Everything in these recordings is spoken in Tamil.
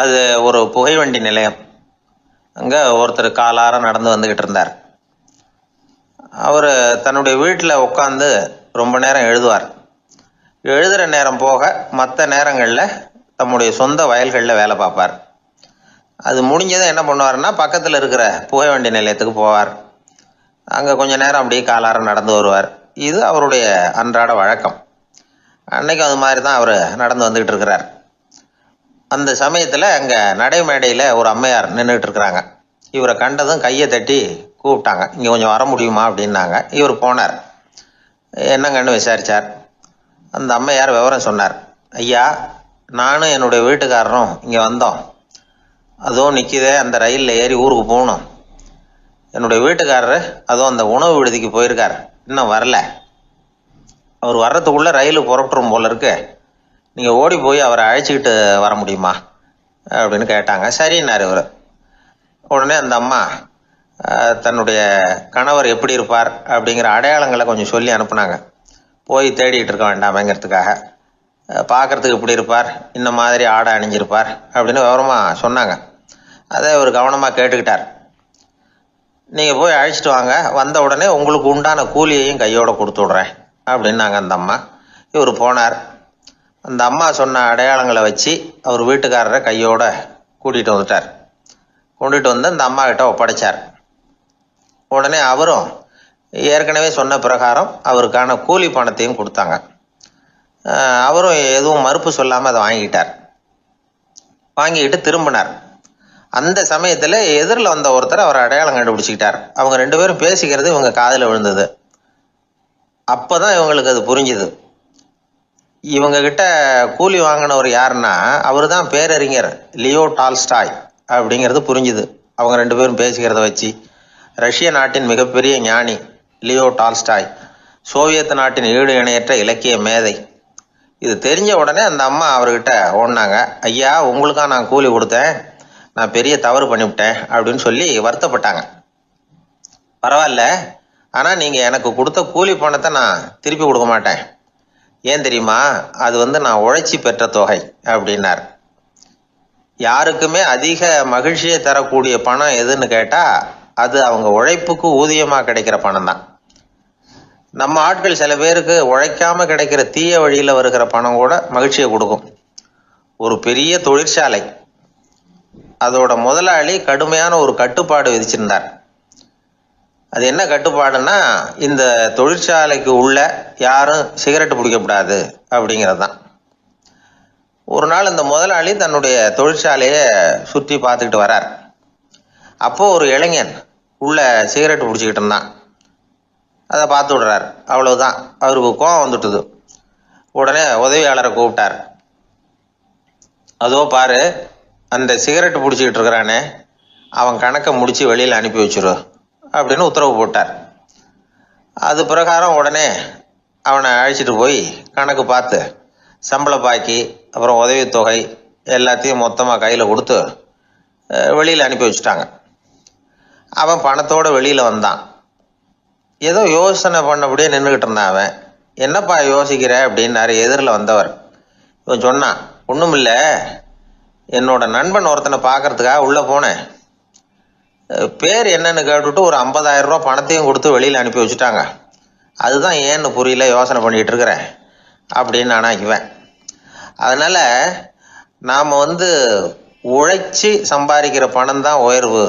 அது ஒரு புகைவண்டி நிலையம். அங்கே ஒருத்தர் காலார நடந்து வந்துக்கிட்டு இருந்தார். அவர் தன்னுடைய வீட்டில் உட்காந்து ரொம்ப நேரம் எழுதுவார். எழுதுகிற நேரம் போக மற்ற நேரங்களில் தம்முடைய சொந்த வயல்களில் வேலை பார்ப்பார். அது முடிஞ்சதை என்ன பண்ணுவார்னா, பக்கத்தில் இருக்கிற புகைவண்டி நிலையத்துக்கு போவார். அங்கே கொஞ்சம் நேரம் அப்படியே காலார நடந்து வருவார். இது அவருடைய அன்றாட வழக்கம். அன்னைக்கு அது மாதிரி தான் அவர் நடந்து வந்துக்கிட்டு இருக்கிறார். அந்த சமயத்தில் அங்கே நடைமேடையில் ஒரு அம்மையார் நின்றுட்டு இருக்கிறாங்க. இவரை கண்டதும் கையை தட்டி கூப்பிட்டாங்க. இங்கே கொஞ்சம் வர முடியுமா அப்படின்னாங்க. இவர் போனார். என்னங்கன்னு விசாரித்தார். அந்த அம்மையார் விவரம் சொன்னார். ஐயா, நானும் என்னுடைய வீட்டுக்காரரும் இங்கே வந்தோம். அதுவும் நிற்கிதே, அந்த ரயிலில் ஏறி ஊருக்கு போகணும். என்னுடைய வீட்டுக்காரரு அதுவும் அந்த உணவு விடுதிக்கு போயிருக்கார், இன்னும் வரல. அவர் வர்றதுக்குள்ளே ரயில் புறப்பட்டுரும் போல இருக்கு. நீங்கள் ஓடி போய் அவரை அழைச்சிக்கிட்டு வர முடியுமா அப்படின்னு கேட்டாங்க. சரின்னார் இவர். உடனே அந்த அம்மா தன்னுடைய கணவர் எப்படி இருப்பார் அப்படிங்கிற அடையாளங்களை கொஞ்சம் சொல்லி அனுப்புனாங்க. போய் தேடிக்கிட்டு இருக்க வேண்டாமேங்கிறதுக்காக. பார்க்குறதுக்கு இப்படி இருப்பார், இந்த மாதிரி ஆடை அணிஞ்சிருப்பார் அப்படின்னு விவரமாக சொன்னாங்க. அதை அவர் கவனமாக கேட்டுக்கிட்டார். நீங்கள் போய் அழைச்சிட்டு வாங்க, வந்த உடனே உங்களுக்கு உண்டான கூலியையும் கையோடு கொடுத்து விட்றேன் அப்படின்னாங்க அந்த அம்மா. இவர் போனார். அந்த அம்மா சொன்ன அடையாளங்களை வச்சு அவர் வீட்டுக்காரரை கையோட கூட்டிகிட்டு வந்துட்டார். கொண்டுட்டு வந்து அந்த அம்மா கிட்ட ஒப்படைச்சார். உடனே அவரும் ஏற்கனவே சொன்ன பிரகாரம் அவருக்கான கூலி பணத்தையும் கொடுத்தாங்க. அவரும் எதுவும் மறுப்பு சொல்லாமல் அதை வாங்கிக்கிட்டார். வாங்கிக்கிட்டு திரும்பினார். அந்த சமயத்தில் எதிரில் வந்த ஒருத்தர் அவர் அடையாளம் கண்டுபிடிச்சிக்கிட்டார். அவங்க ரெண்டு பேரும் பேசிக்கிறது இவங்க காதில் விழுந்தது. அப்போ தான் இவங்களுக்கு அது புரிஞ்சுது. இவங்ககிட்ட கூலி வாங்கினவர் யாருன்னா, அவர் தான் பேரறிஞர் லியோ டால்ஸ்டாய் அப்படிங்கிறது புரிஞ்சுது. அவங்க ரெண்டு பேரும் பேசிக்கிறத வச்சு. ரஷ்ய நாட்டின் மிகப்பெரிய ஞானி லியோ டால்ஸ்டாய், சோவியத் நாட்டின் ஈடு இணையற்ற இலக்கிய மேதை. இது தெரிஞ்ச உடனே அந்த அம்மா அவர்கிட்ட ஓடினாங்க. ஐயா, உங்களுக்காக நான் கூலி கொடுத்தேன், நான் பெரிய தவறு பண்ணிவிட்டேன் அப்படின்னு சொல்லி வருத்தப்பட்டாங்க. பரவாயில்ல, ஆனால் நீங்கள் எனக்கு கொடுத்த கூலி பணத்தை நான் திருப்பி கொடுக்க மாட்டேன். ஏன் தெரியுமா? அது நான் உழைச்சி பெற்ற தொகை அப்படின்னார். யாருக்குமே அதிக மகிழ்ச்சியை தரக்கூடிய பணம் எதுன்னு கேட்டால், அது அவங்க உழைப்புக்கு ஊதியமாக கிடைக்கிற பணம் தான். நம்ம ஆட்கள் சில பேருக்கு உழைக்காமல் கிடைக்கிற தீய வழியில் வருகிற பணம் கூட மகிழ்ச்சியை கொடுக்கும். ஒரு பெரிய தொழிற்சாலை, அதோட முதலாளி கடுமையான ஒரு கட்டுப்பாடு விதிச்சிருந்தார். அது என்ன கட்டுப்பாடுன்னா, இந்த தொழிற்சாலைக்கு உள்ள யாரும் சிகரெட்டு பிடிக்கக்கூடாது அப்படிங்கிறது தான். ஒரு நாள் இந்த முதலாளி தன்னுடைய தொழிற்சாலையை சுற்றி பார்த்துக்கிட்டு வரார். அப்போது ஒரு இளைஞன் உள்ள சிகரெட்டு பிடிச்சிக்கிட்டு இருந்தான். அதை பார்த்து விடுறார். அவ்வளவுதான், அவருக்கு கோபம் வந்துட்டுது. உடனே உதவியாளரை கூப்பிட்டார். அதோ பாரு, அந்த சிகரெட்டு பிடிச்சிக்கிட்டு இருக்கிறானே, அவன் கணக்கை முடித்து வெளியில் அனுப்பி வச்சிரு அப்படின்னு உத்தரவு போட்டார். அது பிரகாரம் உடனே அவனை அழைச்சிட்டு போய் கணக்கு பார்த்து சம்பள பாக்கி, அப்புறம் உதவித்தொகை எல்லாத்தையும் மொத்தமாக கையில் கொடுத்து வெளியில் அனுப்பி வச்சுட்டாங்க. அவன் பணத்தோடு வெளியில் வந்தான். ஏதோ யோசனை பண்ணபடியே நின்றுக்கிட்டு இருந்தான். அவன், என்னப்பா யோசிக்கிற அப்படின்னாரு எதிரில் வந்தவர். இவன் சொன்னான், ஒன்றும் இல்லை, என்னோட நண்பன் ஒருத்தனை பார்க்கறதுக்காக உள்ளே போனேன். பேர் என்னன்னு கேட்டுவிட்டு ஒரு 50,000 ரூபா பணத்தையும் கொடுத்து வெளியில் அனுப்பி வச்சுட்டாங்க. அதுதான் ஏன்னு புரியல, யோசனை பண்ணிகிட்டு இருக்கிறேன் அப்படின்னு நானாக்குவேன். அதனால் நாம் உழைச்சி சம்பாதிக்கிற பணம் தான் உயர்வு,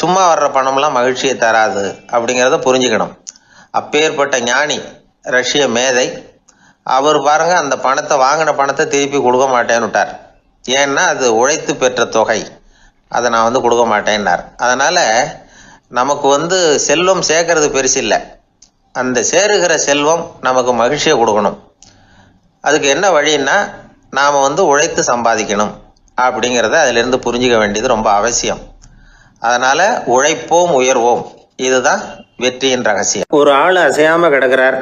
சும்மா வர்ற பணம்லாம் மகிழ்ச்சியை தராது அப்படிங்கிறத புரிஞ்சுக்கணும். அப்பேற்பட்ட ஞானி, ரஷ்ய மேதை, அவர் பாருங்க, அந்த பணத்தை வாங்கின பணத்தை திருப்பி கொடுக்க மாட்டேன்னு விட்டார். ஏன்னா அது உழைத்து பெற்ற தொகை, அதை நான் கொடுக்க மாட்டேன்னார். அதனால் நமக்கு செல்வம் சேர்க்கறது பெருசு இல்லை, அந்த சேருகிற செல்வம் நமக்கு மகிழ்ச்சியை கொடுக்கணும். அதுக்கு என்ன வழின்னா, நாம் உழைத்து சம்பாதிக்கணும் அப்படிங்கிறத அதிலிருந்து புரிஞ்சிக்க வேண்டியது ரொம்ப அவசியம். அதனால் உழைப்போம் உயர்வோம், இதுதான் வெற்றியின் ரகசியம். ஒரு ஆள் அசையாமல் கிடக்கிறார்,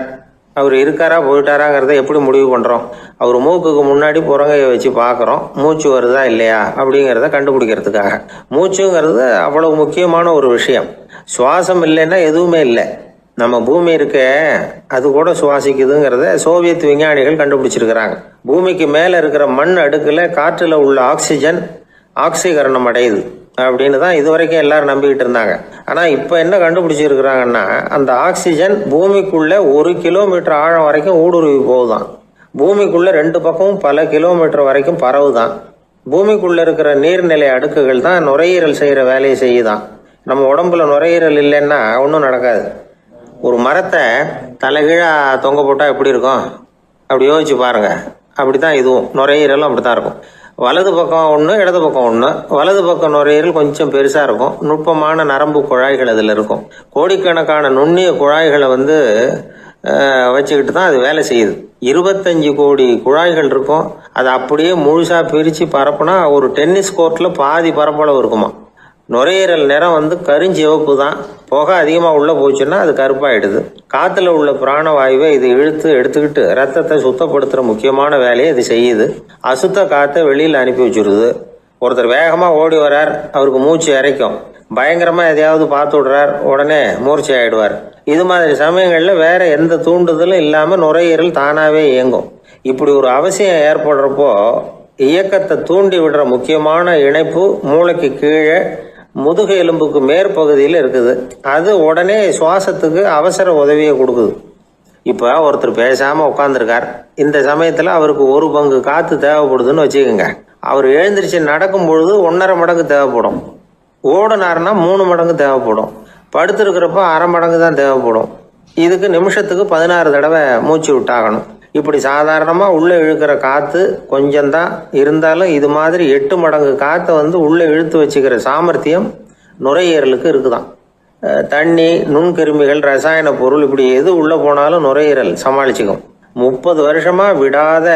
அவர் இருக்காரா போயிட்டாராங்கிறத எப்படி முடிவு பண்ணுறோம்? அவர் மூக்குக்கு முன்னாடி புறங்கையை வச்சு பார்க்குறோம், மூச்சு வருதா இல்லையா அப்படிங்கிறத கண்டுபிடிக்கிறதுக்காக. மூச்சுங்கிறது அவ்வளவு முக்கியமான ஒரு விஷயம். சுவாசம் இல்லைன்னா எதுவுமே இல்லை. நம்ம பூமி இருக்க அது கூட சுவாசிக்குதுங்கிறத சோவியத் விஞ்ஞானிகள் கண்டுபிடிச்சிருக்கிறாங்க. பூமிக்கு மேலே இருக்கிற மண் அடுக்கில் காற்றில் உள்ள ஆக்சிஜன் ஆக்சிகரணம் அடையுது அப்படின்னு தான் இதுவரைக்கும் எல்லாரும் நம்பிக்கிட்டு இருந்தாங்க. ஆனால் இப்போ என்ன கண்டுபிடிச்சிருக்கிறாங்கன்னா, அந்த ஆக்சிஜன் பூமிக்குள்ள 1 கிலோமீட்டர் ஆழம் வரைக்கும் ஊடுருவி போகுதான். பூமிக்குள்ள 2 பக்கமும் பல கிலோமீட்டர் வரைக்கும் பரவுதான். பூமிக்குள்ள இருக்கிற நீர்நிலை அடுக்குகள் தான் நுரையீரல் செய்கிற வேலையை செய்யுதான். நம்ம உடம்புல நுரையீரல் இல்லைன்னா ஒன்றும் நடக்காது. ஒரு மரத்தை தலைகீழாக தொங்க போட்டால் எப்படி இருக்கும் அப்படி யோசிச்சு பாருங்க. அப்படி தான் இதுவும் நுரையீரலும் அப்படி தான் இருக்கும். வலது பக்கம் ஒன்று, இடது பக்கம் ஒன்று. வலது பக்கம் நுரையீரல் கொஞ்சம் பெருசாக இருக்கும். நுட்பமான நரம்பு குழாய்கள் அதில் இருக்கும். கோடிக்கணக்கான நுண்ணிய குழாய்களை வச்சுக்கிட்டு தான் அது வேலை செய்யுது. 25 கோடி குழாய்கள் இருக்கும். அதை அப்படியே முழுசாக பிரித்து பரப்புனா ஒரு டென்னிஸ் கோர்ட்டில் பாதி பரப்பளவு இருக்குமா. நுரையீரல் நிறம் கருஞ்சிவப்பு தான். புகை அதிகமாக உள்ளே போச்சுன்னா அது கருப்பாயிடுது. காற்றுல உள்ள பிராணவாயுவை இது இழுத்து எடுத்துக்கிட்டு ரத்தத்தை சுத்தப்படுத்துகிற முக்கியமான வேலையை இது செய்யுது. அசுத்த காற்றை வெளியில் அனுப்பி வச்சுருது. ஒருத்தர் வேகமாக ஓடி வர்றார், அவருக்கு மூச்சு இறைக்கும். பயங்கரமாக எதையாவது பார்த்து விடுறார், உடனே மூர்ச்சி ஆகிடுவார். இது மாதிரி சமயங்களில் வேற எந்த தூண்டுதலும் இல்லாமல் நுரையீரல் தானாகவே இயங்கும். இப்படி ஒரு அவசியம் ஏற்படுறப்போ இயக்கத்தை தூண்டி விடுற முக்கியமான இணைப்பு மூளைக்கு கீழே முதுகு எலும்புக்கு மேற்பகுதியில் இருக்குது. அது உடனே சுவாசத்துக்கு அவசர உதவியை கொடுக்குது. இப்போ ஒருத்தர் பேசாமல் உட்காந்துருக்கார். இந்த சமயத்தில் அவருக்கு 1 பங்கு காற்று தேவைப்படுதுன்னு வச்சுக்கோங்க. அவர் எழுந்திரிச்சு நடக்கும் பொழுது 1.5 மடங்கு தேவைப்படும். ஓடினார்னா 3 மடங்கு தேவைப்படும். படுத்திருக்கிறப்ப 1/2 மடங்கு தான் தேவைப்படும். இதுக்கு நிமிஷத்துக்கு 16 தடவை மூச்சு விட்டாகணும். இப்படி சாதாரணமாக உள்ளே இழுக்கிற காற்று கொஞ்சம்தான் இருந்தாலும் இது மாதிரி 8 மடங்கு காற்றை உள்ளே இழுத்து வச்சுக்கிற சாமர்த்தியம் நுரையீரலுக்கு இருக்குதான். தண்ணி, நுண்கிருமிகள், ரசாயன பொருள் இப்படி எது உள்ளே போனாலும் நுரையீரல் சமாளிச்சுக்கும். 30 வருஷமாக விடாத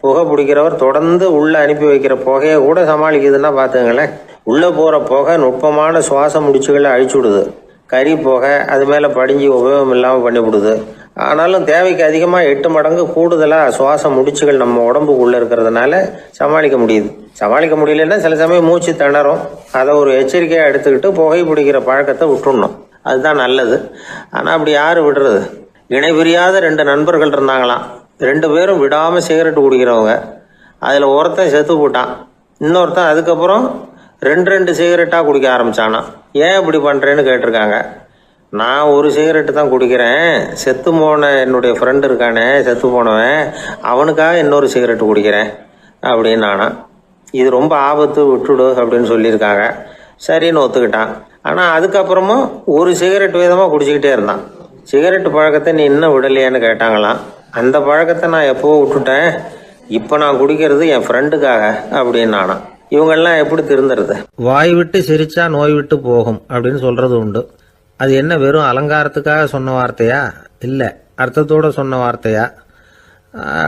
புகை பிடிக்கிறவர் தொடர்ந்து உள்ளே அனுப்பி வைக்கிற புகையை கூட சமாளிக்குதுன்னா பார்த்துங்களேன். உள்ளே போகிற புகை நுட்பமான சுவாச முடிச்சுகளை அழிச்சு விடுது. கறி புகை அது மேலே படிஞ்சு உபயோகம் இல்லாமல் பண்ணிவிடுது. ஆனாலும் தேவைக்கு அதிகமாக 8 மடங்கு கூடுதலாக சுவாச முடிச்சுகள் நம்ம உடம்புக்குள்ளே இருக்கிறதுனால சமாளிக்க முடியுது. சமாளிக்க முடியலன்னா சில சமயம் மூச்சு திணறும். அதை ஒரு எச்சரிக்கையாக எடுத்துக்கிட்டு புகை பிடிக்கிற பழக்கத்தை விட்டுடணும். அதுதான் நல்லது. ஆனால் அப்படி யார் விடுறது? இணை பிரியாத 2 நண்பர்கள் இருந்தாங்களாம். 2 பேரும் விடாமல் சிகரெட் குடிக்கிறவங்க. அதில் ஒருத்தன் செத்து போட்டான். இன்னொருத்தன் அதுக்கப்புறம் 2 சிகரெட்டாக குடிக்க ஆரம்பித்தானா. ஏன் இப்படி பண்ணுறேன்னு கேட்டிருக்காங்க. நான் 1 சிகரெட்டு தான் குடிக்கிறேன். செத்து போன என்னுடைய ஃப்ரெண்டு இருக்கானே, செத்து போனவன், அவனுக்காக இன்னொரு சிகரெட்டு குடிக்கிறேன் அப்படின்னு நானா. இது ரொம்ப ஆபத்து, விட்டுடு அப்படின்னு சொல்லியிருக்காங்க. சரின்னு ஒத்துக்கிட்டான். ஆனால் அதுக்கப்புறமும் 1 சிகரெட் வீதமாக குடிச்சிக்கிட்டே இருந்தான். சிகரெட்டு பழக்கத்தை நீ இன்னும் விடலையான்னு கேட்டாங்களாம். அந்த பழக்கத்தை நான் எப்போவோ விட்டுட்டேன், இப்போ நான் குடிக்கிறது என் ஃப்ரெண்டுக்காக அப்படின்னு நானா. இவங்கெல்லாம் எப்படி திருந்துறது? வாய் விட்டு சிரிச்சா நோய் விட்டு போகும் அப்படின்னு சொல்றது உண்டு. அது என்ன வெறும் அலங்காரத்துக்காக சொன்ன வார்த்தையா, இல்லை அர்த்தத்தோடு சொன்ன வார்த்தையா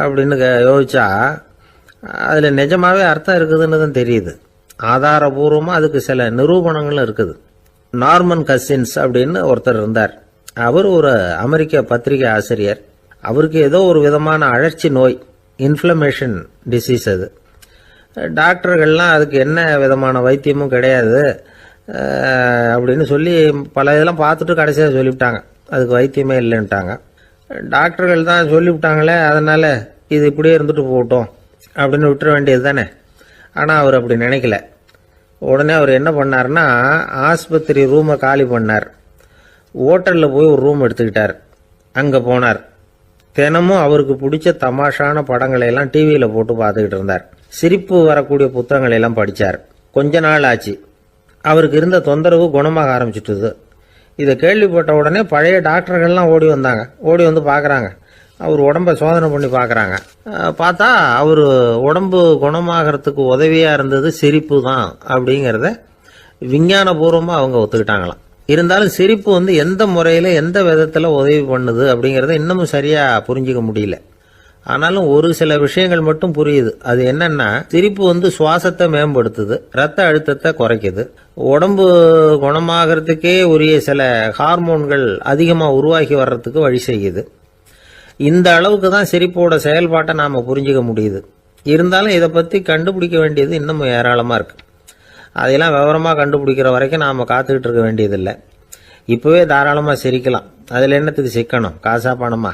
அப்படின்னு யோசிச்சா அதில் நிஜமாவே அர்த்தம் இருக்குதுன்னு தான் தெரியுது. ஆதாரபூர்வமாக அதுக்கு சில நிரூபணங்களும் இருக்குது. நார்மன் கசின்ஸ் அப்படின்னு ஒருத்தர் இருந்தார். அவர் ஒரு அமெரிக்க பத்திரிகை ஆசிரியர். அவருக்கு ஏதோ ஒரு விதமான அழற்சி நோய், இன்ஃப்ளமேஷன் டிசீஸ். அது டாக்டர்கள்லாம் அதுக்கு என்ன விதமான வைத்தியமும் கிடையாது அப்படின்னு சொல்லி பல இதெல்லாம் பார்த்துட்டு கடைசியாக சொல்லிவிட்டாங்க அதுக்கு வைத்தியமே இல்லைன்ட்டாங்க. டாக்டர்கள் தான் சொல்லிவிட்டாங்களே, அதனால் இது இப்படியே இருந்துட்டு போகட்டும் அப்படின்னு விட்டுற வேண்டியது தானே. ஆனால் அவர் அப்படி நினைக்கல. உடனே அவர் என்ன பண்ணார்னா, ஆஸ்பத்திரி ரூமை காலி பண்ணார். ஹோட்டலில் போய் ஒரு ரூம் எடுத்துக்கிட்டார். அங்கே போனார். தினமும் அவருக்கு பிடிச்ச தமாஷான படங்களை எல்லாம் டிவியில் போட்டு பார்த்துக்கிட்டு இருந்தார். சிரிப்பு வரக்கூடிய புத்தகங்களை எல்லாம் படித்தார். கொஞ்ச நாள் ஆச்சு. அவருக்கு இருந்த தொந்தரவு குணமாக ஆரம்பிச்சிட்டுது. இதை கேள்விப்பட்ட உடனே பழைய டாக்டர்கள்லாம் ஓடி வந்தாங்க. ஓடி வந்து பார்க்குறாங்க. அவர் உடம்பை சோதனை பண்ணி பார்க்குறாங்க. பார்த்தா அவர் உடம்பு குணமாகறதுக்கு உதவியாக இருந்தது சிரிப்பு தான் அப்படிங்கிறத விஞ்ஞானபூர்வமாக அவங்க ஒத்துக்கிட்டாங்களாம். இருந்தாலும் சிரிப்பு எந்த முறையில் எந்த விதத்தில் உதவி பண்ணுது அப்படிங்கிறத இன்னமும் சரியாக புரிஞ்சிக்க முடியல. ஆனாலும் ஒரு சில விஷயங்கள் மட்டும் புரியுது. அது என்னன்னா, சிரிப்பு சுவாசத்தை மேம்படுத்துது, ரத்த அழுத்தத்தை குறைக்குது, உடம்பு குணமாகறதுக்கே உரிய சில ஹார்மோன்கள் அதிகமாக உருவாகி வர்றதுக்கு வழி செய்யுது. இந்த அளவுக்கு தான் சிரிப்போட செயல்பாட்டை நாம் புரிஞ்சிக்க முடியுது. இருந்தாலும் இதை பற்றி கண்டுபிடிக்க வேண்டியது இன்னமும் ஏராளமாக இருக்குது. அதையெல்லாம் விவரமாக கண்டுபிடிக்கிற வரைக்கும் நாம் காத்துக்கிட்டு இருக்க வேண்டியதில்லை. இப்போவே தாராளமாக சிரிக்கலாம். அதில் என்னத்துக்கு சிக்கணும்? காசா பணமா?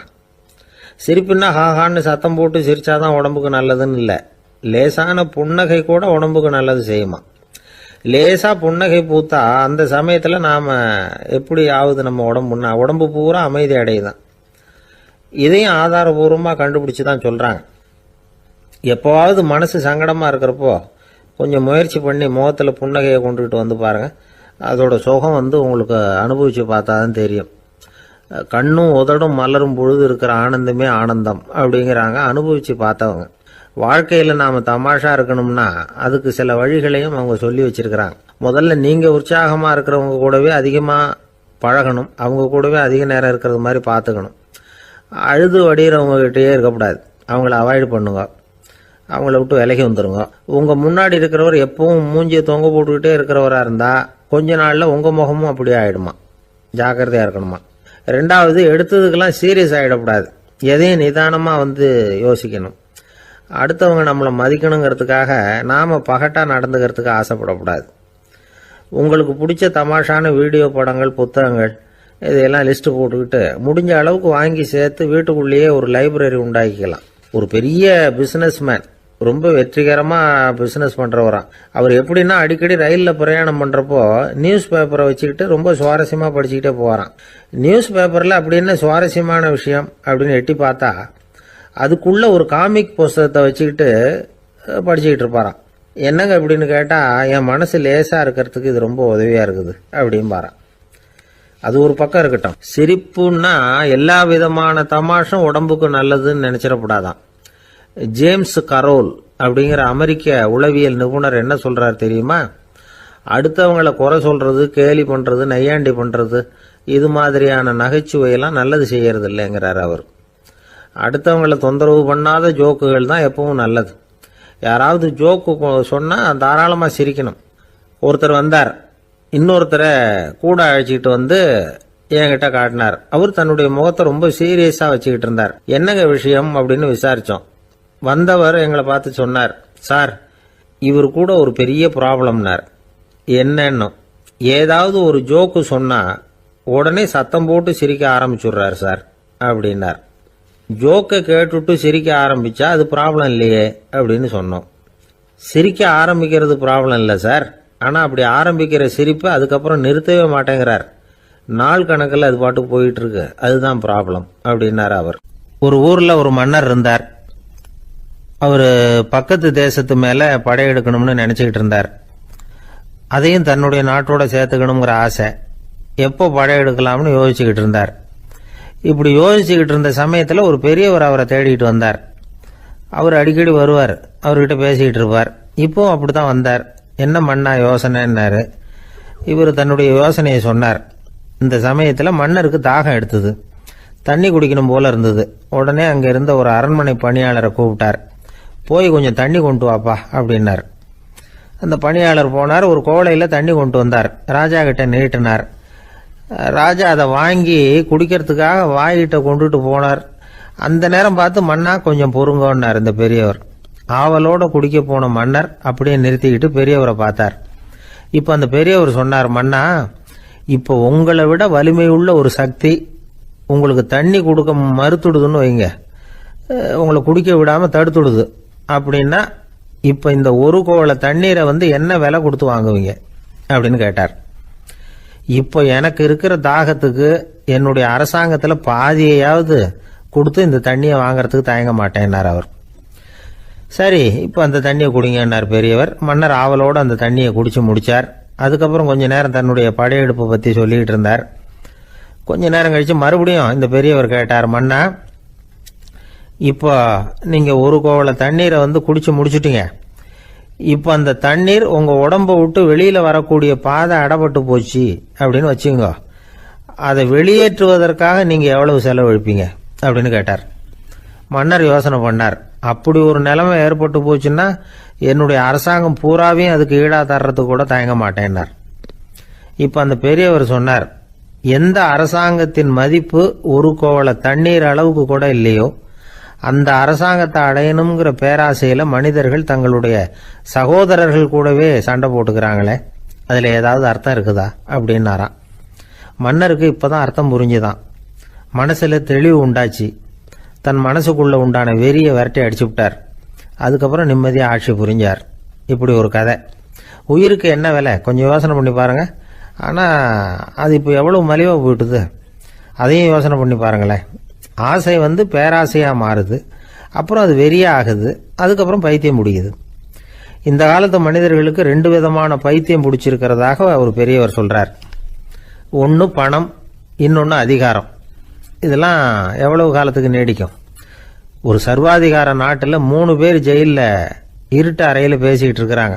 சிரிப்புன்னா ஹாஹான்னு சத்தம் போட்டு சிரிச்சாதான் உடம்புக்கு நல்லதுன்னு இல்லை. லேசான புன்னகை கூட உடம்புக்கு நல்லது செய்யுமா. லேசாக புன்னகை பூத்தா அந்த சமயத்தில் நாம் எப்படி ஆகுது நம்ம உடம்புன்னா, உடம்பு பூரா அமைதி அடையுதான். இதையும் ஆதாரபூர்வமாக கண்டுபிடிச்சி தான் சொல்கிறாங்க. எப்போவாவது மனசு சங்கடமாக இருக்கிறப்போ கொஞ்சம் முயற்சி பண்ணி முகத்தில் புன்னகையை கொண்டுகிட்டு வந்து பாருங்கள். அதோட சுகம் உங்களுக்கு அனுபவித்து பார்த்தா தான் தெரியும். கண்ணும் உதடும் மலரும் பொழுது இருக்கிற ஆனந்தமே ஆனந்தம் அப்படிங்கிறாங்க அனுபவித்து பார்த்தவங்க. வாழ்க்கையில் நாம் தமாஷா இருக்கணும்னா அதுக்கு சில வழிகளையும் அவங்க சொல்லி வச்சிருக்கிறாங்க. முதல்ல நீங்கள் உற்சாகமாக இருக்கிறவங்க கூடவே அதிகமாக பழகணும். அவங்க கூடவே அதிக நேரம் இருக்கிறது மாதிரி பார்த்துக்கணும். அழுது வடிகிறவங்ககிட்டயே இருக்கக்கூடாது. அவங்கள அவாய்டு பண்ணுங்க. அவங்கள விட்டு விலகி வந்துடுங்க. உங்கள் முன்னாடி இருக்கிறவர் எப்பவும் மூஞ்சியை தொங்க போட்டுக்கிட்டே இருக்கிறவராக இருந்தால் கொஞ்ச நாளில் உங்கள் முகமும் அப்படியே ஆகிடுமா. ஜாக்கிரதையாக இருக்கணுமா. ரெண்டாவது, எடுத்ததுக்கெல்லாம் சீரியஸ் ஆகிடக்கூடாது. எதையும் நிதானமாக யோசிக்கணும். அடுத்தவங்க நம்மளை மதிக்கணுங்கிறதுக்காக நாம் பகட்டாக நடந்துக்கிறதுக்கு ஆசைப்படக்கூடாது. உங்களுக்கு பிடிச்ச தமாஷான வீடியோ படங்கள், புத்தகங்கள் இதையெல்லாம் லிஸ்ட்டு போட்டுக்கிட்டு முடிஞ்ச அளவுக்கு வாங்கி சேர்த்து வீட்டுக்குள்ளேயே ஒரு லைப்ரரி உண்டாக்கிக்கலாம். ஒரு பெரிய பிஸ்னஸ்மேன், ரொம்ப வெற்றிகரமாக பிஸ்னஸ் பண்ணுறவராம். அவர் எப்படின்னா அடிக்கடி ரயிலில் பிரயாணம் பண்ணுறப்போ நியூஸ் பேப்பரை வச்சுக்கிட்டு ரொம்ப சுவாரஸ்யமாக படிச்சுக்கிட்டே போகிறான். நியூஸ் பேப்பரில் அப்படி என்ன சுவாரஸ்யமான விஷயம் அப்படின்னு எட்டி பார்த்தா அதுக்குள்ளே ஒரு காமிக் புஸ்தகத்தை வச்சுக்கிட்டு படிச்சுக்கிட்டு இருப்பாராம். என்னங்க அப்படின்னு கேட்டால், என் மனசு லேசாக இருக்கிறதுக்கு இது ரொம்ப உதவியாக இருக்குது அப்படின்பாரான். அது ஒரு பக்கம் இருக்கட்டும். சிரிப்புன்னா எல்லா விதமான தமாஷும் உடம்புக்கு நல்லதுன்னு நினைச்சிடக்கூடாதான். ஜேம்ஸ் கரோல் அப்படிங்கிற அமெரிக்க உளவியல் நிபுணர் என்ன சொல்றாரு தெரியுமா? அடுத்தவங்களை குறை சொல்றது, கேலி பண்றது, நையாண்டி பண்றது, இது மாதிரியான நகைச்சுவையெல்லாம் நல்லது செய்யறது இல்லைங்கிறார் அவர். அடுத்தவங்களை தொந்தரவு பண்ணாத ஜோக்குகள் தான் எப்பவும் நல்லது. யாராவது ஜோக்கு சொன்னால் தாராளமாக சிரிக்கணும். ஒருத்தர் வந்தார், இன்னொருத்தரை கூட அழைச்சிக்கிட்டு என்கிட்ட காட்டினார். அவர் தன்னுடைய முகத்தை ரொம்ப சீரியஸாக வச்சுக்கிட்டு இருந்தார். என்னங்க விஷயம் அப்படின்னு விசாரித்தோம். வந்தவர் எங்களை பார்த்து சொன்னார், சார், இவர் கூட ஒரு பெரிய ப்ராப்ளம்னார். என்னன்னு, ஏதாவது ஒரு ஜோக்கு சொன்னால் உடனே சத்தம் போட்டு சிரிக்க ஆரம்பிச்சுடுறார் சார் அப்படின்னார். ஜோக்கை கேட்டுட்டு சிரிக்க ஆரம்பிச்சா அது ப்ராப்ளம் இல்லையே அப்படின்னு சொன்னோம். சிரிக்க ஆரம்பிக்கிறது ப்ராப்ளம் இல்லை சார், ஆனால் அப்படி ஆரம்பிக்கிற சிரிப்பை அதுக்கப்புறம் நிறுத்தவே மாட்டேங்கிறார். நாள் கணக்கில் அது பாட்டுக்கு போயிட்டு இருக்கு, அதுதான் ப்ராப்ளம் அப்படின்னார் அவர். ஒரு ஊரில் ஒரு மன்னர் இருந்தார். அவர் பக்கத்து தேசத்து மேலே படையெடுக்கணும்னு நினச்சிக்கிட்டு இருந்தார். அதையும் தன்னுடைய நாட்டோட சேர்த்துக்கணுங்கிற ஆசை. எப்போ படையெடுக்கலாம்னு யோசிச்சுக்கிட்டு இருந்தார். இப்படி யோசிச்சுக்கிட்டு இருந்த சமயத்தில் ஒரு பெரியவர் அவரை தேடிட்டு வந்தார். அவர் அடிக்கடி வருவார், அவர்கிட்ட பேசிக்கிட்டு இருப்பார். இப்போவும் அப்படி தான் வந்தார். என்ன மன்னா யோசனைன்னாரு. இவர் தன்னுடைய யோசனையை சொன்னார். இந்த சமயத்தில் மன்னருக்கு தாகம் எடுத்தது, தண்ணி குடிக்கணும் போல இருந்தது. உடனே அங்கே இருந்த ஒரு அரண்மனை பணியாளரை கூப்பிட்டார். போய் கொஞ்சம் தண்ணி கொண்டு வாப்பா அப்படின்னார். அந்த பணியாளர் போனார், ஒரு கோலையில் தண்ணி கொண்டு வந்தார். ராஜா கிட்ட நீட்டினார். ராஜா அதை வாங்கி குடிக்கிறதுக்காக வாய்கிட்ட கொண்டுட்டு போனார். அந்த நேரம் பார்த்து, மன்னா கொஞ்சம் பொறுங்கன்னார் இந்த பெரியவர். ஆவலோட குடிக்க போன மன்னர் அப்படியே நிறுத்திக்கிட்டு பெரியவரை பார்த்தார். இப்போ அந்த பெரியவர் சொன்னார், மன்னா, இப்போ உங்களை விட வலிமை உள்ள ஒரு சக்தி உங்களுக்கு தண்ணி கொடுக்க மறுத்துடுதுன்னு வைங்க, உங்களை குடிக்க விடாமல் தடுத்துடுது அப்படின்னா, இப்போ இந்த ஒரு கோவள தண்ணீரை என்ன விலை கொடுத்து வாங்குவீங்க அப்படின்னு கேட்டார். இப்போ எனக்கு இருக்கிற தாகத்துக்கு என்னுடைய அரசாங்கத்தில் பாதியையாவது கொடுத்து இந்த தண்ணியை வாங்கறதுக்கு தயங்க மாட்டேன்னார் அவர். சரி, இப்போ அந்த தண்ணியை குடிங்கன்னார் பெரியவர். மன்னர் ஆவலோடு அந்த தண்ணியை குடிச்சு முடிச்சார். அதுக்கப்புறம் கொஞ்ச நேரம் தன்னுடைய படையெடுப்பை பற்றி சொல்லிக்கிட்டு இருந்தார். கொஞ்ச நேரம் கழித்து மறுபடியும் இந்த பெரியவர் கேட்டார், மன்னா, இப்போ நீங்கள் ஒரு கோவள தண்ணீரை குடிச்சு முடிச்சுட்டீங்க. இப்போ அந்த தண்ணீர் உங்கள் உடம்பை விட்டு வெளியில் வரக்கூடிய பாதை அடப்பட்டு போச்சு அப்படின்னு வச்சுங்க, அதை வெளியேற்றுவதற்காக நீங்கள் எவ்வளவு செலவழிப்பீங்க அப்படின்னு கேட்டார். மன்னர் யோசனை பண்ணார். அப்படி ஒரு நிலைமை ஏற்பட்டு போச்சுன்னா என்னுடைய அரசாங்கம் பூராவையும் அதுக்கு ஈடாக தர்றதுக்கு கூட தயங்க மாட்டேன்னார். இப்போ அந்த பெரியவர் சொன்னார், எந்த அரசாங்கத்தின் மதிப்பு ஒரு கோவள தண்ணீர் அளவுக்கு கூட இல்லையோ அந்த அரசாங்கத்தை அடையணுங்கிற பேராசையில் மனிதர்கள் தங்களுடைய சகோதரர்கள் கூடவே சண்டை போட்டுக்கிறாங்களே, அதில் ஏதாவது அர்த்தம் இருக்குதா அப்படின்னாராம். மன்னருக்கு இப்பதான் அர்த்தம் புரிஞ்சுதான். மனசுல தெளிவு உண்டாச்சு. தன் மனசுக்குள்ள உண்டான வெறியை விரட்டி அடிச்சு விட்டார். அதுக்கப்புறம் நிம்மதியாக ஆட்சி புரிஞ்சார். இப்படி ஒரு கதை. உயிருக்கு என்ன விலை கொஞ்சம் யோசனை பண்ணி பாருங்க. ஆனால் அது இப்போ எவ்வளோ மலிவாக போயிட்டுது, அதையும் யோசனை பண்ணி பாருங்களேன். ஆசை பேராசையாக மாறுது, அப்புறம் அது வெறியாக ஆகுது, அதுக்கப்புறம் பைத்தியம் பிடிக்குது. இந்த காலத்து மனிதர்களுக்கு 2 விதமான பைத்தியம் பிடிச்சிருக்கிறதாக ஒரு பெரியவர் சொல்கிறார். ஒன்று பணம், இன்னொன்று அதிகாரம். இதெல்லாம் எவ்வளவு காலத்துக்கு நீடிக்கும்? ஒரு சர்வாதிகார நாட்டில் 3 பேர் ஜெயிலில் இருட்டு அறையில் பேசிக்கிட்டு இருக்கிறாங்க.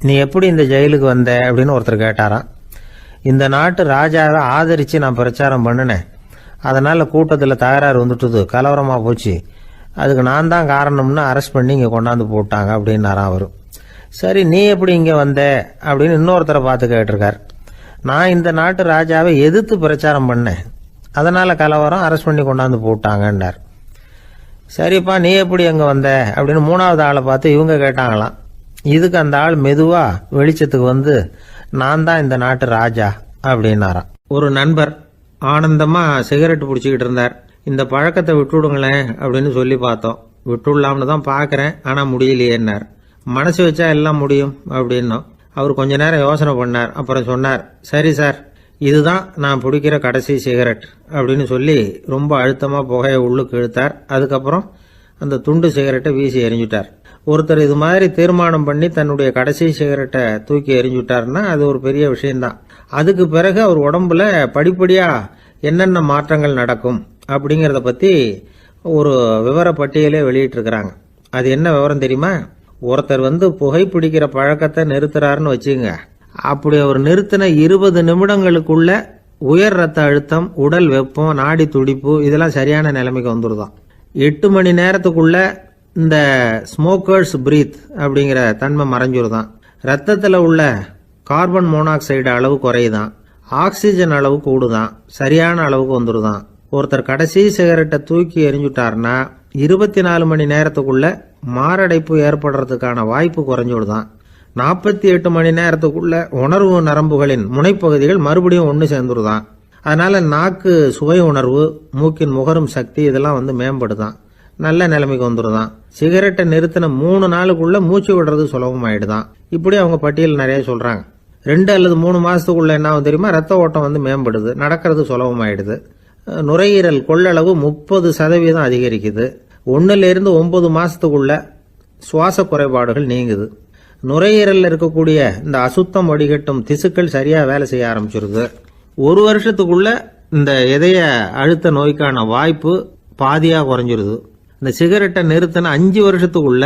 நீ எப்படி இந்த ஜெயிலுக்கு வந்த அப்படின்னு ஒருத்தர் கேட்டாராம். இந்த நாட்டு ராஜாவை ஆதரித்து நான் பிரச்சாரம் பண்ணினேன், அதனால் கூட்டத்தில் தகராறு வந்துட்டுது, கலவரமாக போச்சு, அதுக்கு நான் தான் காரணம்னு அரெஸ்ட் பண்ணி இங்கே கொண்டாந்து போட்டாங்க அப்படின்னாராம் அவர். சரி, நீ எப்படி இங்கே வந்த அப்படின்னு இன்னொருத்தரை பார்த்து கேட்டிருக்கார். நான் இந்த நாட்டு ராஜாவை எதிர்த்து பிரச்சாரம் பண்ணேன், அதனால் கலவரம், அரெஸ்ட் பண்ணி கொண்டாந்து போட்டாங்கன்னார். சரிப்பா, நீ எப்படி அங்கே வந்த அப்படின்னு 3வது ஆளை பார்த்து இவங்க கேட்டாங்களாம். இதுக்கு அந்த ஆள் மெதுவாக வெளிச்சத்துக்கு நான் தான் இந்த நாட்டு ராஜா அப்படின்னாராம். ஒரு நண்பர் ஆனந்தமாக சிகரெட் பிடிச்சிக்கிட்டு இருந்தார். இந்த பழக்கத்தை விட்டுவிடுங்களேன் அப்படின்னு சொல்லி பார்த்தோம். விட்டுடலாம்னு தான் பார்க்குறேன், ஆனால் முடியலையேன்னார். மனசு வச்சா எல்லாம் முடியும் அப்படின்னோம். அவர் கொஞ்ச நேரம் யோசனை பண்ணார். அப்புறம் சொன்னார், சரி சார், இதுதான் நான் பிடிக்கிற கடைசி சிகரெட் அப்படின்னு சொல்லி ரொம்ப அழுத்தமாக புகையை உள்ளுக்கு இழுத்தார். அதுக்கப்புறம் அந்த துண்டு சிகரெட்டை வீசி எறிஞ்சுட்டார். ஒருத்தர் இது மாதிரி தீர்மானம் பண்ணி தன்னுடைய கடைசி சிகரெட்டை தூக்கி எறிஞ்சுட்டார்னா அது ஒரு பெரிய விஷயம்தான். அதுக்கு பிறகு அவர் உடம்புல படிப்படியாக என்னென்ன மாற்றங்கள் நடக்கும் அப்படிங்கிறத பற்றி ஒரு விவர பட்டியலே வெளியிட்டிருக்கிறாங்க. அது என்ன விவரம் தெரியுமா? ஒருத்தர் புகைப்பிடிக்கிற பழக்கத்தை நிறுத்துறாருன்னு வச்சுங்க. அப்படி அவர் நிறுத்தின 20 நிமிடங்களுக்குள்ள உயர் ரத்த அழுத்தம், உடல் வெப்பம், நாடி துடிப்பு இதெல்லாம் சரியான நிலைமைக்கு வந்துருதான். 8 மணி நேரத்துக்குள்ள இந்த ஸ்மோக்கர்ஸ் பிரீத் அப்படிங்கிற தன்மை மறைஞ்சிருதான். ரத்தத்தில் உள்ள கார்பன் மோனாக்சைடு அளவு குறையுதான், ஆக்சிஜன் அளவு கூடுதான், சரியான அளவுக்கு வந்துருதான். ஒருத்தர் கடைசி சிகரெட்டை தூக்கி எறிஞ்சுட்டார்னா 24 மணி நேரத்துக்குள்ள மாரடைப்பு ஏற்படுறதுக்கான வாய்ப்பு குறைஞ்சுடுதான். 48 மணி நேரத்துக்குள்ள உணர்வு நரம்புகளின் முனைப்பகுதிகள் மறுபடியும் ஒன்று சேர்ந்துருதான். அதனால நாக்கு சுவை உணர்வு, மூக்கின் முகரும் சக்தி இதெல்லாம் மேம்படுதான், நல்ல நிலைமைக்கு வந்துருதான். சிகரெட்டை நிறுத்தின 3 நாளுக்குள்ள மூச்சு விடுறது சுலபமாயிடுதான். இப்படி அவங்க பட்டியல் நிறைய சொல்றாங்க. 2 அல்லது 3 மாசத்துக்குள்ள என்ன ஆகும் தெரியுமா? ரத்த ஓட்டம் மேம்படுது, நடக்கிறது சுலபமாயிடுது. நுரையீரல் கொள்ளளவு 30% அதிகரிக்குது. 1லிருந்து 9 மாசத்துக்குள்ள சுவாச குறைபாடுகள் நீங்குது. நுரையீரலில் இருக்கக்கூடிய இந்த அசுத்தம் வடிகட்டும் திசுக்கள் சரியா வேலை செய்ய ஆரம்பிச்சிருது. 1 வருஷத்துக்குள்ள இந்த இதய அழுத்த நோய்க்கான வாய்ப்பு பாதியா குறைஞ்சிருது. இந்த சிகரெட்டை நிறுத்தின 5 வருஷத்துக்குள்ள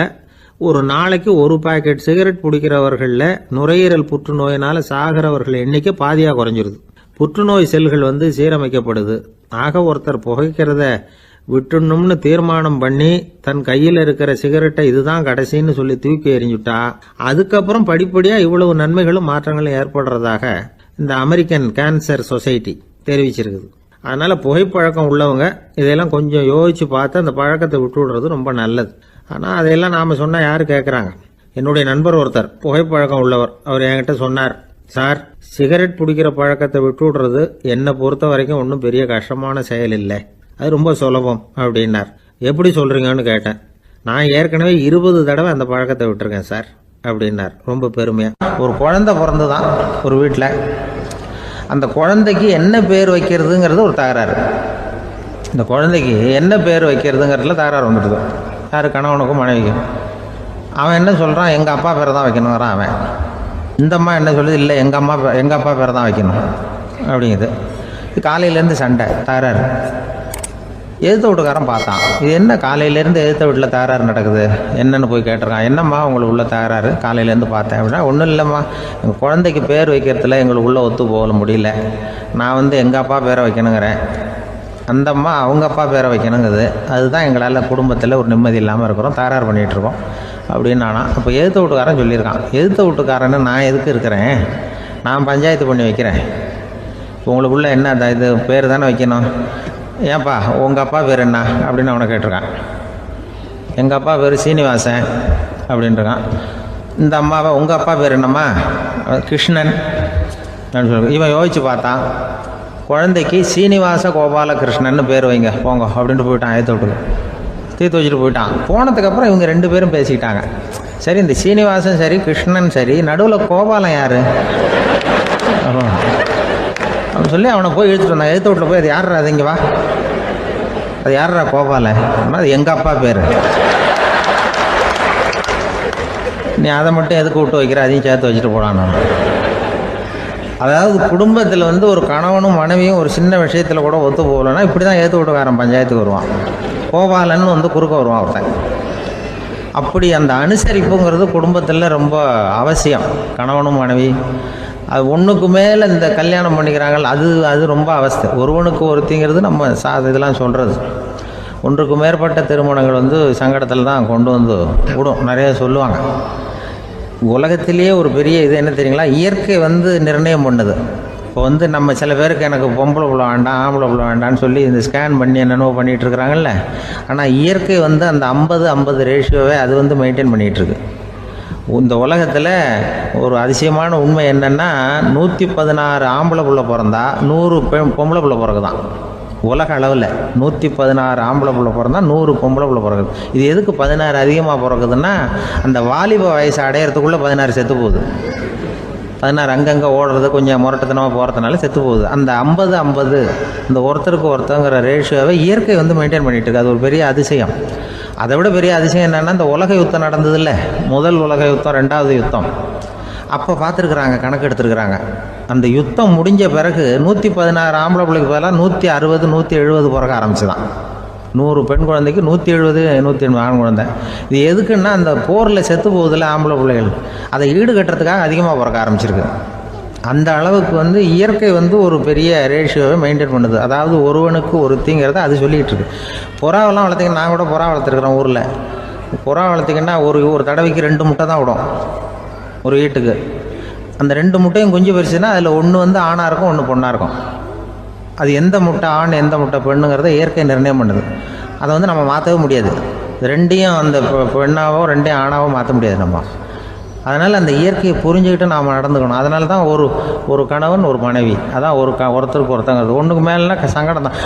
ஒரு நாளைக்கு 1 பாக்கெட் சிகரெட் பிடிக்கிறவர்களில் நுரையீரல் புற்றுநோயினால சாகிறவர்கள் எண்ணிக்கை பாதியா குறைஞ்சிருது. புற்றுநோய் செல்கள் சீரமைக்கப்படுது. ஆக ஒருத்தர் புகைக்கிறத விட்டுணும்னு தீர்மானம் பண்ணி தன் கையில் இருக்கிற சிகரெட்டை இதுதான் கடைசின்னு சொல்லி தூக்கி எறிஞ்சுட்டா அதுக்கப்புறம் படிப்படியா இவ்வளவு நன்மைகளும் மாற்றங்களும் ஏற்படுறதாக இந்த அமெரிக்கன் கேன்சர் சொசைட்டி தெரிவிச்சிருக்குது. அதனால புகைப்பழக்கம் உள்ளவங்க இதையெல்லாம் கொஞ்சம் யோசிச்சு பார்த்து அந்த பழக்கத்தை விட்டு விடுறது ரொம்ப நல்லது. ஆனால் அதையெல்லாம் நாம சொன்னா யாரு கேட்கறாங்க? என்னுடைய நண்பர் ஒருத்தர் புகைப்பழக்கம் உள்ளவர், அவர் என்கிட்ட சொன்னார், சார், சிகரெட் பிடிக்கிற பழக்கத்தை விட்டு விடுறது என்னை பொறுத்த வரைக்கும் ஒன்றும் பெரிய கஷ்டமான செயல் இல்லை, அது ரொம்ப சுலபம் அப்படின்னார். எப்படி சொல்றீங்கன்னு கேட்டேன். நான் ஏற்கனவே 20 தடவை அந்த பழக்கத்தை விட்டுருக்கேன் சார் அப்படின்னார் ரொம்ப பெருமையா. ஒரு குழந்தை பிறந்துதான் ஒரு வீட்டில். அந்த குழந்தைக்கு என்ன பேர் வைக்கிறதுங்கிறது ஒரு தகராறு. இந்த குழந்தைக்கு என்ன பேர் வைக்கிறதுங்கிறதுல தகராறு வந்துடுது. யாரு? கணவனுக்கும் மனைவிக்கும். அவன் என்ன சொல்றான், எங்க அப்பா பேரை தான் வைக்கணுங்கிறான் அவன். இந்த அம்மா என்ன சொல்லுது, இல்லை எங்க அப்பா பேரை தான் வைக்கணும் அப்படிங்குது. காலையிலேருந்து சண்டை, தகராறு. எதிர்த்த வீட்டுக்காரன் பார்த்தான், இது என்ன காலையிலேருந்து எதிர்த்த வீட்டில் தகராறு நடக்குது, என்னன்னு போய் கேட்டிருக்கான். என்னம்மா உங்களுக்கு உள்ள தகராறு? காலையிலேருந்து பார்த்தேன் அப்படின்னா, ஒன்றும் இல்லைம்மா, எங்கள் குழந்தைக்கு பேர் வைக்கிறதுல எங்களுக்கு உள்ள ஒத்து போக முடியல. நான் எங்கள் அப்பா பேரை வைக்கணுங்கிறேன், அந்த அம்மா அவங்க அப்பா பேரை வைக்கணுங்குது. அதுதான் எங்களால் குடும்பத்தில் ஒரு நிம்மதி இல்லாமல் இருக்கிறோம், தகராறு பண்ணிகிட்ருக்கோம் அப்படின்னு நானா. அப்போ எதிர்த்த வீட்டுக்காரன் சொல்லியிருக்கான், எதிர்த்த வீட்டுக்காரன்னு நான் எதுக்கு இருக்கிறேன், நான் பஞ்சாயத்து பண்ணி வைக்கிறேன், உங்களுக்குள்ள என்ன இது பேர் தானே வைக்கணும், ஏன்பா உங்கள் அப்பா பேர் என்ன அப்படின்னு அவனை கேட்டிருக்கான். எங்கள் அப்பா பேர் சீனிவாசன் அப்படின்ட்டுருக்கான். இந்த அம்மாவை உங்கள் அப்பா பேர் என்னம்மா? கிருஷ்ணன் அப்படின்னு சொல்லி இவன் யோசிச்சு பார்த்தான். குழந்தைக்கு சீனிவாச கோபாலகிருஷ்ணன்னு பேர் வைங்க போங்க அப்படின்ட்டு போயிட்டான். ஏற்ற விட்டுக்கு தீர்த்து வச்சுட்டு போயிட்டான். போனதுக்கப்புறம் இவங்க 2 பேரும் பேசிக்கிட்டாங்க. சரி, இந்த சீனிவாசன் சரி கிருஷ்ணன் சரி, நடுவில் கோபாலம் யார் அப்படின்னு சொல்லி அவனை போய் இழுத்துட்டு வந்தான். எழுத்து வீட்டில் போய் அது யார்ரா, அது இங்கே வா, அது யார்ரா கோபாலன், அது எங்கள் அப்பா பேர், நீ அதை மட்டும் எதுக்கு விட்டு வைக்கிற, அதையும் சேர்த்து வச்சுட்டு போடான்னு. அதாவது குடும்பத்தில் வந்து ஒரு கணவனும் மனைவியும் ஒரு சின்ன விஷயத்தில் கூட ஒத்து போகலன்னா இப்படி தான் ஏற்று வீட்டுக்காரன் பஞ்சாயத்துக்கு வருவான். கோபாலன்னு வந்து குறுக்க வருவான் ஒருத்தன். அப்படி அந்த அனுசரிப்புங்கிறது குடும்பத்தில் ரொம்ப அவசியம். கணவனும் மனைவி அது ஒன்றுக்கு மேலே இந்த கல்யாணம் பண்ணிக்கிறாங்க, அது ரொம்ப அவஸ்தை. ஒருவனுக்கு ஒருத்திங்கிறது நம்ம இதெல்லாம் சொல்கிறது. ஒன்றுக்கு மேற்பட்ட திருமணங்கள் வந்து சங்கடத்தில் தான் கொண்டு வந்து விடும். நிறைய சொல்லுவாங்க. உலகத்திலேயே ஒரு பெரிய இது என்ன தெரியுங்களா, இயற்கை வந்து நிர்ணயம் பண்ணுது. இப்போ வந்து நம்ம சில பேருக்கு எனக்கு பொம்பளை பிள்ளை வேண்டாம் ஆம்பளை பிள்ளை வேண்டான்னு சொல்லி இந்த ஸ்கேன் பண்ணி என்னென்னவோ பண்ணிகிட்டு இருக்கிறாங்கல்ல. ஆனால் இயற்கை வந்து அந்த 50-50 ரேஷியோவை அது வந்து மெயின்டைன் பண்ணிகிட்ருக்கு. இந்த உலகத்தில் ஒரு அதிசயமான உண்மை என்னென்னா, 116 ஆம்பளை பிள்ளை பிறந்தா 100 பொம்பளை பிள்ளை பிறகுதான். உலக அளவில் 116 ஆம்பளை பிள்ளை பிறந்தா 100 பொம்பளை பிள்ளை பிறகுது. இது எதுக்கு 16 அதிகமாக பிறகுதுன்னா, அந்த வாலிப வயசு அடையிறதுக்குள்ளே 16 செத்து போகுது. 16 அங்கங்கே ஓடுறது கொஞ்சம் முரட்டத்தனமாக போகிறதுனால செத்து போகுது. அந்த 50-50 இந்த ஒருத்தருக்கு ஒருத்தங்கிற ரேஷியோவை இயற்கை வந்து மெயின்டைன் பண்ணிகிட்டு இருக்கு. அது ஒரு பெரிய அதிசயம். அதை விட பெரிய அதிசயம் என்னென்னா, இந்த உலக யுத்தம் நடந்ததில்ல, முதல் உலக யுத்தம், 2வது யுத்தம், அப்போ பார்த்துருக்குறாங்க, கணக்கு எடுத்துருக்குறாங்க. அந்த யுத்தம் முடிஞ்ச பிறகு 116 ஆம்பளை பிள்ளைக்கு பதிலாக 160 170 பிறக்க ஆரம்பிச்சுதான். 100 பெண் குழந்தைக்கு 170 180 ஆண் குழந்தை. இது எதுக்குன்னா, அந்த போரில் செத்து போகுதில்ல ஆம்பளை பிள்ளைகள், அதை ஈடுகட்டுறதுக்காக அதிகமாக பிறக்க ஆரம்பிச்சிருக்கு. அந்த அளவுக்கு வந்து இயற்கை வந்து ஒரு பெரிய ரேஷியோவை மெயின்டைன் பண்ணுது. அதாவது ஒருவனுக்கு ஒருத்திங்கிறத அது சொல்லிகிட்டு இருக்கு. புறாவெல்லாம் வளர்த்திங்கன்னா, நான் கூட புறா வளர்த்துருக்குறேன் ஊரில். புறா வளர்த்திங்கன்னா ஒரு தடவைக்கு 2 முட்டை தான் விடும் ஒரு வீட்டுக்கு. அந்த 2 முட்டையும் குஞ்சு பறிச்சுன்னா அதில் ஒன்று வந்து ஆணாக இருக்கும், ஒன்று பொண்ணாக இருக்கும். அது எந்த முட்டை ஆண் எந்த முட்டை பெண்ணுங்கிறத இயற்கை நிர்ணயம் பண்ணுது. அதை வந்து நம்ம மாற்றவே முடியாது. 2ஐயும் அந்த பெண்ணாவோ 2ஐயும் ஆணாவோ மாற்ற முடியாது நம்ம. அதனால் அந்த இயற்கையை புரிஞ்சுக்கிட்டு நாம் நடந்துக்கணும். அதனால தான் ஒரு கணவன் ஒரு மனைவி, அதான் ஒருத்தருக்கு ஒருத்தங்கிறது. ஒன்றுக்கு மேலேனா சங்கடம் தான்.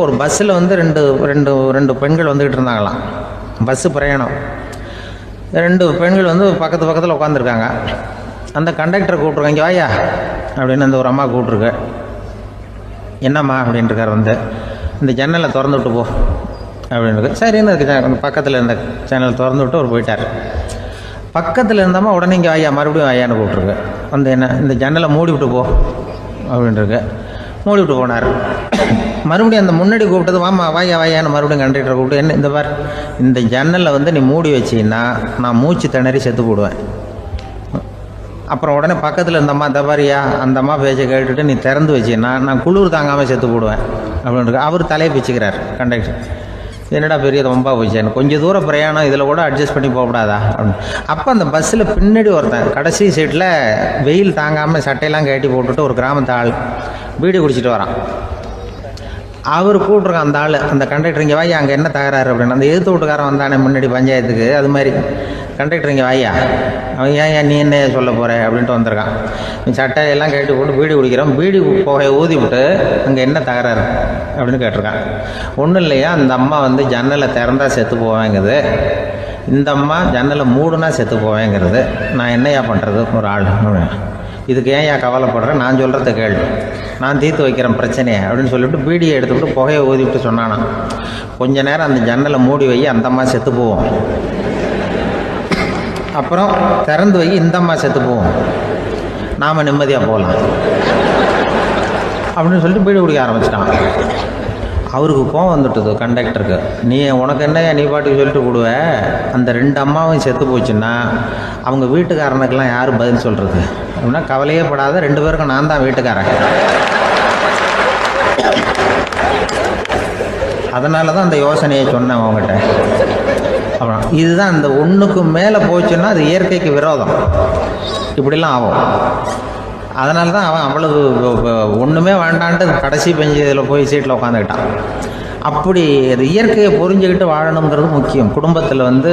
ஒரு பஸ்ஸில் வந்து ரெண்டு பெண்கள் வந்துக்கிட்டு இருந்தாங்களாம். பஸ்ஸு பிரயாணம். 2 பெண்கள் வந்து பக்கத்தில் உட்காந்துருக்காங்க. அந்த கண்டக்டரை கூப்பிட்ருக்காங்க, இங்கே வாயா அப்படின்னு அந்த ஒரு அம்மா கூப்பிட்ருக்கு. என்னம்மா அப்படின்ட்டுருக்கார். வந்து இந்த ஜன்னலை திறந்து விட்டு போ அப்படின்னு. சரின்னு பக்கத்தில் இருந்த ஜன்னலை திறந்து விட்டு அவர் போயிட்டார். பக்கத்தில் இருந்தாமா உடனே இங்கே வாயா மறுபடியும் வாயான்னு கூப்பிட்ருக்கு. வந்து என்ன இந்த ஜன்னலை மூடி விட்டு போ அப்படின்ட்டுருக்கு. மூடி விட்டு போனார். மறுபடியும் அந்த முன்னாடி கூப்பிட்டது வாமா வாயான்னு மறுபடியும் கண்டக்டரை கூப்பிட்டு, என்ன இந்த பார், இந்த ஜன்னலை வந்து நீ மூடி வச்சின்னா நான் மூச்சு திணறி செத்து போடுவேன். அப்புறம் உடனே பக்கத்தில் இருந்தம்மா தபாரியா அந்த அம்மா பேச்சை கேட்டுட்டு நீ திறந்து வச்சின்னா நான் குளிர் தாங்காமல் செத்து போடுவேன் அப்படின்ட்டு அவர் தலையை பிச்சுக்கிறார் கண்டக்டர். என்னடா பெரிய ரொம்ப போச்சேன்னு, கொஞ்சம் தூரம் பிரயாணம், இதில் கூட அட்ஜஸ்ட் பண்ணி போகக்கூடாதா அப்படின்னு. அப்போ அந்த பஸ்ஸில் பின்னாடி ஒருத்தன் கடைசி சீட்டில் வெயில் தாங்காமல் சட்டையெல்லாம் கட்டி போட்டுட்டு ஒரு கிராமத்து ஆள் பீடி குடிச்சிட்டு வரான். அவர் கூப்பிட்ருக்கான் அந்த ஆள், அந்த கண்டக்டர் இங்கே வாயா அங்கே என்ன தகராறு அப்படின்னு. அந்த எதிர்த்து வீட்டுக்காரன் வந்தானே முன்னாடி பஞ்சாயத்துக்கு, அது மாதிரி கண்டக்டர் இங்கே வாயா, அவன் ஏன் நீ என்ன சொல்ல போகிற அப்படின்ட்டு வந்திருக்கான். சட்டையெல்லாம் கட்டி போட்டு பீடி குடிக்கிறான். பீடி புகையை ஊதி விட்டு அங்கே என்ன தகராறு அப்படின்னு கேட்டிருக்கான். ஒன்றும் இல்லையா, அந்த அம்மா வந்து ஜன்னலை திறந்தா செத்து போவேங்கிறது, இந்த அம்மா ஜன்னலை மூடுனா செத்து போவேங்கிறது, நான் என்னையா பண்ணுறது ஒரு ஆள், இதுக்கு ஏன் கவலைப்படுறேன், நான் சொல்கிறத கேள்வி, நான் தீர்த்து வைக்கிறேன் பிரச்சனையை அப்படின்னு சொல்லிவிட்டு பீடியை எடுத்துக்கிட்டு புகையை ஊதிவிட்டு சொன்னானா, கொஞ்ச நேரம் அந்த ஜன்னலை மூடி வை, அந்த அம்மா செத்து போவோம், அப்புறம் திறந்து வை, இந்த அம்மா செத்து போவோம், நாம் நிம்மதியாக போகலாம் அப்படின்னு சொல்லிட்டு பீடி குடிக்க ஆரம்பிச்சிட்டான். அவருக்கு கோவம் வந்துட்டுது கண்டக்டருக்கு. உனக்கு என்னையா நீ பாட்டுக்கு சொல்லிட்டு போடுவ, அந்த 2 அம்மாவும் செத்து போச்சுன்னா அவங்க வீட்டுக்காரனுக்கெல்லாம் யார் பதில் சொல்கிறது அப்படின்னா, கவலையே படாத, 2 பேருக்கும் நான் தான் வீட்டுக்காரன். அதனால தான் அந்த யோசனையை சொன்னேன் அவங்ககிட்ட. அப்புறம் இதுதான் இந்த ஒன்றுக்கு மேலே போச்சுன்னா அது இயற்கைக்கு விரோதம், இப்படிலாம் ஆகும். அதனால தான் அவன் அவ்வளவு ஒன்றுமே வேண்டான்ட்டு கடைசி பெஞ்சு இதில் போய் சீட்டில் உட்காந்துக்கிட்டான். அப்படி அது இயற்கையை புரிஞ்சுக்கிட்டு வாழணுங்கிறது முக்கியம். குடும்பத்தில் வந்து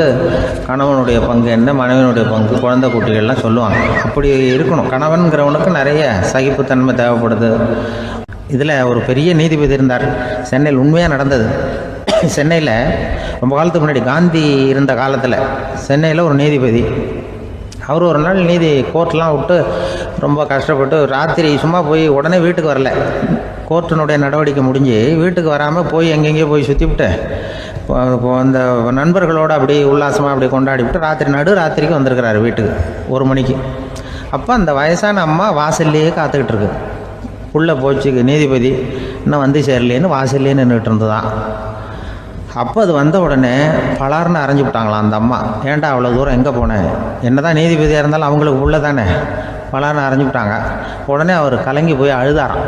கணவனுடைய பங்கு என்ன, மனைவியினுடைய பங்கு, குழந்தை குட்டிகள்லாம் சொல்லுவாங்க. அப்படி இருக்கணும். கணவன்கிறவனுக்கு நிறைய சகிப்புத்தன்மை தேவைப்படுது. இதில் ஒரு பெரிய நீதிபதி இருந்தார் சென்னையில், உண்மையாக நடந்தது. சென்னையில் ரொம்ப காலத்துக்கு முன்னாடி காந்தி இருந்த காலத்தில் சென்னையில் ஒரு நீதிபதி, அவர் ஒரு நாள் கோர்ட்லாம் விட்டு ரொம்ப கஷ்டப்பட்டு ராத்திரி சும்மா போய் உடனே வீட்டுக்கு வரல. கோர்ட்டினுடைய நடவடிக்கை முடிஞ்சு வீட்டுக்கு வராமல் போய் எங்கெங்கேயோ போய் சுற்றிவிட்டு அந்த நண்பர்களோடு அப்படி உல்லாசமாக அப்படி கொண்டாடிவிட்டு ராத்திரிக்கு வந்திருக்கிறாரு வீட்டுக்கு 1 மணிக்கு. அப்போ அந்த வயசான அம்மா வாசல்லையே காத்துக்கிட்டு இருக்கு. உள்ளே போச்சு நீதிபதி இன்னும் வந்து சேரலேன்னு வாசல்லையே நின்றுட்டு இருந்ததுதான். அப்போ அது வந்த உடனே பலார்னு அரைஞ்சி விட்டாங்களாம் அந்த அம்மா. ஏன்டா அவ்வளோ தூரம் எங்கே போனேன், என்ன தான் நீதிபதியாக இருந்தாலும் அவங்களுக்கு உள்ள தானே, பலார்னு அரைஞ்சி விட்டாங்க. உடனே அவர் கலங்கி போய் அழுதாராம்.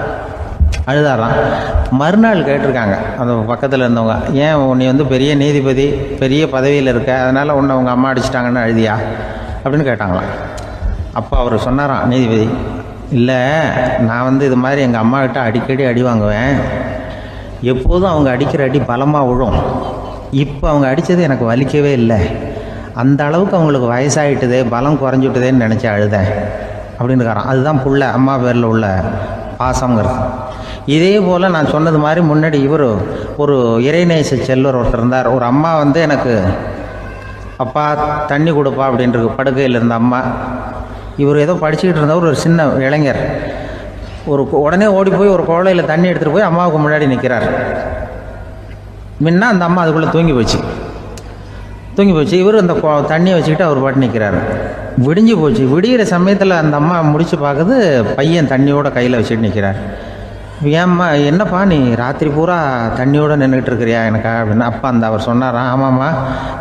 மறுநாள் கேட்டிருக்காங்க அந்த பக்கத்தில் இருந்தவங்க, ஏன் நீ வந்து பெரிய நீதிபதி, பெரிய பதவியில் இருக்க, அதனால் உன்னை உங்கள் அம்மா அடிச்சிட்டாங்கன்னு அழுதியா அப்படின்னு கேட்டாங்களாம். அப்போ அவர் சொன்னாராம் நீதிபதி, இல்லை நான் வந்து இது மாதிரி எங்கள் அம்மாக்கிட்ட அடிக்கடி அடி வாங்குவேன். எப்போதும் அவங்க அடிக்கிற அடி பலமாக விழும். இப்போ அவங்க அடித்தது எனக்கு வலிக்கவே இல்லை. அந்த அளவுக்கு அவங்களுக்கு வயசாகிட்டுதே, பலம் குறைஞ்சிட்டுதேன்னு நினச்சி அழுதேன் அப்படின்னு இருக்காராம். அதுதான் புள்ள அம்மா பேரில் உள்ள பாசங்கிறது. இதே போல் நான் சொன்னது மாதிரி முன்னாடி இவர் ஒரு இறைநேச செல்வர் ஒருத்தர் இருந்தார். ஒரு அம்மா வந்து எனக்கு அப்பா தண்ணி கொடுப்பா அப்படின்றது படுக்கையில் இருந்த அம்மா. இவர் ஏதோ படிச்சுக்கிட்டு இருந்தவர், ஒரு சின்ன இளைஞர், உடனே ஓடி போய் ஒரு குவளையில் தண்ணி எடுத்துகிட்டு போய் அம்மாவுக்கு முன்னாடி நிற்கிறார். முன்ன அந்த அம்மா அதுக்குள்ளே தூங்கி போச்சு. இவர் அந்த தண்ணியை வச்சுக்கிட்டு அவர் பாட்டு நிற்கிறார். விடிஞ்சு போச்சு. விடிகிற சமயத்தில் அந்த அம்மா முடிச்சு பார்க்குது, பையன் தண்ணியோட கையில் வச்சுட்டு நிற்கிறார். ஏம்மா என்னப்பா நீ ராத்திரி பூரா தண்ணியோடு நின்றுட்டு இருக்கிறியா எனக்கா அப்படின்னு. அப்பா அவர் சொன்னாராம், ஆமாம்மா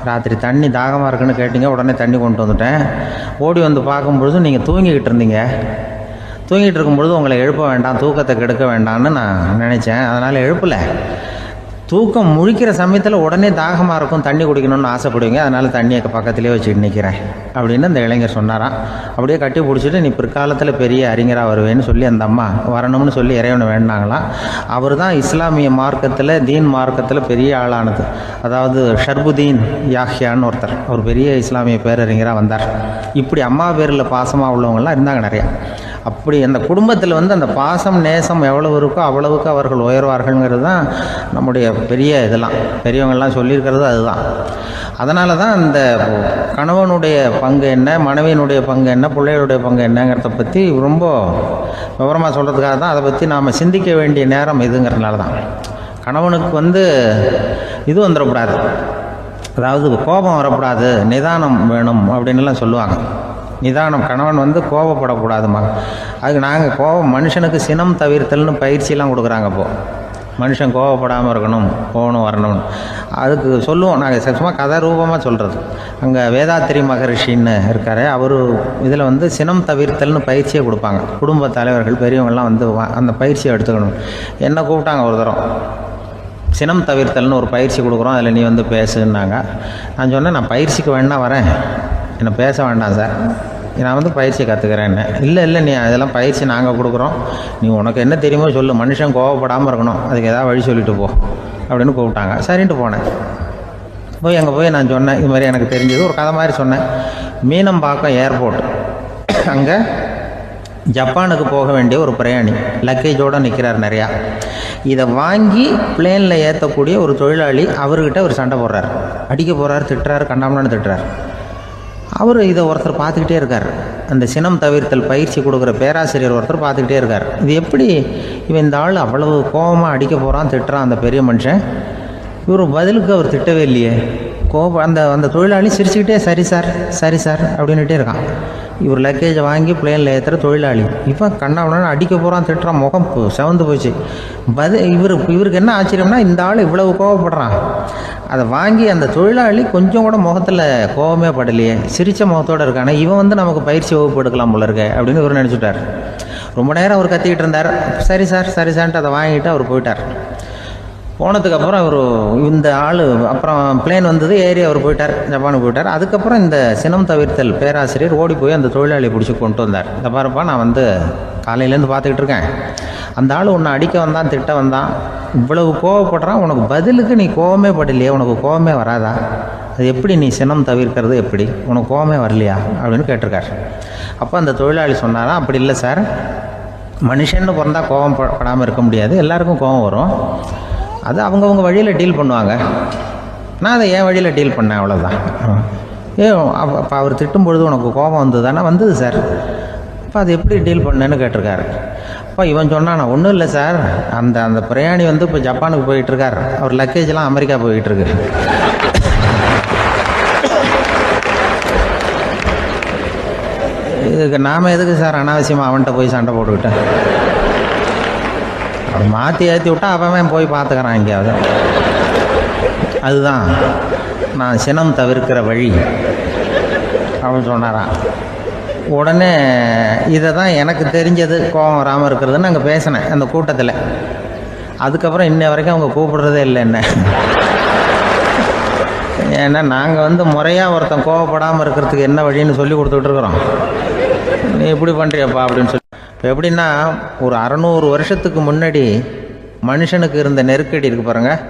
ராத்திரி தண்ணி தாகமாக இருக்குன்னு கேட்டீங்க, உடனே தண்ணி கொண்டு வந்துட்டேன். ஓடி வந்து பார்க்கும்பொழுது நீங்கள் தூங்கிக்கிட்டு இருந்தீங்க. தூங்கிட்டு இருக்கும்பொழுது உங்களை எழுப்ப வேண்டாம், தூக்கத்தை கெடுக்க வேண்டாம்னு நான் நினச்சேன், அதனால் எழுப்பலை. தூக்கம் முழிக்கிற சமயத்தில் உடனே தாகமாக இருக்கும், தண்ணி குடிக்கணும்னு ஆசைப்படுவீங்க, அதனால் தண்ணியை பக்கத்துலேயே வச்சுட்டு நிற்கிறேன் அப்படின்னு அந்த இளைஞர் சொன்னாராம். அப்படியே கட்டி பிடிச்சிட்டு நீ பிற்காலத்தில் பெரிய அறிஞராக வருவேன்னு சொல்லி அந்த அம்மா வரணும்னு சொல்லி இறைவனை வேண்டாங்களாம். அவர் தான் இஸ்லாமிய மார்க்கத்தில், தீன் மார்க்கத்தில் பெரிய ஆளானது. அதாவது ஷர்புதீன் யாஹ்யான்னு ஒருத்தர், ஒரு பெரிய இஸ்லாமிய பேரறிஞராக வந்தார். இப்படி அம்மா பேரில் பாசமாக உள்ளவங்கள்லாம் இருந்தாங்க நிறையா. அப்படி அந்த குடும்பத்தில் வந்து அந்த பாசம் நேசம் எவ்வளவு இருக்கோ அவ்வளவுக்கு அவர்கள் உயர்வார்கள்ங்கிறது தான் நம்முடைய பெரிய இதெல்லாம் பெரியவங்கள்லாம் சொல்லியிருக்கிறது அதுதான். அதனால தான் அந்த கணவனுடைய பங்கு என்ன, மனைவியினுடைய பங்கு என்ன, பிள்ளைகளுடைய பங்கு என்னங்கிறத பற்றி ரொம்ப விவரமாக சொல்கிறதுக்காக தான் அதை பற்றி நாம் சிந்திக்க வேண்டிய நேரம் இதுங்கிறதுனால தான். கணவனுக்கு வந்து இது வந்துடக்கூடாது, அதாவது கோபம் வரக்கூடாது, நிதானம் வேணும் அப்படின்லாம் சொல்லுவாங்க. நிதானம், கணவன் வந்து கோபப்படக்கூடாதுமா. அதுக்கு நாங்கள் மனுஷனுக்கு சினம் தவிர்த்தல்னு பயிற்சியெல்லாம் கொடுக்குறாங்க. இப்போது மனுஷன் கோபப்படாமல் இருக்கணும், போகணும் வரணும்னு அதுக்கு சொல்லுவோம் நாங்கள். சும்மா கதை ரூபமாக சொல்கிறது. அங்கே வேதாத்திரி மகரிஷின்னு இருக்கார், அவர் இதில் வந்து சினம் தவிர்த்தல்னு பயிற்சியை கொடுப்பாங்க. குடும்ப தலைவர்கள் பெரியவங்கள்லாம் வந்து அந்த பயிற்சியை எடுத்துக்கணும். என்ன கூப்பிட்டாங்க ஒரு தரம், சினம் தவிர்த்தல்னு ஒரு பயிற்சி கொடுக்குறோம், அதில் நீ வந்து பேசுன்னாங்க. நான் சொன்னேன், நான் பயிற்சிக்கு வேணா வரேன், என்னை பேச வேண்டாம் சார், நான் வந்து பயிற்சி கற்றுக்கிறேன்னு. இல்லை நீ அதெல்லாம் பயிற்சி நாங்கள் கொடுக்குறோம், நீ உனக்கு என்ன தெரியுமோ சொல்லு, மனுஷன் கோவப்படாமல் இருக்கணும், அதுக்கு ஏதாவது வழி சொல்லிட்டு போ அப்படின்னு கூப்பிட்டாங்க. சரின்ட்டு போனேன். அங்கே போய் நான் சொன்னேன், இது மாதிரி எனக்கு தெரிஞ்சது ஒரு கதை மாதிரி சொன்னேன். மீனம்பாக்கம் ஏர்போர்ட், அங்கே ஜப்பானுக்கு போக வேண்டிய ஒரு பிரயாணி லக்கேஜோடு நிற்கிறார் நிறையா. இதை வாங்கி பிளேனில் ஏற்றக்கூடிய ஒரு தொழிலாளி அவர்கிட்ட ஒரு சண்டை போடுறார், அடிக்க போகிறார், திட்டுறாரு, கண்டாமலான்னு திட்டுறார். அவர் இதை ஒருத்தர் பார்த்துக்கிட்டே இருக்கார். அந்த சினம் தவிர்த்தல் பயிற்சி கொடுக்குற பேராசிரியர் ஒருத்தர் பார்த்துக்கிட்டே இருக்கார். இது எப்படி இவன் இந்த ஆள் அவ்வளவு கோபமாக அடிக்க போகிறான், திட்டுறான் அந்த பெரிய மனுஷன், இவர் பதிலுக்கு அவர் திட்டவே இல்லையே. அந்த தொழிலாளி சிரிச்சுக்கிட்டே சரி சார் அப்படின்னுட்டே இருக்கான். இவர் லக்கேஜை வாங்கி பிளேனில் ஏற்றுற தொழிலாளி இப்போ கண்ணாவனா அடிக்க போகிறான், திட்டுறான், முகம் செவந்து போச்சு. இவருக்கு என்ன ஆச்சரியம்னா, இந்த ஆள் இவ்வளவு கோவப்படுறான், அதை வாங்கி அந்த தொழிலாளி கொஞ்சம் கூட முகத்தில் கோபமே படலையே, சிரித்த முகத்தோடு இருக்கானே, இவன் வந்து நமக்கு பயிற்சி வகுப்பு எடுக்கலாம் போல இருக்கே அப்படின்னு இவர் நினச்சிட்டார். ரொம்ப நேரம் அவர் கத்திக்கிட்டு இருந்தார். சரி சார்ன்ட்டு அதை வாங்கிட்டு அவர் போயிட்டார். போனதுக்கப்புறம் அவர் இந்த ஆள் அப்புறம் பிளேன் வந்தது, ஏறி அவர் போயிட்டார், ஜப்பானுக்கு போயிட்டார். அதுக்கப்புறம் இந்த சினம் தவிர்த்தல் பேராசிரியர் ஓடி போய் அந்த தொழிலாளியை பிடிச்சி கொண்டு வந்தார். இந்த பாருப்பா, நான் வந்து காலையிலேருந்து பார்த்துக்கிட்டு இருக்கேன். அந்த ஆள் உன்னை அடிக்க வந்தான், திட்ட வந்தான், இவ்வளவு கோவப்படுறான், உனக்கு பதிலுக்கு நீ கோவமே படலையே, உனக்கு கோவமே வராதா? அது எப்படி நீ சினம் தவிர்க்கிறது, எப்படி உனக்கு கோவமே வரலையா அப்படின்னு கேட்டிருக்காரு. அப்போ அந்த தொழிலாளி சொன்னாராம், அப்படி இல்லை சார், மனுஷன்னு பிறந்தா கோவம் படாமல் இருக்க முடியாது, எல்லாருக்கும் கோவம் வரும், அது அவங்கவுங்க வழியில் டீல் பண்ணுவாங்க, நான் அதை என் வழியில் டீல் பண்ணேன், அவ்வளோதான். அப்போ அவர் திட்டும் பொழுது உனக்கு கோபம் வந்தது தானே? வந்தது சார். அப்போ அது எப்படி டீல் பண்ணேன்னு கேட்டிருக்காரு. அப்போ இவன் சொன்னான், ஒன்றும் இல்லை சார், அந்த பிரயாணி வந்து இப்போ ஜப்பானுக்கு போயிட்டுருக்கார், அவர் லக்கேஜெலாம் அமெரிக்கா போயிட்டுருக்கு. இதுக்கு நாம் எதுக்கு சார் அனாவசியமாக அவன்கிட்ட போய் சண்டை போட்டுக்கிட்டேன்? அவன் மாற்றி ஏற்றி விட்டா அவன் போய் பார்த்துக்கிறான் எங்கேயாவது. அதுதான் நான் சினம் தவிர்க்கிற வழி அவன் சொன்னாரான். உடனே இதை தான் எனக்கு தெரிஞ்சது கோபம் வராமல் இருக்கிறதுன்னு நாங்கள் பேசினேன் அந்த கூட்டத்தில். அதுக்கப்புறம் இன்ன வரைக்கும் அவங்க கூப்பிடுறதே இல்லை என்ன. ஏன்னா நாங்கள் வந்து முறையாக ஒருத்தன் கோவப்படாமல் இருக்கிறதுக்கு என்ன வழின்னு சொல்லி கொடுத்துட்ருக்குறோம். நீ இப்படி பண்ணுறியப்பா அப்படின்னு சொல்லி. இப்போ எப்படின்னா, ஒரு 600 வருஷத்துக்கு முன்னாடி மனுஷனுக்கு இருந்த நெருக்கடி இருக்குது பாருங்கள்.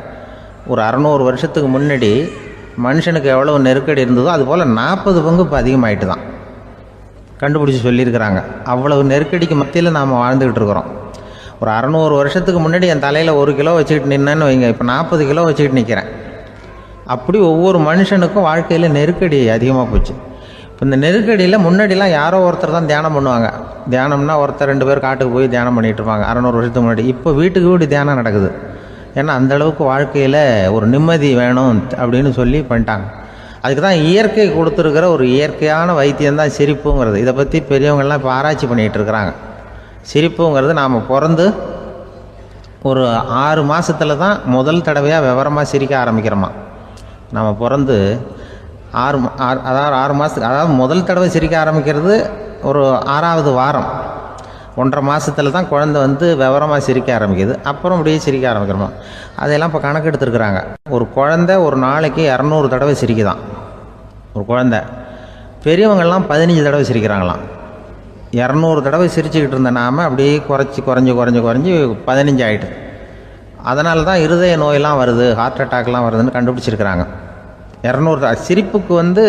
ஒரு 600 வருஷத்துக்கு முன்னாடி மனுஷனுக்கு எவ்வளோ நெருக்கடி இருந்ததோ அதுபோல் 40 பங்கு இப்போ அதிகமாகிட்டு தான் கண்டுபிடிச்சி சொல்லியிருக்கிறாங்க. அவ்வளவு நெருக்கடிக்கு மத்தியில் நாம் வாழ்ந்துக்கிட்டு இருக்கிறோம். ஒரு 600 வருஷத்துக்கு முன்னாடி என் தலையில் 1 கிலோ வச்சுக்கிட்டு நின்னேன்னு வைங்க, இப்போ 40 கிலோ வச்சுக்கிட்டு நிற்கிறேன். அப்படி ஒவ்வொரு மனுஷனுக்கும் வாழ்க்கையில் நெருக்கடி அதிகமாக போச்சு. இப்போ இந்த நெருக்கடியில் முன்னாடிலாம் யாரோ ஒருத்தர் தான் தியானம் பண்ணுவாங்க. தியானம்னா ஒருத்தர் 2 பேர் காட்டுக்கு போய் தியானம் பண்ணிகிட்டு இருப்பாங்க 600 வருஷத்துக்கு முன்னாடி. இப்போ வீட்டுக்கு வீடு தியானம் நடக்குது. ஏன்னா அந்தளவுக்கு வாழ்க்கையில் ஒரு நிம்மதி வேணும் அப்படின்னு சொல்லி பண்ணிட்டாங்க. அதுக்கு தான் இயற்கை கொடுத்துருக்கிற ஒரு இயற்கையான வைத்தியம்தான் சிரிப்புங்கிறது. இதை பற்றி பெரியவங்கள்லாம் இப்போ ஆராய்ச்சி பண்ணிகிட்டு இருக்கிறாங்க. சிரிப்புங்கிறது நாம் பிறந்து ஒரு 6 மாதத்தில் தான் முதல் தடவையாக விவரமாக சிரிக்க ஆரம்பிக்கிறோமா. நாம் பிறந்து 6 மாதத்துக்கு, அதாவது முதல் தடவை சிரிக்க ஆரம்பிக்கிறது ஒரு 6ஆவது வாரம், 1.5 மாதத்தில் தான் குழந்தை வந்து விவரமாக சிரிக்க ஆரம்பிக்குது. அப்புறம் அப்படியே சிரிக்க ஆரம்பிக்கிறோமா. அதெல்லாம் இப்போ கணக்கு எடுத்துருக்குறாங்க. ஒரு குழந்தை ஒரு நாளைக்கு 200 தடவை சிரிக்குதான் ஒரு குழந்தை. பெரியவங்கள்லாம் 15 தடவை சிரிக்கிறாங்களாம். 200 தடவை சிரிச்சுக்கிட்டு இருந்த நாம் அப்படியே குறைஞ்சி 15 ஆகிட்டு. அதனால தான் இருதய நோயெல்லாம் வருது, ஹார்ட் அட்டாக்லாம் வருதுன்னு கண்டுபிடிச்சிருக்கிறாங்க. 200 சிரிப்புக்கு வந்து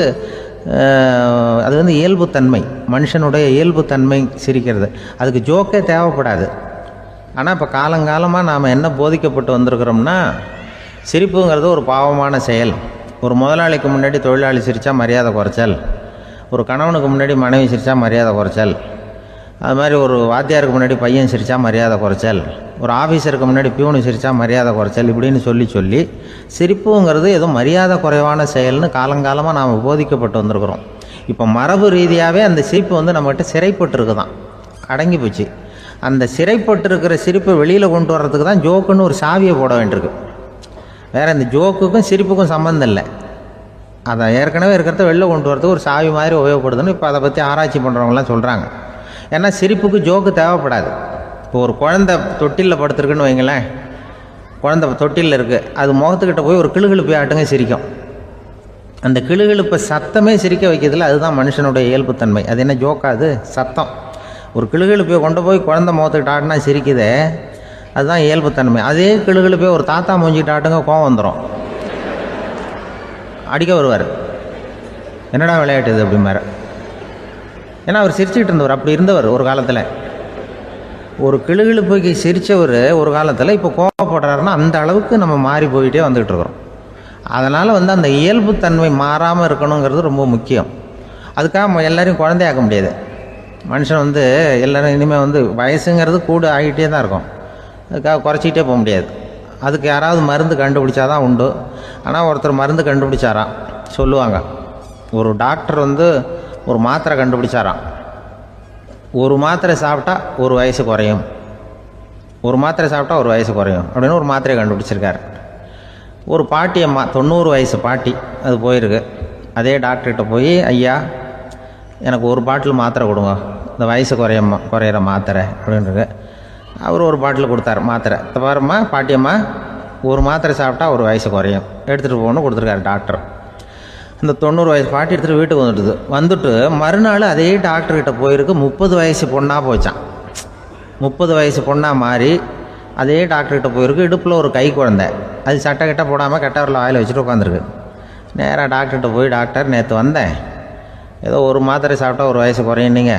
அது வந்து இயல்புத்தன்மை, மனுஷனுடைய இயல்புத்தன்மை சிரிக்கிறது. அதுக்கு ஜோக்கே தேவைப்படாது. ஆனால் இப்போ காலங்காலமாக நாம் என்ன போதிக்கப்பட்டு வந்திருக்கிறோம்னா, சிரிப்புங்கிறது ஒரு பாவமான செயல். ஒரு முதலாளிக்கு முன்னாடி தொழிலாளி சிரித்தா மரியாதை குறைச்சல், ஒரு கணவனுக்கு முன்னாடி மனைவி சிரித்தா மரியாதை குறைச்சல், அது மாதிரி ஒரு வாத்தியாருக்கு முன்னாடி பையன் சிரித்தா மரியாதை குறைச்சல், ஒரு ஆஃபீஸருக்கு முன்னாடி பியூனு சிரித்தா மரியாதை குறைச்சல், இப்படின்னு சொல்லி சிரிப்புங்கிறது ஏதோ மரியாதை குறைவான செயல்னு காலங்காலமாக நாம் போதிக்கப்பட்டு வந்திருக்கிறோம். இப்போ மரபு ரீதியாகவே அந்த சிரிப்பு வந்து நம்மகிட்ட சிறைப்பட்டுருக்கு தான், அடங்கி போச்சு. அந்த சிறைப்பட்டிருக்கிற சிரிப்பை வெளியில் கொண்டு வர்றதுக்கு தான் ஜோக்குன்னு ஒரு சாவியை போட வேண்டியிருக்கு. வேறு இந்த ஜோக்குக்கும் சிரிப்புக்கும் சம்மந்தம் இல்லை. அதை ஏற்கனவே இருக்கிறத வெளில கொண்டு வரதுக்கு ஒரு சாவி மாதிரி உபயோகப்படுதுன்னு இப்போ அதை பற்றி ஆராய்ச்சி பண்ணுறவங்களாம் சொல்கிறாங்க. ஏன்னா சிரிப்புக்கு ஜோக்கு தேவைப்படாது. இப்போ ஒரு குழந்தை தொட்டிலில் படுத்துருக்குன்னு வைங்களேன், குழந்தை தொட்டிலில் இருக்குது, அது முகத்துக்கிட்ட போய் ஒரு கிளுகிழுப்பை ஆட்டுங்க சிரிக்கும். அந்த கிளுகிழுப்பை சத்தமே சிரிக்க வைக்கிறதுல அதுதான் மனுஷனுடைய இயல்புத்தன்மை. அது என்ன ஜோக்காது? சத்தம். ஒரு கிளுகிழுப்பையை கொண்டு போய் குழந்தை முகத்துக்கிட்ட ஆட்டினா சிரிக்குதே, அதுதான் இயல்புத்தன்மை. அதே கிளுகிழுப்பையை ஒரு தாத்தா மூஞ்சிக்கிட்ட ஆட்டுங்க, கோவம் வந்துடும், அடிக்க வருவார். என்னடா விளையாட்டு இது அப்படிமாரு. ஏன்னா அவர் சிரிச்சுக்கிட்டு இருந்தவர், அப்படி இருந்தவர் ஒரு காலத்தில். ஒரு கிளுகிழுப்பைக்கு சிரித்தவர் ஒரு காலத்தில் இப்போ கோவப்படுறாருன்னா அந்த அளவுக்கு நம்ம மாறி போயிட்டே வந்துக்கிட்டு இருக்கிறோம். அதனால் வந்து அந்த இயல்புத்தன்மை மாறாமல் இருக்கணுங்கிறது ரொம்ப முக்கியம். அதுக்காக எல்லோரையும் குழந்தையாக்க முடியாது. மனுஷன் வந்து எல்லோரும் இனிமேல் வந்து வயசுங்கிறது கூட ஆகிட்டே தான் இருக்கும். அதுக்காக குறைச்சிக்கிட்டே போக முடியாது. அதுக்கு யாராவது மருந்து கண்டுபிடிச்சாதான் உண்டு. ஆனால் ஒருத்தர் மருந்து கண்டுபிடிச்சாராம், சொல்லுவாங்க. ஒரு டாக்டர் வந்து ஒரு மாத்திரை கண்டுபிடிச்சாராம். ஒரு மாத்திரை சாப்பிட்டா ஒரு வயசு குறையும், ஒரு மாத்திரை சாப்பிட்டா ஒரு வயசு குறையும் அப்படின்னு ஒரு மாத்திரையை கண்டுபிடிச்சிருக்காரு. ஒரு பாட்டி அம்மா, 90 வயசு பாட்டி, அது போயிருக்கு. அதே டாக்டர்கிட்ட போய், ஐயா எனக்கு ஒரு பாட்டில் மாத்திரை கொடுங்க, இந்த வயசு குறையிற மாத்திரை அப்படின்றது. அவர் ஒரு பாட்டில் கொடுத்தார் மாத்திரை. பாரும்மா பாட்டியம்மா, ஒரு மாத்திரை சாப்பிட்டா ஒரு வயசு குறையும், எடுத்துகிட்டு போகணும்னு கொடுத்துருக்காரு டாக்டர். இந்த 90 வயசு பாட்டி எடுத்துகிட்டு வீட்டுக்கு வந்துட்டு மறுநாள் அதே டாக்டர்கிட்ட போயிருக்கு, 30 வயசு பொண்ணாக போச்சான். 30 வயசு பொண்ணாக மாறி அதே டாக்டர்கிட்ட போயிருக்கு. இடுப்பில் ஒரு கை குழந்தை, அது சட்டை கிட்ட போடாமல் கட்டவரில் வாயில் வச்சுட்டு உட்காந்துருக்கு. நேராக டாக்டர்கிட்ட போய், டாக்டர் நேற்று வந்தேன், ஏதோ ஒரு மாத்திரை சாப்பிட்டா ஒரு வயசு குறையினீங்க,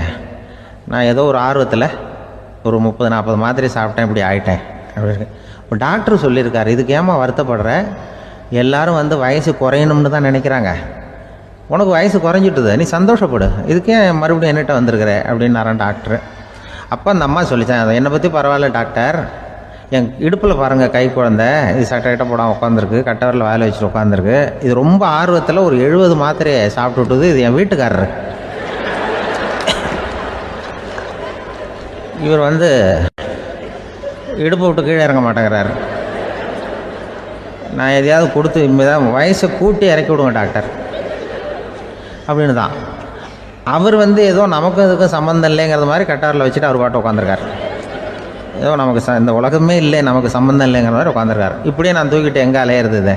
நான் ஏதோ ஒரு ஆர்வத்தில் ஒரு 30-40 மாத்திரை சாப்பிட்டேன், இப்படி ஆகிட்டேன் அப்படின்னு. இப்போ டாக்டர் சொல்லியிருக்காரு, இதுக்கு ஏமா வருத்தப்படுற, எல்லோரும் வந்து வயசு குறையணும்னு தான் நினைக்கிறாங்க, உனக்கு வயசு குறைஞ்சிட்டுது, நீ சந்தோஷப்படு, இதுக்கே மறுபடியும் என்னிட்ட வந்திருக்கிற அப்படின்னாரான் டாக்டர். அப்போ அந்த அம்மா சொல்லித்தேன், அதை என்னை பற்றி பரவாயில்ல டாக்டர், என் இடுப்பில் பாருங்கள் கை குழந்தை, இது சட்டை போடாமல் உட்காந்துருக்கு, கட்டவரில் வாயில் வச்சுட்டு உட்காந்துருக்கு, இது ரொம்ப ஆர்வத்தில் ஒரு 70 மாத்திரையை சாப்பிட்டு விட்டுது, இது என் வீட்டுக்காரரு. இவர் வந்து இடுப்பை விட்டு கீழே இறங்க மாட்டேங்கிறாரு. நான் எதையாவது கொடுத்து இனிமேதான் வயசை கூட்டி இறக்கி விடுங்க டாக்டர் அப்படின்னு தான். அவர் வந்து ஏதோ நமக்கும் இதுக்கும் சம்மந்தம் இல்லைங்கிறது மாதிரி கட்டாரில் வச்சுட்டு அவர் பாட்டு உட்காந்துருக்கார். ஏதோ நமக்கு இந்த உலகமே இல்லை, நமக்கு சம்மந்தம் இல்லைங்கிற மாதிரி உட்காந்துருக்காரு. இப்படியே நான் தூக்கிட்டு எங்கே அலையிறது இது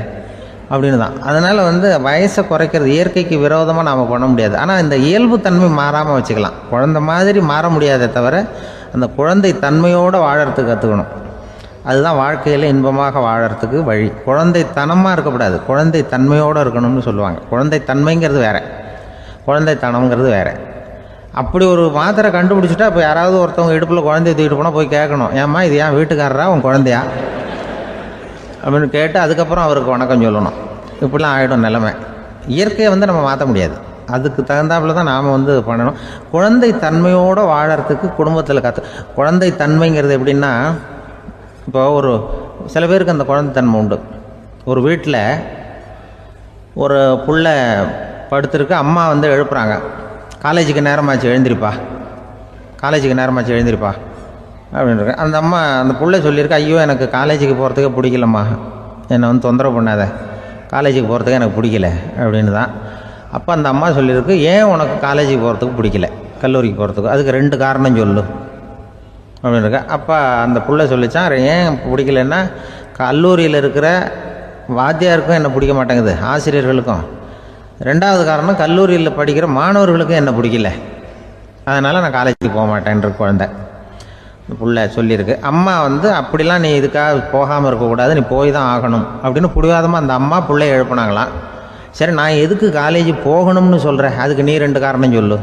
அப்படின்னு தான். அதனால் வந்து வயசை குறைக்கிறது இயற்கைக்கு விரோதமாக நாம் பண்ண முடியாது. ஆனால் இந்த இயல்பு தன்மை மாறாமல் வச்சுக்கலாம். குழந்தை மாதிரி மாற முடியாதே தவிர அந்த குழந்தை தன்மையோடு வாழறதுக்கு கற்றுக்கணும். அதுதான் வாழ்க்கையில் இன்பமாக வாழறதுக்கு வழி. குழந்தைத்தனமாக இருக்கக்கூடாது, குழந்தை தன்மையோடு இருக்கணும்னு சொல்லுவாங்க. குழந்தை தன்மைங்கிறது வேறு, குழந்தைத்தனம்ங்கிறது வேறு. அப்படி ஒரு மாத்திரை கண்டுபிடிச்சிட்டா இப்போ யாராவது ஒருத்தவங்க இடுப்பில் குழந்தைய தூக்கிட்டு போனால் போய் கேட்கணும், ஏம்மா இது ஏன் வீட்டுக்காரரா உன் குழந்தையா அப்படின்னு கேட்டு அதுக்கப்புறம் அவருக்கு வணக்கம் சொல்லணும். இப்படிலாம் ஆகிடும் நிலைமை. இயற்கையை வந்து நம்ம மாற்ற முடியாது, அதுக்கு தகுந்தாப்புல தான் நாம் வந்து பண்ணணும். குழந்தை தன்மையோடு வாழறதுக்கு குடும்பத்தில் குழந்தை தன்மைங்கிறது எப்படின்னா, இப்போ ஒரு சில பேருக்கு அந்த குழந்தைத்தன்மை உண்டு. ஒரு வீட்டில் ஒரு புள்ள படுத்துருக்கு, அம்மா வந்து எழுப்புறாங்க, காலேஜுக்கு நேரமாச்சு எழுந்திருப்பா, காலேஜுக்கு நேரமாச்சு எழுந்திருப்பா அப்படின்ட்டு. அந்த அம்மா அந்த புள்ள சொல்லியிருக்கு, ஐயோ எனக்கு காலேஜுக்கு போகிறதுக்கே பிடிக்கலம்மா, என்னை வந்து தொந்தரவு பண்ணாத, காலேஜுக்கு போகிறதுக்கு எனக்கு பிடிக்கல அப்படின்னு தான். அப்போ அந்த அம்மா சொல்லியிருக்கு, ஏன் உனக்கு காலேஜுக்கு போகிறதுக்கு பிடிக்கல, கல்லூரிக்கு போகிறதுக்கு, அதுக்கு 2 காரணம் சொல்லு அப்படின்னு இருக்கா. அப்போ அந்த புள்ள சொல்லிச்சான், ஏன் பிடிக்கலன்னா, கல்லூரியில் இருக்கிற வாத்தியாருக்கும் என்ன பிடிக்க மாட்டேங்குது, ஆசிரியர்களுக்கும். 2வது காரணம், கல்லூரியில் படிக்கிற மாணவர்களுக்கும் என்ன பிடிக்கல, அதனால் நான் காலேஜுக்கு போக மாட்டேன்ற குழந்தை புள்ள சொல்லியிருக்கு. அம்மா வந்து அப்படிலாம் நீ இதுக்காக போகாமல் இருக்கக்கூடாது, நீ போய் தான் ஆகணும் அப்படின்னு பிடிவாதமாக அந்த அம்மா பிள்ளைய எழுப்புனாங்களாம். சரி நான் எதுக்கு காலேஜ் போகணும்னு சொல்கிறேன், அதுக்கு நீ 2 காரணம் சொல்லு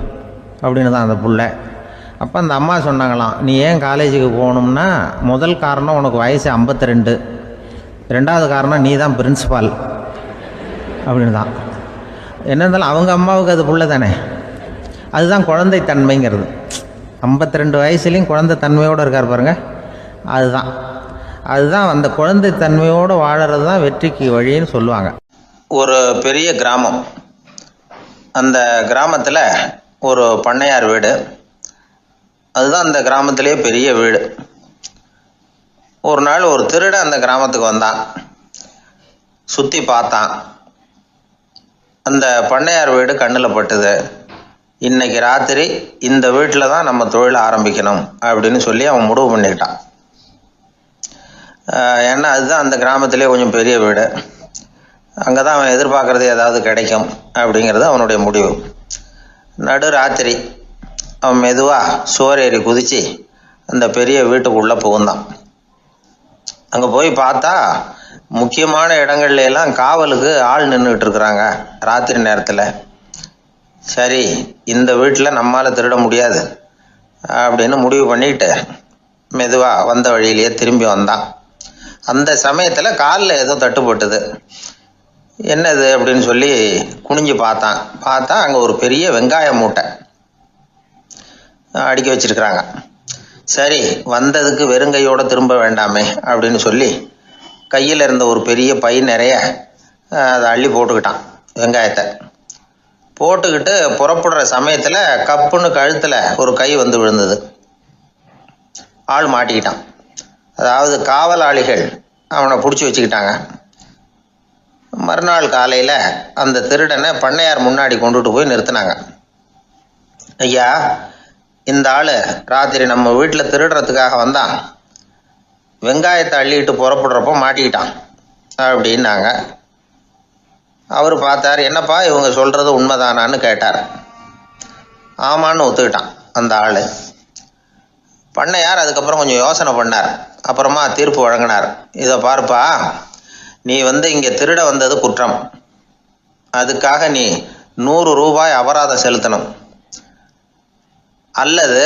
அப்படின்னு தான் அந்த புள்ள. அப்போ அந்த அம்மா சொன்னாங்களாம், நீ ஏன் காலேஜுக்கு போகணும்னா, முதல் காரணம் உனக்கு வயசு 52, 2வது காரணம் நீ தான் பிரின்சிபால் அப்படின்னு தான். என்ன இருந்தாலும் அவங்க அம்மாவுக்கு அது புள்ள தானே. அதுதான் குழந்தை தன்மைங்கிறது. 52 வயசுலேயும் குழந்தை தன்மையோடு இருக்கார் பாருங்கள், அதுதான் அந்த குழந்தை தன்மையோடு வாழறது தான் வெற்றிக்கு வழின்னு சொல்லுவாங்க. ஒரு பெரிய கிராமம், அந்த கிராமத்தில் ஒரு பண்ணையார் வீடு, அதுதான் அந்த கிராமத்திலே பெரிய வீடு. ஒரு நாள் ஒரு திருடன் அந்த கிராமத்துக்கு வந்தான், சுற்றி பார்த்தான். அந்த பண்ணையார் வீடு கண்ணில் பட்டுது. இன்னைக்கு ராத்திரி இந்த வீட்டில் தான் நம்ம தொழில் ஆரம்பிக்கணும் அப்படின்னு சொல்லி அவன் முடிவு பண்ணிக்கிட்டான். ஏன்னா அதுதான் அந்த கிராமத்திலே கொஞ்சம் பெரிய வீடு, அங்கே தான் அவன் எதிர்பார்க்குறது ஏதாவது கிடைக்கும் அப்படிங்கிறது அவனுடைய முடிவு. நடு ராத்திரி அவன் மெதுவாக சுவரேறி குதித்து அந்த பெரிய வீட்டுக்குள்ளே புகுந்தான். அங்கே போய் பார்த்தா முக்கியமான இடங்கள்ல எல்லாம் காவலுக்கு ஆள் நின்றுட்டு இருக்கிறாங்க ராத்திரி நேரத்தில். சரி இந்த வீட்டில் நம்மால் திருட முடியாது அப்படின்னு முடிவு பண்ணிட்டு மெதுவாக வந்த வழியிலேயே திரும்பி வந்தான். அந்த சமயத்தில் காலில் ஏதோ தட்டுப்பட்டுது. என்னது அப்படின்னு சொல்லி குனிஞ்சு பார்த்தா அங்கே ஒரு பெரிய வெங்காய மூட்டை அடுக்கி வச்சிருக்கிறாங்க. சரி வந்ததுக்கு வெறுங்கையோடு திரும்ப வேண்டாமே அப்படின்னு சொல்லி கையில் இருந்த ஒரு பெரிய பை நிறைய அதை அள்ளி போட்டுக்கிட்டான். வெங்காயத்தை போட்டுக்கிட்டு புறப்படுற சமயத்தில் கப்புன்னு கழுத்தில் ஒரு கை வந்து விழுந்தது. ஆள் மாட்டிக்கிட்டான். அதாவது காவலாளிகள் அவனை பிடிச்சி வச்சுக்கிட்டாங்க. மறுநாள் காலையில் அந்த திருடனை பண்ணையார் முன்னாடி கொண்டுட்டு போய் நிறுத்தினாங்க. ஐயா, இந்த ஆள் ராத்திரி நம்ம வீட்டில் திருடுறதுக்காக வந்தான், வெங்காயத்தை அள்ளிட்டு புறப்படுறப்போ மாட்டிக்கிட்டான் அப்படின்னாங்க. அவர் பார்த்தார், என்னப்பா இவங்க சொல்கிறது உண்மைதானான்னு கேட்டார். ஆமான்னு ஒத்துக்கிட்டான் அந்த ஆள். பண்ணையார் அதுக்கப்புறம் கொஞ்சம் யோசனை பண்ணார். அப்புறமா தீர்ப்பு வழங்கினார். இதை பார்ப்பா, நீ இங்கே திருட வந்தது குற்றம். அதுக்காக நீ 100 ரூபாய் அபராதம் செலுத்தணும், அல்லது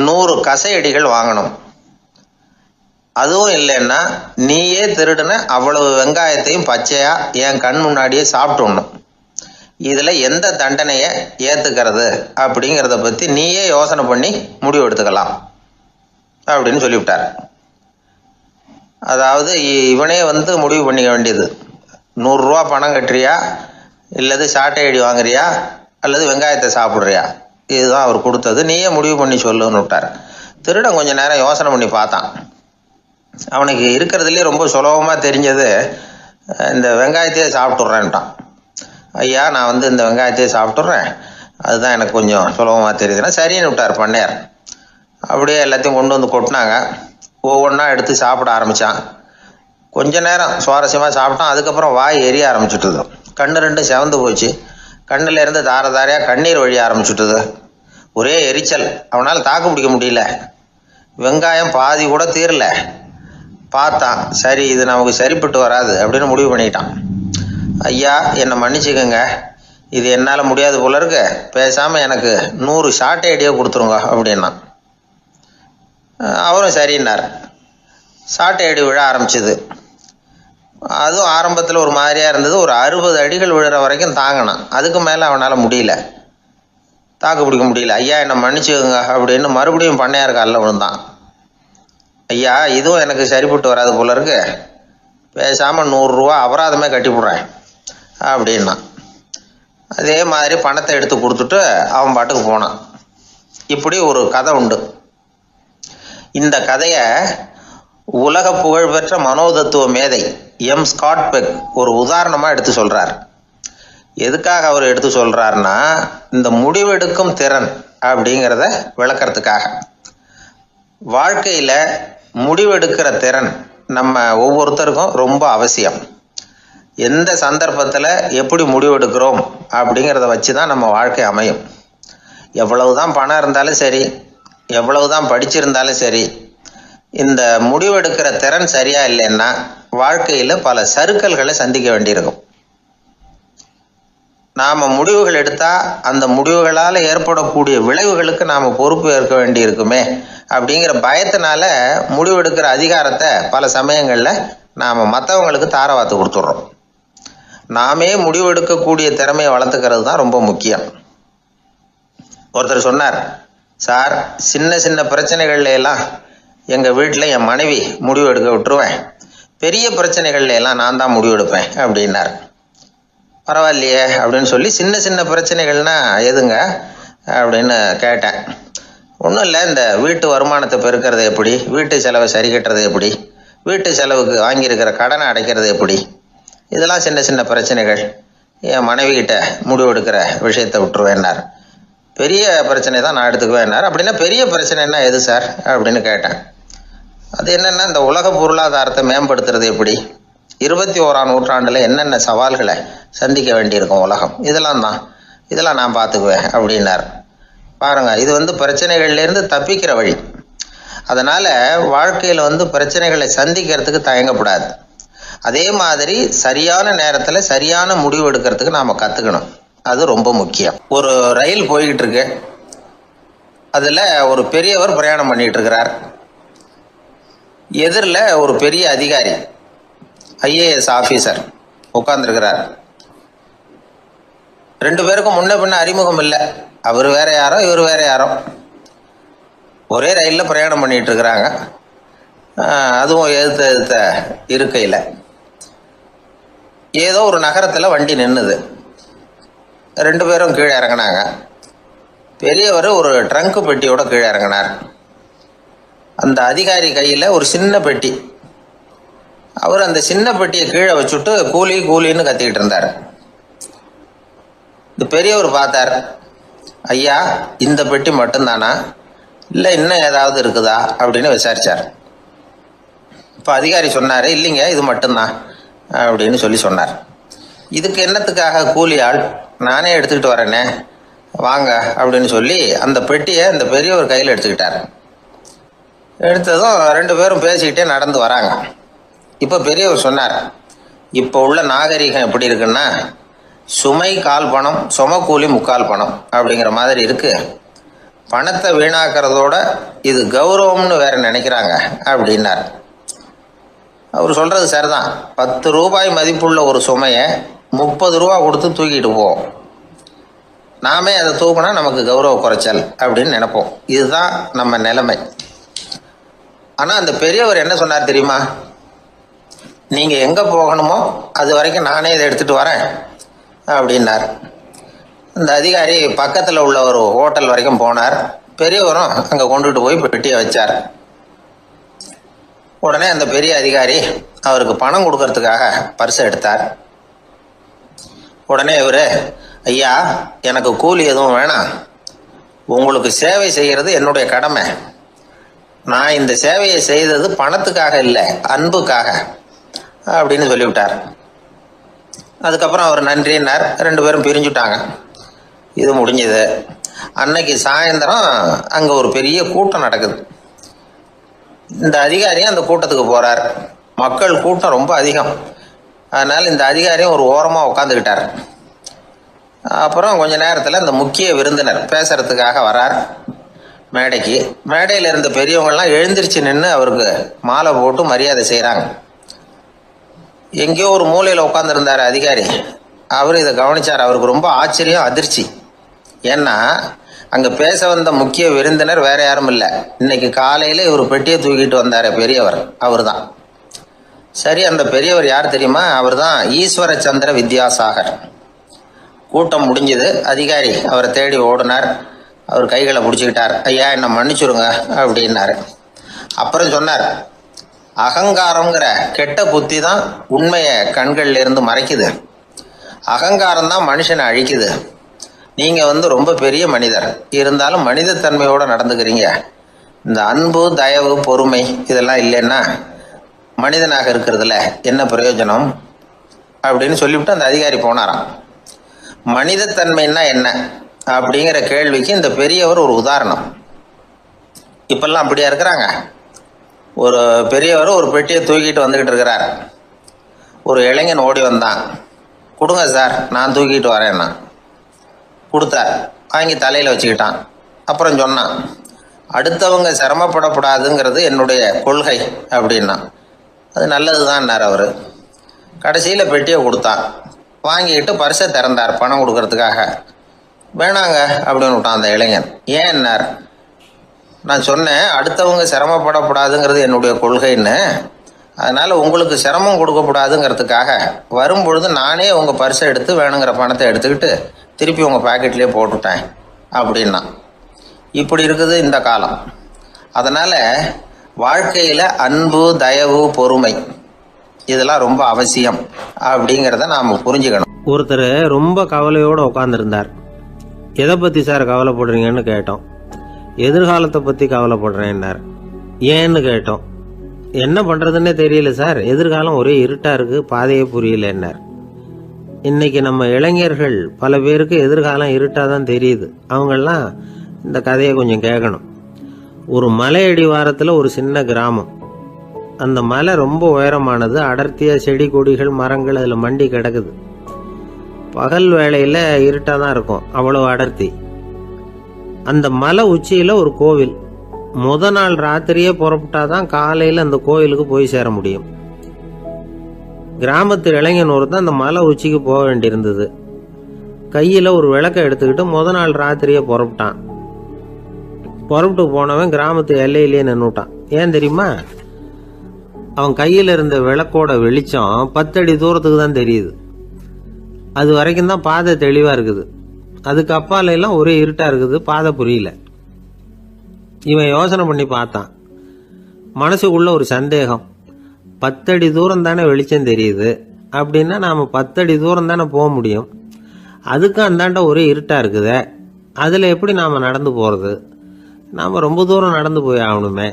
100 கசையடிகள் வாங்கணும். அதுவும் இல்லைன்னா நீயே திருடுன அவ்வளவு வெங்காயத்தையும் பச்சையா என் கண் முன்னாடியே சாப்பிட்டுடணும். இதில் எந்த தண்டனையை ஏற்றுக்கிறது அப்படிங்கிறத பற்றி நீயே யோசனை பண்ணி முடிவு எடுத்துக்கலாம் அப்படின்னு சொல்லிவிட்டார். அதாவது இவனே முடிவு பண்ணிக்க வேண்டியது, 100 ரூபா பணம் கட்டுறியா, இல்லது சாட்டை அடி வாங்குறியா, அல்லது வெங்காயத்தை சாப்பிட்றியா, இதுதான் அவர் கொடுத்தது, நீயே முடிவு பண்ணி சொல்லுன்னு விட்டார். திருடன் கொஞ்ச நேரம் யோசனை பண்ணி பார்த்தான். அவனுக்கு இருக்கிறதுலே ரொம்ப சுலபமாக தெரிஞ்சது இந்த வெங்காயத்தையே சாப்பிட்டுட்றேன்ட்டான். ஐயா, நான் இந்த வெங்காயத்தையே சாப்பிட்டுட்றேன், அதுதான் எனக்கு கொஞ்சம் சுலபமாக தெரியுதுன்னா சரின்னு விட்டார் பண்ணையார். அப்படியே எல்லாத்தையும் கொண்டு கொட்டினாங்க. ஒவ்வொன்றா எடுத்து சாப்பிட ஆரம்பித்தான். கொஞ்ச நேரம் சுவாரஸ்யமாக சாப்பிட்டான். அதுக்கப்புறம் வாய் எரிய ஆரம்பிச்சுட்டுது. கண்ணு ரெண்டும் செவந்து போச்சு. கண்ணில் இருந்து தார தாரையாக கண்ணீர் வழிய ஆரம்பிச்சுட்டுது. ஒரே எரிச்சல். அவனால் தாக்கு பிடிக்க முடியல. வெங்காயம் பாதி கூட தீரல. பார்த்தான், சரி இது நமக்கு சரிப்பட்டு வராது அப்படின்னு முடிவு பண்ணிட்டான். ஐயா, என்னை மன்னிச்சுக்கோங்க, இது என்னால் முடியாது போல இருக்கு, பேசாமல் எனக்கு 100 சாட்டை அடியை கொடுத்துருங்க அப்படின்னா. அவரும் சரின்னார். சாட்டை அடி விழ ஆரம்பிச்சிது. அதுவும் ஆரம்பத்தில் ஒரு மாதிரியாக இருந்தது. ஒரு 60 அடிகள் விழுற வரைக்கும் தாங்கினான். அதுக்கு மேலே அவனால் முடியல, தாக்கு பிடிக்க முடியல. ஐயா, என்னை மன்னிச்சுக்கோங்க அப்படின்னு மறுபடியும் பண்ணையார் காலில் விழுந்தான். ஐயா, இதுவும் எனக்கு சரிப்பட்டு வராது போல இருக்கு, பேசாமல் 100 ரூபா அபராதமே கட்டிவிடுறேன் அப்படின்னா. அதே மாதிரி பணத்தை எடுத்து கொடுத்துட்டு அவன் பாட்டுக்கு போனான். இப்படி ஒரு கதை உண்டு. இந்த கதையை உலக புகழ்பெற்ற மனோதத்துவ மேதை எம் ஸ்காட் பெக் ஒரு உதாரணமாக எடுத்து சொல்கிறார். எதுக்காக அவர் எடுத்து சொல்கிறாருன்னா, இந்த முடிவெடுக்கும் திறன் அப்படிங்கிறத விளக்கறதுக்காக. வாழ்க்கையில் முடிவெடுக்கிற திறன் நம்ம ஒவ்வொருத்தருக்கும் ரொம்ப அவசியம். எந்த சந்தர்ப்பத்தில் எப்படி முடிவெடுக்கிறோம் அப்படிங்கிறத வச்சு தான் நம்ம வாழ்க்கை அமையும். எவ்வளவு தான் பணம் இருந்தாலும் சரி, எவ்வளவு தான் படிச்சிருந்தாலும் சரி, இந்த முடிவெடுக்கிற திறன் சரியா இல்லைன்னா வாழ்க்கையில் பல சறுக்கல்களை சந்திக்க வேண்டியிருக்கும். நாம் முடிவுகள் எடுத்தால் அந்த முடிவுகளால் ஏற்படக்கூடிய விளைவுகளுக்கு நாம் பொறுப்பு ஏற்க வேண்டியிருக்குமே அப்படிங்கிற பயத்தினால முடிவெடுக்கிற அதிகாரத்தை பல சமயங்களில் நாம் மற்றவங்களுக்கு தாரவாத்து கொடுத்துட்றோம். நாமே முடிவெடுக்கக்கூடிய திறமையை வளர்த்துக்கிறது தான் ரொம்ப முக்கியம். ஒருத்தர் சொன்னார், சார், சின்ன சின்ன பிரச்சனைகள்ல எல்லாம் எங்கள் வீட்டில் என் மனைவி முடிவு எடுக்க விட்டுருவேன், பெரிய பிரச்சனைகள்ல எல்லாம் நான் தான் முடிவெடுப்பேன் அப்படின்னார். பரவாயில்லையே அப்படின்னு சொல்லி, சின்ன சின்ன பிரச்சனைகள்னா எதுங்க அப்படின்னு கேட்டேன். ஒன்றும் இல்லை, இந்த வீட்டு வருமானத்தை பெருக்கிறது எப்படி, வீட்டு செலவை சரி கட்டுறது எப்படி, வீட்டு செலவுக்கு வாங்கியிருக்கிற கடனை அடைக்கிறது எப்படி, இதெல்லாம் சின்ன சின்ன பிரச்சனைகள், என் மனைவி கிட்ட முடிவெடுக்கிற விஷயத்தை விட்டுருவேன்னார். பெரிய பிரச்சனை தான் நான் எடுத்துக்குவேன்னார். அப்படின்னா பெரிய பிரச்சனைன்னா எது சார் அப்படின்னு கேட்டேன். அது என்னென்னா, இந்த உலக பொருளாதாரத்தை மேம்படுத்துறது எப்படி, 21ஆம் நூற்றாண்டில் என்னென்ன சவால்களை சந்திக்க வேண்டியிருக்கும் உலகம், இதெல்லாம் நான் பார்த்துக்குவேன் அப்படின்னார். பாருங்க, இது பிரச்சனைகள்லேருந்து தப்பிக்கிற வழி. அதனால் வாழ்க்கையில் பிரச்சனைகளை சந்திக்கிறதுக்கு தயங்கக்கூடாது. அதே மாதிரி சரியான நேரத்தில் சரியான முடிவு எடுக்கிறதுக்கு நாம் கற்றுக்கணும். அது ரொம்ப முக்கியம். ஒரு ரயில் போய்கிட்டு இருக்கு. அதில் ஒரு பெரியவர் பிரயாணம் பண்ணிகிட்டு இருக்கிறார். எதிரில் ஒரு பெரிய அதிகாரி, ஐஏஎஸ் ஆஃபீஸர் உட்காந்துருக்கிறார். 2 பேருக்கும் முன்ன பின்ன அறிமுகம் இல்லை. அவர் வேற யாரோ, இவர் வேற யாரோ. ஒரே ரயிலில் பிரயாணம் பண்ணிகிட்டு இருக்கிறாங்க. அதுவும் எதிர்த்த இருக்கையில். ஏதோ ஒரு நகரத்தில் வண்டி நின்றுது. 2 பேரும் கீழே இறங்கினாங்க. பெரியவர் ஒரு ட்ரங்கு பெட்டியோட கீழே இறங்கினார். அந்த அதிகாரி கையில் ஒரு சின்ன பெட்டி. அவர் அந்த சின்ன பெட்டியை கீழே வச்சுட்டு கூலி கூலின்னு கத்திக்கிட்டு இருந்தார். இந்த பெரியவர் பார்த்தார், ஐயா, இந்த பெட்டி மட்டும்தானா, இல்லை இன்னும் ஏதாவது இருக்குதா அப்படின்னு விசாரித்தார். இப்போ அதிகாரி சொன்னார், இல்லைங்க, இது மட்டும்தான் அப்படின்னு சொன்னார். இதுக்கு என்னத்துக்காக கூலி ஆள், நானே எடுத்துக்கிட்டு வரேனே, வாங்க அப்படின்னு சொல்லி அந்த பெட்டியை இந்த பெரியவர் கையில் எடுத்துக்கிட்டார். எடுத்ததும் 2 பேரும் பேசிக்கிட்டே நடந்து வராங்க. இப்போ பெரியவர் சொன்னார், இப்போ உள்ள நாகரிகம் எப்படி இருக்குன்னா, சுமை 1/4 பணம், சுமக்கூலி 3/4 பணம் அப்படிங்கிற மாதிரி இருக்கு. பணத்தை வீணாக்கிறதோட இது கௌரவம்னு வேற நினைக்கிறாங்க அப்படின்னார். அவர் சொல்றது சரிதான். 10 ரூபாய் மதிப்புள்ள ஒரு சுமையை 30 ரூபா கொடுத்து தூக்கிட்டு போவோம். நாமே அதை தூக்கினா நமக்கு கௌரவ குறைச்சல் அப்படின்னு நினைப்போம். இதுதான் நம்ம நிலைமை. ஆனால் அந்த பெரியவர் என்ன சொன்னார் தெரியுமா? நீங்கள் எங்கே போகணுமோ அது வரைக்கும் நானே இதை எடுத்துகிட்டு வரேன் அப்படின்னார். அந்த அதிகாரி பக்கத்தில் உள்ள ஒரு ஹோட்டல் வரைக்கும் போனார். பெரியவரும் அங்கே கொண்டுட்டு போய் பெட்டியை வச்சார். உடனே அந்த பெரிய அதிகாரி அவருக்கு பணம் கொடுக்கறதுக்காக பர்ஸை எடுத்தார். உடனே இவர், ஐயா எனக்கு கூலி எதுவும் வேணாம், உங்களுக்கு சேவை செய்கிறது என்னுடைய கடமை. நான் இந்த சேவையை செய்தது பணத்துக்காக இல்லை, அன்புக்காக அப்படின்னு சொல்லிவிட்டார். அதுக்கப்புறம் அவர் நன்றினார். 2 பேரும் பிரிஞ்சுட்டாங்க. இது முடிஞ்சது. அன்னைக்கு சாயந்தரம் அங்கே ஒரு பெரிய கூட்டம் நடக்குது. இந்த அதிகாரியும் அந்த கூட்டத்துக்கு போகிறார். மக்கள் கூட்டம் ரொம்ப அதிகம். அதனால் இந்த அதிகாரியும் ஒரு ஓரமாக உட்காந்துக்கிட்டார். அப்புறம் கொஞ்ச நேரத்தில் இந்த முக்கிய விருந்தினர் பேசுறதுக்காக வரார் மேடைக்கு. மேடையில் இருந்த பெரியவங்கள்லாம் எழுந்திரிச்சு நின்று அவருக்கு மாலை போட்டு மரியாதை செய்கிறாங்க. எங்கேயோ ஒரு மூலையில் உட்காந்துருந்தார் அதிகாரி. அவர் இதை கவனித்தார். அவருக்கு ரொம்ப ஆச்சரியம், அதிர்ச்சி. ஏன்னா அங்கே பேச வந்த முக்கிய விருந்தினர் வேற யாரும் இல்லை, இன்னைக்கு காலையில் இவர் பெட்டியை தூக்கிட்டு வந்தார் பெரியவர், அவர் தான். சரி, அந்த பெரியவர் யார் தெரியுமா? அவர் தான் ஈஸ்வர சந்திர வித்யாசாகர். கூட்டம் முடிஞ்சது. அதிகாரி அவரை தேடி ஓடினார். அவர் கைகளை பிடிச்சிக்கிட்டார். ஐயா என்னை மன்னிச்சுருங்க அப்படின்னாரு. அப்புறம் சொன்னார், அகங்காரங்கிற கெட்ட புத்தி தான் உண்மையை கண்கள்ல இருந்து மறைக்குது. அகங்காரம் தான் மனுஷனை அழிக்குது. நீங்கள் ரொம்ப பெரிய மனிதர், இருந்தாலும் மனிதத்தன்மையோடு நடந்துக்கிறீங்க. இந்த அன்பு, தயவு, பொறுமை இதெல்லாம் இல்லைன்னா மனிதனாக இருக்கிறதுல என்ன பிரயோஜனம் அப்படின்னு சொல்லிவிட்டு அந்த அதிகாரி போனாராம். மனிதத்தன்மைன்னா என்ன அப்படிங்கிற கேள்விக்கு இந்த பெரியவர் ஒரு உதாரணம். இப்பெல்லாம் அப்படியா இருக்கிறாங்க? ஒரு பெரியவர் ஒரு பெட்டியை தூக்கிட்டு வந்துக்கிட்டு இருக்கிறார். ஒரு இளைஞன் ஓடி வந்தான். கொடுங்க சார், நான் தூக்கிட்டு வரேன்னா. கொடுத்தார். வாங்கி தலையில் வச்சுக்கிட்டான். அப்புறம் சொன்னான், அடுத்தவங்க சிரமப்படக்கூடாதுங்கிறது என்னுடைய கொள்கை அப்படின்னா. அது நல்லது தான்னார் அவர். கடைசியில் பெட்டியை கொடுத்தான். வாங்கிக்கிட்டு பர்ஸை திறந்தார் பணம் கொடுக்கறதுக்காக. வேணாங்க அப்படின்னு விட்டான் அந்த இளைஞன். ஏன்னார், நான் சொன்னேன் அடுத்தவங்க சிரமப்படக்கூடாதுங்கிறது என்னுடைய கொள்கைன்னு. அதனால் உங்களுக்கு சிரமம் கொடுக்கக்கூடாதுங்கிறதுக்காக வரும்பொழுது நானே உங்கள் பர்ஸை எடுத்து வேணுங்கிற பணத்தை எடுத்துக்கிட்டு திருப்பி உங்கள் பாக்கெட்லேயே போட்டுட்டேன் அப்படின்னா. இப்படி இருக்குது இந்த காலம். அதனால் வாழ்க்கையில் அன்பு, தயவு, பொறுமை இதெல்லாம் ரொம்ப அவசியம் அப்படிங்கிறத நாம் புரிஞ்சுக்கணும். ஒருத்தர் ரொம்ப கவலையோடு உட்காந்துருந்தார். எதை பற்றி சார் கவலைப்படுறீங்கன்னு கேட்டோம். எதிர்காலத்தை பற்றி கவலைப்படுறேன்னார். ஏன்னு கேட்டோம். என்ன பண்ணுறதுன்னே தெரியல சார், எதிர்காலம் ஒரே இருட்டாக இருக்குது, பாதையே புரியலன்னார். இன்னைக்கு நம்ம இளைஞர்கள் பல பேருக்கு எதிர்காலம் இருட்டாக தான் தெரியுது. அவங்கெல்லாம் இந்த கதையை கொஞ்சம் கேட்கணும். ஒரு மலை அடிவாரத்தில் ஒரு சின்ன கிராமம். அந்த மலை ரொம்ப உயரமானது. அடர்த்தியாக செடி கொடிகள் மரங்கள் அதில் மண்டி கிடக்குது. பகல் வேளையில் இருட்டாக தான் இருக்கும், அவ்வளோ அடர்த்தி. அந்த மலை உச்சியில் ஒரு கோவில். நாள் ராத்திரியே புறப்பட்டாதான் காலையில் அந்த கோவிலுக்கு போய் சேர முடியும். கிராமத்து இளைஞன் ஒருத்தன் அந்த மலை உச்சிக்கு போக வேண்டியிருந்தது. கையில் ஒரு விளக்கை எடுத்துக்கிட்டு நாள் ராத்திரியே புறப்பட்டான். புறப்பட்டு போனவன் கிராமத்து எல்லையிலேயே நின்றுட்டான். ஏன் தெரியுமா? அவன் கையில் இருந்த விளக்கோட வெளிச்சம் 10 அடி தூரத்துக்கு தான் தெரியுது. அது வரைக்கும் தான் பாதை தெளிவாக இருக்குது. அதுக்கு அப்பால எல்லாம் ஒரே இருட்டாக இருக்குது, பாதை புரியல. இவன் யோசனை பண்ணி பார்த்தான். மனசுக்குள்ள ஒரு சந்தேகம். 10 அடி தூரம் தானே வெளிச்சம் தெரியுது அப்படின்னா நாம் 10 அடி தூரம் தானே போக முடியும். அதுக்கும் அந்தாண்ட ஒரே இருட்டாக இருக்குதே, அதில் எப்படி நாம் நடந்து போகிறது? நாம் ரொம்ப தூரம் நடந்து போய் ஆகணுமே.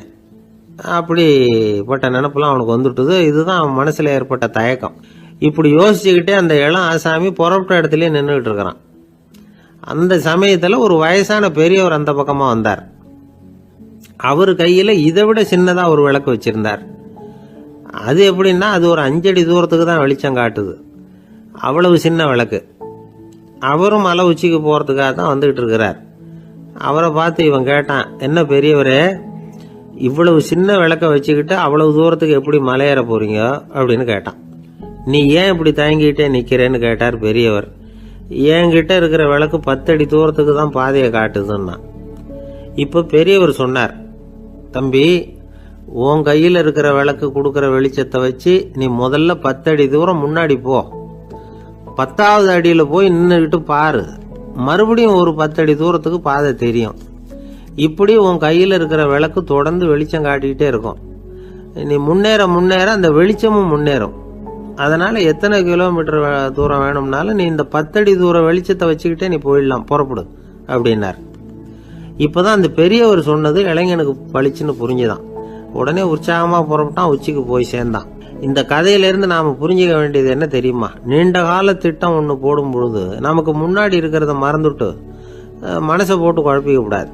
அப்படிப்பட்ட நினப்பெல்லாம் அவனுக்கு வந்துட்டுது. இதுதான் அவன் மனசில் ஏற்பட்ட தயக்கம். இப்படி யோசிச்சுக்கிட்டே அந்த இளம் ஆசாமி புறப்பட்ட இடத்துலயே நின்றுக்கிட்டு இருக்கிறான். அந்த சமயத்தில் ஒரு வயசான பெரியவர் அந்த பக்கமாக வந்தார். அவர் கையில் இதை விட சின்னதாக ஒரு விளக்கு வச்சுருந்தார். அது எப்படின்னா அது ஒரு 5 அடி தூரத்துக்கு தான் வெளிச்சம் காட்டுது. அவ்வளவு சின்ன விளக்கு. அவரும் மலை உச்சிக்கு போகிறதுக்காக தான் வந்துக்கிட்டு இருக்கிறார். அவரை பார்த்து இவன் கேட்டான், என்ன பெரியவரே, இவ்வளவு சின்ன விளக்க வச்சுக்கிட்டு அவ்வளவு தூரத்துக்கு எப்படி மலையேற போறீங்க அப்படின்னு கேட்டான். நீ ஏன் இப்படி தயங்கிட்டே நிற்கிறேன்னு கேட்டார் பெரியவர். என்கிட்ட இருக்கிற விளக்கு 10 அடி தூரத்துக்கு தான் பாதையை காட்டுதுன்னா. இப்போ பெரியவர் சொன்னார், தம்பி, உன் கையில் இருக்கிற விளக்கு கொடுக்குற வெளிச்சத்தை வச்சு நீ முதல்ல 10 அடி தூரம் முன்னாடி போ. 10வது அடியில் போய் நின்றுக்கிட்டு பாரு. மறுபடியும் ஒரு 10 அடி தூரத்துக்கு பாதை தெரியும். இப்படி உன் கையில் இருக்கிற விளக்கு தொடர்ந்து வெளிச்சம் காட்டிக்கிட்டே இருக்கும். நீ முன்னேற முன்னேற அந்த வெளிச்சமும் முன்னேறும். அதனால எத்தனை கிலோமீட்டர் தூரம் வேணும்னாலும் நீ இந்த 10 அடி தூரம் வெளிச்சத்தை வச்சுக்கிட்டே நீ போயிடலாம், புறப்படு அப்படின்னார். இப்போதான் அந்த பெரியவர் சொன்னது இளைஞனுக்கு பளிச்சுன்னு புரிஞ்சுதான். உடனே உற்சாகமாக புறப்பட்டான், உச்சிக்கு போய் சேர்ந்தான். இந்த கதையிலேருந்து நாம் புரிஞ்சிக்க வேண்டியது என்ன தெரியுமா? நீண்ட கால திட்டம் ஒன்று போடும் பொழுது நமக்கு முன்னாடி இருக்கிறத மறந்துட்டு மனசை போட்டு குழப்பிக்க கூடாது.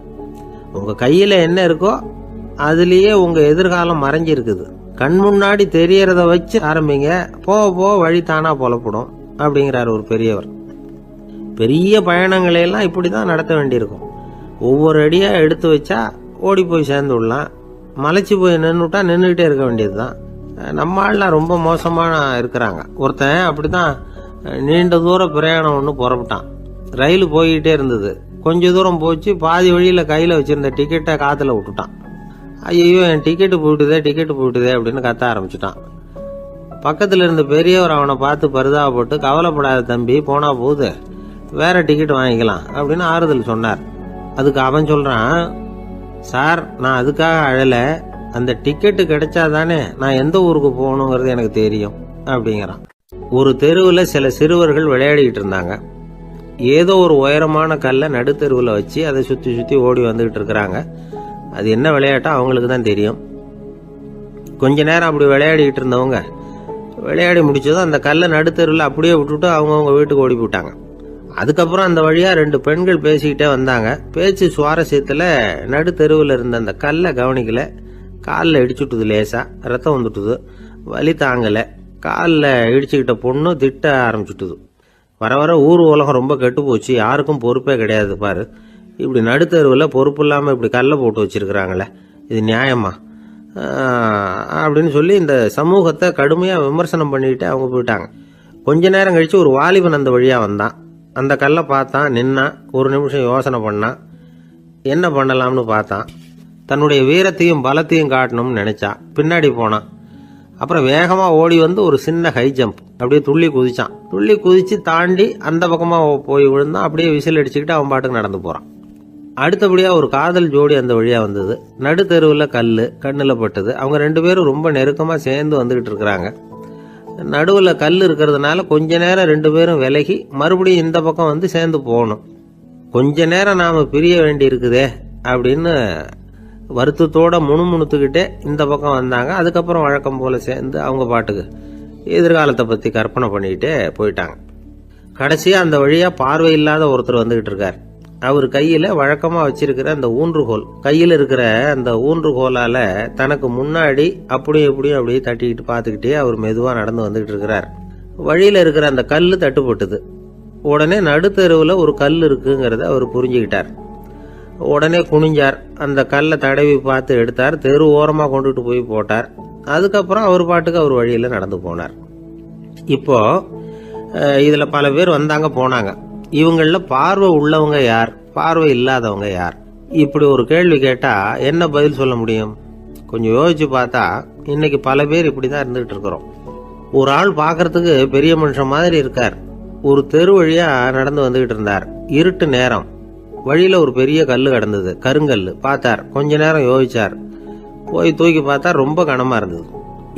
உங்கள் கையில் என்ன இருக்கோ அதுலேயே உங்கள் எதிர்காலம் மறைஞ்சிருக்குது. கண் முன்னாடி தெரியறத வச்சு ஆரம்பிங்க, போக போக வழி தானாக புலப்படும் அப்படிங்கிறார் ஒரு பெரியவர். பெரிய பயணங்களையெல்லாம் இப்படி தான் நடத்த வேண்டியிருக்கும். ஒவ்வொரு அடியாக எடுத்து வச்சா ஓடி போய் சேர்ந்து விடலாம். மலைச்சி போய் நின்றுட்டா நின்றுக்கிட்டே இருக்க வேண்டியது தான். நம்ம ஆள்லாம் ரொம்ப மோசமாக இருக்கிறாங்க. ஒருத்தன் அப்படி தான் நீண்ட தூர பிரயாணம் ஒன்று புறப்பட்டான். ரயில் போய்கிட்டே இருந்தது. கொஞ்சம் தூரம் போச்சு, பாதி வழியில் கையில் வச்சுருந்த டிக்கெட்டை காற்றுல விட்டுட்டான். ஐயோ, என் டிக்கெட்டு போயிட்டுதே அப்படின்னு கத்த ஆரம்பிச்சுட்டான். பக்கத்தில் இருந்த பெரியவர் அவனை பார்த்து பரிதாபப்பட்டு, கவலைப்படாத தம்பி, போனால் போகுது, வேற டிக்கெட் வாங்கிக்கலாம் அப்படின்னு ஆறுதல் சொன்னார். அதுக்கு அவன் சொல்கிறான், சார், நான் அதுக்காக அழலை, அந்த டிக்கெட்டு கிடைச்சா தானே நான் எந்த ஊருக்கு போகணுங்கிறது எனக்கு தெரியும் அப்படிங்கிறான். ஒரு தெருவில் சில சிறுவர்கள் விளையாடிக்கிட்டு இருந்தாங்க. ஏதோ ஒரு உயரமான கல்லை நடுத்தெருவில் வச்சு அதை சுற்றி சுற்றி ஓடி வந்துக்கிட்டு இருக்கிறாங்க. அது என்ன விளையாட்டோ அவங்களுக்கு தான் தெரியும். கொஞ்ச நேரம் அப்படி விளையாடிக்கிட்டு இருந்தவங்க விளையாடி முடிச்சதும் அந்த கல்லை நடுத்தெருவில் அப்படியே விட்டுட்டு அவங்கவுங்க வீட்டுக்கு ஓடி போயிட்டாங்க. அதுக்கப்புறம் அந்த வழியாக 2 பெண்கள் பேசிக்கிட்டே வந்தாங்க. பேச்சு சுவாரஸ்யத்தில் நடுத்தெருவில் இருந்த அந்த கல்லை கவனிக்கலை. காலில் இடிச்சுட்டுது, லேசாக ரத்தம் வந்துட்டுது, வலி தாங்கலை. காலில் இடிச்சுக்கிட்ட பொண்ணு திட்ட ஆரம்பிச்சுட்டுது. வர வர ஊர் உலகம் ரொம்ப கெட்டு போச்சு, யாருக்கும் பொறுப்பே கிடையாது பாரு, இப்படி நடுத்தருவில் பொறுப்பு இல்லாமல் இப்படி கல்லை போட்டு வச்சிருக்கிறாங்களே, இது நியாயமா அப்படின்னு சொல்லி இந்த சமூகத்தை கடுமையாக விமர்சனம் பண்ணிக்கிட்டு அவங்க போயிட்டாங்க. கொஞ்ச நேரம் கழித்து ஒரு வாலிபன் அந்த வழியாக வந்தான். அந்த கல்லை பார்த்தான், நின்னான், ஒரு நிமிஷம் யோசனை பண்ணான், என்ன பண்ணலாம்னு பார்த்தான். தன்னுடைய வீரத்தையும் பலத்தையும் காட்டணும்னு நினைச்சான். பின்னாடி போனான். அப்புறம் வேகமாக ஓடி வந்து ஒரு சின்ன ஹை ஜம்ப் அப்படியே துள்ளி குதிச்சான். துள்ளி குதிச்சு தாண்டி அந்த பக்கமாக போய் விழுந்தான். அப்படியே விசில் அடிச்சுக்கிட்டு அவன் பாட்டுக்கு நடந்து போகிறான். அடுத்தபடியாக ஒரு காதல் ஜோடி அந்த வழியாக வந்தது. நடுத்தெருவில் கல் கண்ணில் பட்டது. அவங்க 2 பேரும் ரொம்ப நெருக்கமாக சேர்ந்து வந்துக்கிட்டு இருக்கிறாங்க. நடுவில் கல் இருக்கிறதுனால கொஞ்ச நேரம் 2 பேரும் விலகி மறுபடியும் இந்த பக்கம் வந்து சேர்ந்து போகணும். கொஞ்ச நேரம் நாம் பிரிய வேண்டி இருக்குதே அப்படின்னு வருத்தத்தோட முணுமுணுத்துக்கிட்டே இந்த பக்கம் வந்தாங்க. அதுக்கப்புறம் வழக்கம் போல சேர்ந்து அவங்க பாட்டுக்கு எதிர்காலத்தை பற்றி கற்பனை பண்ணிக்கிட்டே போயிட்டாங்க. கடைசியாக அந்த வழியாக பார்வை இல்லாத ஒருத்தர் வந்துக்கிட்டு இருக்கார். அவர் கையில் வழக்கமாக வச்சிருக்கிற அந்த ஊன்றுகோல், கையில் இருக்கிற அந்த ஊன்றுகோலால் தனக்கு முன்னாடி அப்படியே அப்படியே தட்டிக்கிட்டு பார்த்துக்கிட்டே அவர் மெதுவாக நடந்து வந்துக்கிட்டு இருக்கிறார். வழியில் இருக்கிற அந்த கல் தட்டுப்பட்டுது. உடனே நடுத்தெருவில் ஒரு கல் இருக்குங்கிறத அவர் புரிஞ்சுக்கிட்டார். உடனே குனிஞ்சார். அந்த கல்லை தடவி பார்த்து எடுத்தார். தெரு ஓரமாக கொண்டுட்டு போய் போட்டார். அதுக்கப்புறம் அவர் பாட்டுக்கு அவர் வழியில் நடந்து போனார். இப்போ இதில் பல பேர் வந்தாங்க போனாங்க. இவங்களில் பார்வை உள்ளவங்க யார், பார்வை இல்லாதவங்க யார்? இப்படி ஒரு கேள்வி கேட்டால் என்ன பதில் சொல்ல முடியும்? கொஞ்சம் யோசிச்சு பார்த்தா இன்னைக்கு பல பேர் இப்படி தான் இருந்துகிட்டு இருக்கிறோம். ஒரு ஆள் பார்க்கறதுக்கு பெரிய மனுஷன் மாதிரி இருக்கார். ஒரு தெரு வழியாக நடந்து வந்துகிட்டு இருந்தார். இருட்டு நேரம். வழியில் ஒரு பெரிய கல் கிடந்தது, கருங்கல். பார்த்தார். கொஞ்ச நேரம் யோசிச்சார். போய் தூக்கி பார்த்தா ரொம்ப கனமாக இருந்தது.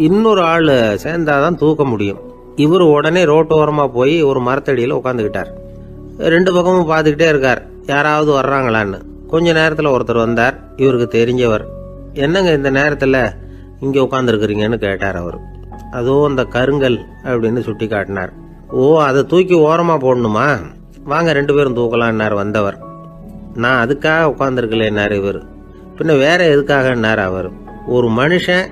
இன்னொரு ஆள் சேர்ந்தாதான் தூக்க முடியும். இவர் உடனே ரோட்டோரமாக போய் ஒரு மரத்தடியில் உட்காந்துக்கிட்டார். 2 பக்கமும் பார்த்துக்கிட்டே இருக்கார், யாராவது வர்றாங்களான்னு. கொஞ்ச நேரத்தில் ஒருத்தர் வந்தார். இவருக்கு தெரிஞ்சவர். என்னங்க இந்த நேரத்தில் இங்கே உட்காந்துருக்குறீங்கன்னு கேட்டார் அவர். அதோ அந்த கருங்கல் அப்படின்னு சுட்டி காட்டினார். ஓ, அதை தூக்கி ஓரமாக போடணுமா? வாங்க 2 பேரும் தூக்கலான்னார் வந்தவர். நான் அதுக்காக உட்காந்துருக்கலன்னார் இவர். பின்ன வேற எதுக்காகன்னார் அவர். ஒரு மனுஷன்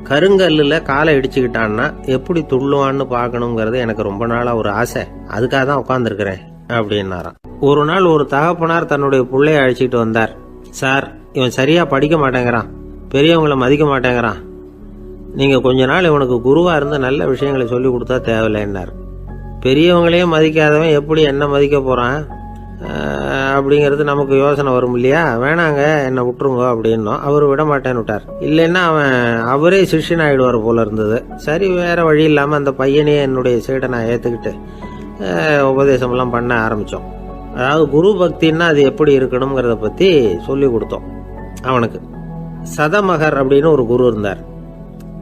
கருங்கல்லில் காலை இடிச்சுக்கிட்டான்னா எப்படி துள்ளுவான்னு பார்க்கணுங்கிறது எனக்கு ரொம்ப நாளாக ஒரு ஆசை, அதுக்காக தான் உட்காந்துருக்கிறேன் அப்படின்னாராம். ஒரு நாள் ஒரு தகப்பனார் தன்னுடைய பிள்ளைய அழைச்சிட்டு வந்தார். சார், இவன் சரியா படிக்க மாட்டேங்கிறான், பெரியவங்களை மதிக்க மாட்டேங்கிறான், நீங்கள் கொஞ்ச நாள் இவனுக்கு குருவாக இருந்து நல்ல விஷயங்களை சொல்லி கொடுத்தா தேவையில்லைன்னார். பெரியவங்களையே மதிக்காதவன் எப்படி என்ன மதிக்க போகிறான் அப்படிங்கிறது நமக்கு யோசனை வரும் இல்லையா? வேணாங்க, என்னை விட்டுருங்க அப்படின்னோம். அவர் விட மாட்டேன்னு விட்டார். இல்லைன்னா அவரே சிஷ்யன் ஆகிடுவார் போல இருந்தது. சரி, வேற வழி இல்லாமல் அந்த பையனையே என்னுடைய சைடை நான் ஏற்றுக்கிட்டு உபதேசமெல்லாம் பண்ண ஆரம்பித்தோம். அதாவது குரு பக்தின்னா அது எப்படி இருக்கணுங்கிறத பற்றி சொல்லி கொடுத்தோம் அவனுக்கு. சதமகர் அப்படின்னு ஒரு குரு இருந்தார்.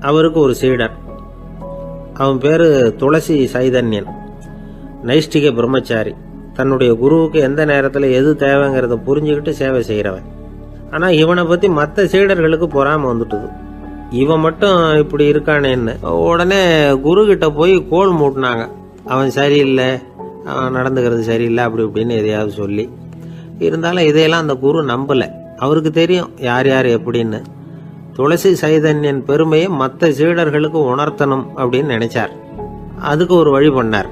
அவருக்கு ஒரு சீடர். அவன் பேர் துளசி சைதன்யன், நைஷ்டிக பிரம்மச்சாரி. தன்னுடைய குருவுக்கு எந்த நேரத்தில் எது தேவைங்கிறத புரிஞ்சுக்கிட்டு சேவை செய்கிறவன். ஆனால் இவனை பற்றி மற்ற சீடர்களுக்கு பொறாமை வந்துட்டுது. இவன் மட்டும் இப்படி இருக்கானேன்னு உடனே குரு கிட்ட போய் கோல் மூட்டினாங்க. அவன் சரியில்லை, அவன் நடந்துக்கிறது சரியில்லை, அப்படி இப்படின்னு எதையாவது சொல்லி. இருந்தாலும் இதையெல்லாம் அந்த குரு நம்பலை. அவருக்கு தெரியும் யார் யார் எப்படின்னு. துளசி சைதன்யன் பெருமையை மற்ற சீடர்களுக்கு உணர்த்தணும் அப்படின்னு நினைச்சார். அதுக்கு ஒரு வழி பண்ணார்.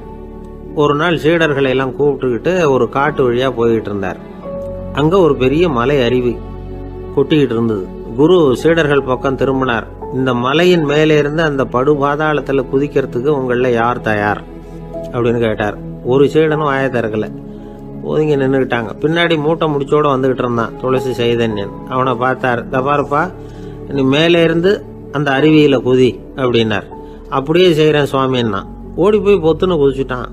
ஒரு நாள் சீடர்களை எல்லாம் கூப்பிட்டுக்கிட்டு ஒரு காட்டு வழியாக போய்கிட்டு இருந்தார். அங்கே ஒரு பெரிய மலை அருவி கொட்டிக்கிட்டு இருந்தது. குரு சீடர்கள் பக்கம் திரும்பினார். இந்த மலையின் மேலே இருந்து அந்த படுபாதாளத்தில் குதிக்கிறதுக்கு உங்களில் யார் தயார் அப்படின்னு கேட்டார். ஒரு சீடனும் வாயை திறக்கலை, ஒதுங்கி நின்றுக்கிட்டாங்க. பின்னாடி மூட்டை முடிச்சோடு வந்துக்கிட்டு இருந்தான் துளசி சைதன்யன். அவனை பார்த்தார். தபாருப்பா, நீ மேலே இருந்து அந்த அருவியில் குதி அப்படின்னார். அப்படியே செய்கிறேன் சுவாமின்னா ஓடி போய் பொத்துன்னு குதிச்சுட்டான்.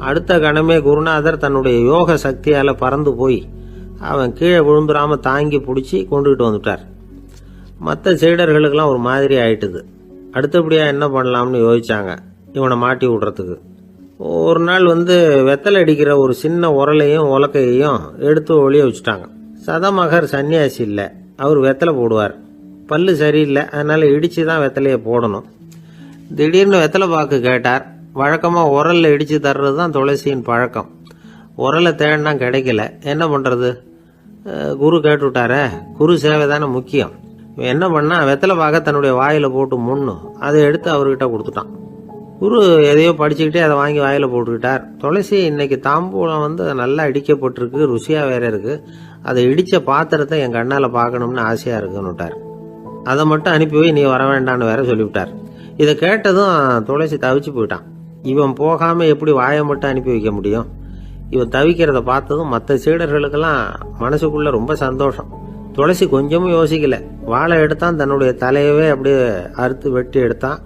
அடுத்த கணமே குருநாதர் தன்னுடைய யோக சக்தியால் பறந்து போய் அவன் கீழே விழுந்துடாமல் தாங்கி பிடிச்சி கொண்டுகிட்டு வந்துட்டார். மற்ற சீடர்களுக்கெல்லாம் ஒரு மாதிரி ஆயிட்டுது. அடுத்தபடியாக என்ன பண்ணலாம்னு யோசிச்சாங்க இவனை மாட்டி விடுறதுக்கு. ஒரு நாள் வெத்தலை அடிக்கிற ஒரு சின்ன உரலையும் உலக்கையையும் எடுத்து ஒளிய வச்சுட்டாங்க. சதமகர் சன்னியாசி இல்லை, அவர் வெத்தலை போடுவார். பல்லு சரியில்லை, அதனால் இடித்து தான் வெத்தலையை போடணும். திடீர்னு வெத்தலை பாக்கு கேட்டார். வழக்கமாக உரலில் இடித்து தர்றது தான் துளசியின் பழக்கம். உரலை தேடினா கிடைக்கல, என்ன பண்ணுறது? குரு கேட்டுவிட்டாரே, குரு சேவை தானே முக்கியம். என்ன பண்ணா, வெத்தலை பாக்க தன்னுடைய வாயில் போட்டு முன்னும் அதை எடுத்து அவர்கிட்ட கொடுத்துட்டான். குரு எதையோ படிச்சுக்கிட்டே அதை வாங்கி வாயில் போட்டுக்கிட்டார். துளசி இன்னைக்கு தாம்பூலம் நல்லா இடிக்கப்பட்டிருக்கு, ருசியாக வேற இருக்கு, அதை இடித்த பாத்திரத்தை என் கண்ணால் பார்க்கணும்னு ஆசையாக இருக்குன்னு விட்டார். அதை மட்டும் அனுப்பி போய் நீ வர வேண்டான்னு வேற சொல்லிவிட்டார். இதை கேட்டதும் துளசி தவிச்சு போயிட்டான். இவன் போகாமல் எப்படி வாயை மட்டும் அனுப்பி வைக்க முடியும்? இவன் தவிக்கிறத பார்த்ததும் மற்ற சீடர்களுக்கெல்லாம் மனசுக்குள்ள ரொம்ப சந்தோஷம். துளசி கொஞ்சமும் யோசிக்கல, வாழை எடுத்தான், தன்னுடைய தலையவே அப்படியே அறுத்து வெட்டி எடுத்தான்.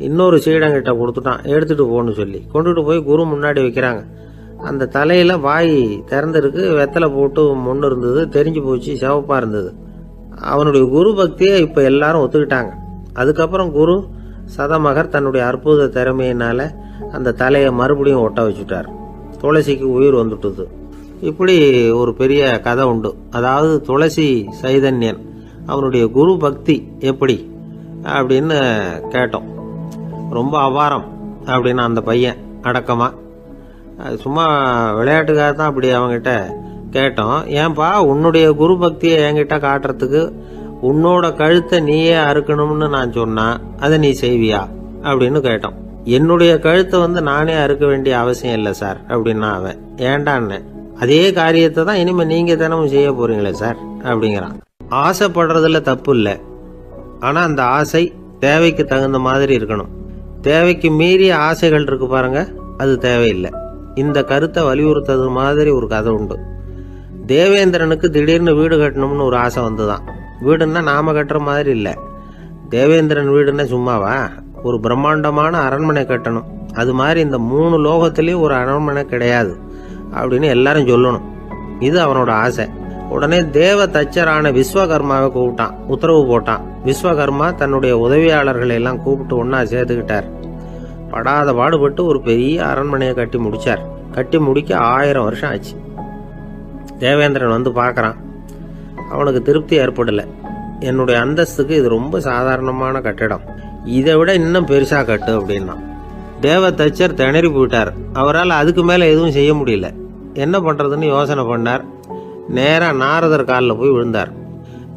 இன்னொரு சீடங்கிட்ட கொடுத்துட்டான், எடுத்துட்டு போன்னு சொல்லி கொண்டுட்டு போய் குரு முன்னாடி வைக்கிறாங்க. அந்த தலையில வாய் திறந்திருக்கு, வெத்தலை போட்டு முன்னு இருந்தது, தெரிஞ்சு போச்சு, சிவப்பா இருந்தது. அவனுடைய குரு பக்தியை இப்ப எல்லாரும் ஒத்துக்கிட்டாங்க. அதுக்கப்புறம் குரு சதமகர் தன்னுடைய அற்புத திறமையினால அந்த தலையை மறுபடியும் ஒட்ட வச்சுட்டார். துளசிக்கு உயிர் வந்துட்டுது. இப்படி ஒரு பெரிய கதை உண்டு. அதாவது துளசி சைதன்யன் அவனுடைய குரு பக்தி எப்படி அப்படின்னு கேட்டோம். ரொம்ப அபாரம் அப்படின்னு அந்த பையன் அடக்கமா, சும்மா விளையாட்டுக்காக தான் அப்படி அவங்ககிட்ட கேட்டோம். ஏன்பா உன்னுடைய குரு பக்தியை என்கிட்ட காட்டுறதுக்கு உன்னோட கழுத்தை நீயே அறுக்கணும்னு நான் சொன்னா அதை நீ செய்வியா அப்படின்னு கேட்டோம். என்னுடைய கழுத்தை நானே அறுக்க வேண்டிய அவசியம் இல்லை சார் அப்படின்னா அவன். ஏண்டான்னு, அதே காரியத்தை தான் இனிமே நீங்க தினமும் செய்ய போறீங்களே சார் அப்படிங்கிறான். ஆசைப்படுறதுல தப்பு இல்லை, ஆனா அந்த ஆசை தேவைக்கு தகுந்த மாதிரி இருக்கணும். தேவைக்கு மீறிய ஆசைகள் இருக்கு பாருங்க, அது தேவையில்லை. இந்த கருத்தை வலியுறுத்தது மாதிரி ஒரு கதை உண்டு. தேவேந்திரனுக்கு திடீர்னு வீடு கட்டணும்னு ஒரு ஆசை வந்துதான். வீடுன்னா நாம கட்டுற மாதிரி இல்லை. தேவேந்திரன் வீடுன்னா சும்மாவா? ஒரு பிரம்மாண்டமான அரண்மனை கட்டணும். அது மாதிரி இந்த 3 லோகத்திலயும் ஒரு அரண்மனை கிடையாது அப்படின்னு எல்லாரும் சொல்லணும். இது அவனோட ஆசை. உடனே தேவ தச்சரான விஸ்வகர்மாவை கூப்பிட்டான், உத்தரவு போட்டான். விஸ்வகர்மா தன்னுடைய உதவியாளர்களை எல்லாம் கூப்பிட்டு ஒன்னா சேர்த்துக்கிட்டார். படாத பாடுபட்டு ஒரு பெரிய அரண்மனையை கட்டி முடிச்சார். கட்டி முடிக்க 1000 வருஷம் ஆச்சு. தேவேந்திரன் பார்க்கறான். அவனுக்கு திருப்தி ஏற்படலை. என்னுடைய அந்தஸ்துக்கு இது ரொம்ப சாதாரணமான கட்டிடம், இதை விட இன்னும் பெருசா கட்டு அப்படின்னா. தேவ தச்சர் திணறி போயிட்டார். அவரால் அதுக்கு மேல எதுவும் செய்ய முடியல. என்ன பண்றதுன்னு யோசனை பண்ணார். நேரா நாரதர் காலில் போய் விழுந்தார்.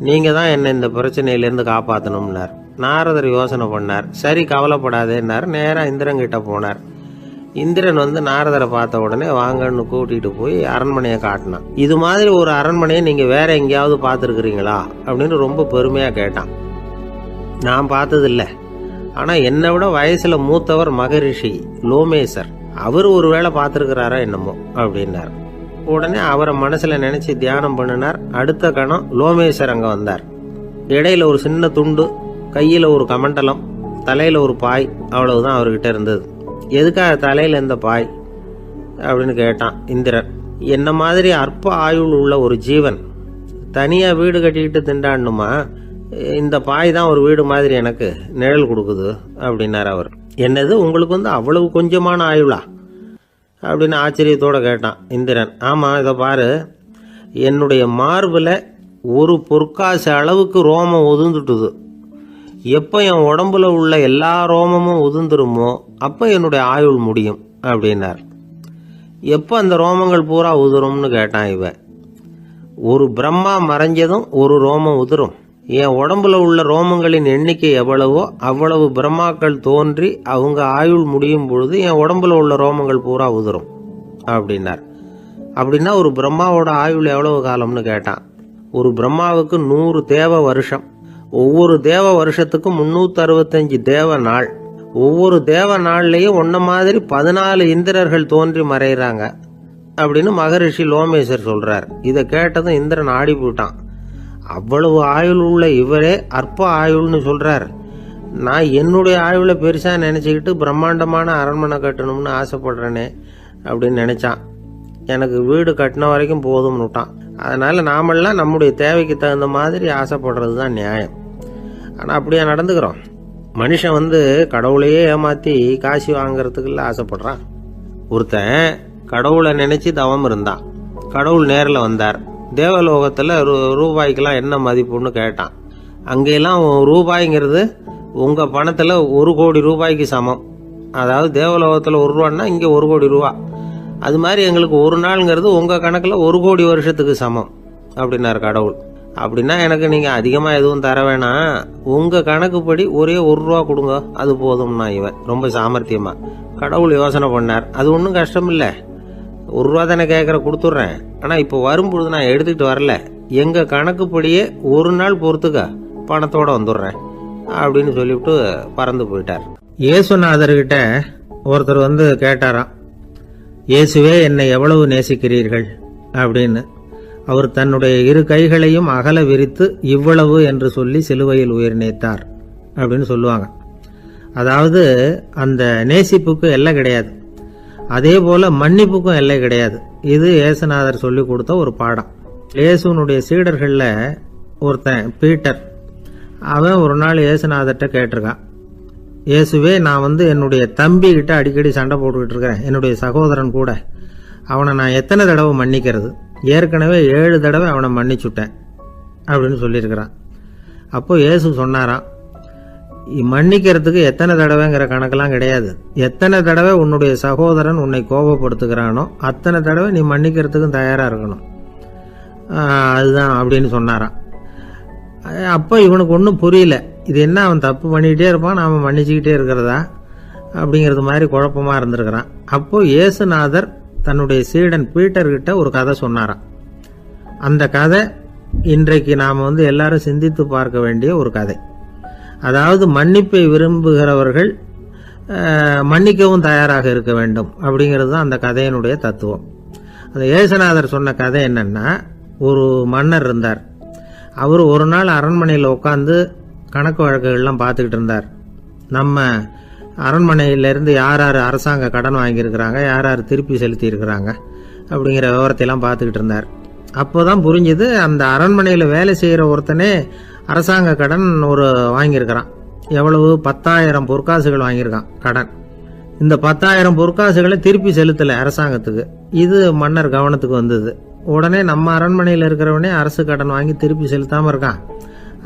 நீங்கள் தான் என்னை இந்த பிரச்சனையிலேருந்து காப்பாற்றணும்னார். நாரதர் யோசனை பண்ணார். சரி கவலைப்படாதேன்னார். நேராக இந்திரன்கிட்ட போனார். இந்திரன் வந்து நாரதரை பார்த்த உடனே வாங்கன்னு கூட்டிகிட்டு போய் அரண்மனையை காட்டினான். இது மாதிரி ஒரு அரண்மனையை நீங்கள் வேற எங்கேயாவது பார்த்துருக்குறீங்களா அப்படின்னு ரொம்ப பெருமையாக கேட்டான். நான் பார்த்ததில்ல, ஆனால் என்னை விட வயசில் மூத்தவர் மகரிஷி லோமேசர், அவர் ஒரு வேளை பார்த்துருக்கிறாரா என்னமோ அப்படின்னார். உடனே அவரை மனசில் நினச்சி தியானம் பண்ணினார். அடுத்த கணம் லோமேசர் அங்கே வந்தார். இடையில ஒரு சின்ன துண்டு, கையில் ஒரு கமண்டலம், தலையில் ஒரு பாய், அவ்வளவுதான் அவர்கிட்ட இருந்தது. எதுக்காக தலையில் இந்த பாய் அப்படின்னு கேட்டான் இந்திரன். என்ன மாதிரி அற்ப ஆயுள் உள்ள ஒரு ஜீவன் தனியாக வீடு கட்டிக்கிட்டு திண்டாடணுமா? இந்த பாய் தான் ஒரு வீடு மாதிரி எனக்கு நிழல் கொடுக்குது அப்படின்னார் அவர். என்னது, உங்களுக்கு வந்து அவ்வளவு கொஞ்சமான ஆயுளா அப்படின்னு ஆச்சரியத்தோடு கேட்டான் இந்திரன். ஆமாம், இதை பாரு, என்னுடைய மார்பில் ஒரு பொற்காசு அளவுக்கு ரோமம் உதிர்ந்துட்டுது. எப்போ என் உடம்புல உள்ள எல்லா ரோமமும் உதிர்ந்துருமோ அப்போ என்னுடைய ஆயுள் முடியும் அப்படின்னார். எப்போ அந்த ரோமங்கள் பூரா உதிரும்னு கேட்டான் இவன். ஒரு பிரம்மா மறைஞ்சதும் ஒரு ரோமம் உதிரும். என் உடம்புல உள்ள ரோமங்களின் எண்ணிக்கை எவ்வளவோ அவ்வளவு பிரம்மாக்கள் தோன்றி அவங்க ஆயுள் முடியும் பொழுது என் உடம்புல உள்ள ரோமங்கள் பூரா உதிரும் அப்படின்னார். அப்படின்னா ஒரு பிரம்மாவோட ஆயுள் எவ்வளவு காலம்னு கேட்டான். ஒரு பிரம்மாவுக்கு 100 தேவ வருஷம். ஒவ்வொரு தேவ வருஷத்துக்கும் 365 தேவ நாள். ஒவ்வொரு தேவ நாள்லையும் ஒன்ன மாதிரி 14 இந்திரர்கள் தோன்றி மறைகிறாங்க அப்படின்னு மகரிஷி லோமேசர் சொல்றார். இதை கேட்டதும் இந்திரன் ஆடி போட்டான். அவ்வளவு ஆயுள் உள்ள இவரே அற்ப ஆயுள்னு சொல்றார். நான் என்னுடைய ஆயுளை பெருசா நினைச்சுக்கிட்டு பிரம்மாண்டமான அரண்மனை கட்டணும்னு ஆசைப்படுறேனே அப்படின்னு நினைச்சான். எனக்கு வீடு கட்டின வரைக்கும் போதும்னு விட்டான். அதனால நாமெல்லாம் நம்முடைய தேவைக்கு தகுந்த மாதிரி ஆசைப்படுறது தான் நியாயம். ஆனால் அப்படியே நடந்துக்கிறோம். மனுஷன் வந்து கடவுளையே ஏமாற்றி காசு வாங்கிறதுக்குள்ள ஆசைப்படுறான். ஒருத்தன் கடவுளை நினைச்சு தவம் இருந்தான். கடவுள் நேரில் வந்தார். தேவலோகத்தில் ரூபாய்க்கெல்லாம் என்ன மதிப்புன்னு கேட்டான். அங்கெல்லாம் ரூபாய்ங்கிறது உங்கள் பணத்தில் 1 கோடி ரூபாய்க்கு சமம். அதாவது தேவலோகத்தில் 1 ரூபான்னா இங்கே 1 கோடி ரூபா. அது மாதிரி எங்களுக்கு ஒரு நாளுங்கிறது உங்கள் கணக்கில் 1 கோடி வருஷத்துக்கு சமம் அப்படின்னார் கடவுள். அப்படின்னா எனக்கு நீங்கள் அதிகமாக எதுவும் தர வேணாம், உங்கள் கணக்குப்படி ஒரே 1 ரூபா கொடுங்க, அது போதும்னா இவன் ரொம்ப சாமர்த்தியமாக. கடவுள் யோசனை பண்ணார். அது ஒன்றும் கஷ்டம் இல்லை, 1 ரூபா தானே கேட்குற, கொடுத்துட்றேன். ஆனால் இப்போ வரும்பொழுது நான் எடுத்துக்கிட்டு வரல, எங்கள் கணக்குப்படியே 1 நாள் பொறுத்துக்க பணத்தோடு வந்துடுறேன் அப்படின்னு சொல்லிவிட்டு பறந்து போயிட்டார். இயேசுநாதர்கிட்ட ஒருத்தர் வந்து கேட்டாராம், இயேசுவே என்னை எவ்வளவு நேசிக்கிறீர்கள் அப்படின்னு. அவர் தன்னுடைய 2 கைகளையும் அகல விரித்து இவ்வளவு என்று சொல்லி சிலுவையில் உயிர் நீத்தார் அப்படின்னு சொல்லுவாங்க. அதாவது அந்த நேசிப்புக்கு எல்லை கிடையாது, அதே போல மன்னிப்புக்கும் எல்லை கிடையாது. இது இயேசுநாதர் சொல்லி கொடுத்த ஒரு பாடம். இயேசுனுடைய சீடர்களில் ஒருத்தன் பீட்டர், அவன் ஒரு நாள் இயேசுநாதர்கிட்ட கேட்டிருக்கான், இயேசுவே நான் வந்து என்னுடைய தம்பி கிட்ட அடிக்கடி சண்டை போட்டுக்கிட்டு இருக்கிறேன், என்னுடைய சகோதரன் கூட, அவனை நான் எத்தனை தடவை மன்னிக்கிறது? ஏற்கனவே 7 தடவை அவனை மன்னிச்சுட்டேன் அப்படின்னு சொல்லியிருக்கிறான். அப்போ இயேசு சொன்னாராம், மன்னிக்கிறதுக்கு எத்தனை தடவைங்கிற கணக்கெல்லாம் கிடையாது. எத்தனை தடவை உன்னுடைய சகோதரன் உன்னை கோபப்படுத்துகிறானோ அத்தனை தடவை நீ மன்னிக்கிறதுக்கும் தயாராக இருக்கணும், அதுதான் அப்படின்னு சொன்னாராம். அப்போ இவனுக்கு ஒன்றும் புரியல, இது என்ன அவன் தப்பு பண்ணிக்கிட்டே இருப்பான், நாம் மன்னிச்சுக்கிட்டே இருக்கிறதா அப்படிங்கிறது மாதிரி குழப்பமாக இருந்திருக்கிறான். அப்போ இயேசுநாதர் தன்னுடைய சீடன் பீட்டர்கிட்ட ஒரு கதை சொன்னாராம். அந்த கதை இன்றைக்கு நாம் வந்து எல்லாரும் சிந்தித்து பார்க்க வேண்டிய ஒரு கதை. அதாவது மன்னிப்பை விரும்புகிறவர்கள் மன்னிக்கவும் தயாராக இருக்க வேண்டும் அப்படிங்கிறது தான் அந்த கதையினுடைய தத்துவம். அந்த இயேசுநாதர் சொன்ன கதை என்னன்னா, ஒரு மன்னர் இருந்தார். அவர் ஒரு நாள் அரண்மனையில் உட்காந்து கணக்கு வழக்குகள்லாம் பார்த்துக்கிட்டு இருந்தார். நம்ம அரண்மனையிலேருந்து யார் யார் அரசாங்க கடன் வாங்கியிருக்கிறாங்க, யார் யார் திருப்பி செலுத்தி இருக்கிறாங்க அப்படிங்கிற விவரத்தையெல்லாம் பார்த்துக்கிட்டு இருந்தார். அப்போ தான் புரிஞ்சுது, அந்த அரண்மனையில் வேலை செய்கிற ஒருத்தனே அரசாங்க கடன் ஒரு வாங்கியிருக்கிறான். எவ்வளவு? 10,000 பொற்காசுகள் வாங்கியிருக்கான் கடன். இந்த 10,000 பொற்காசுகளை திருப்பி செலுத்தலை அரசாங்கத்துக்கு. இது மன்னர் கவனத்துக்கு வந்தது. உடனே நம்ம அரண்மனையில் இருக்கிறவனே அரசு கடன் வாங்கி திருப்பி செலுத்தாமல் இருக்கான்,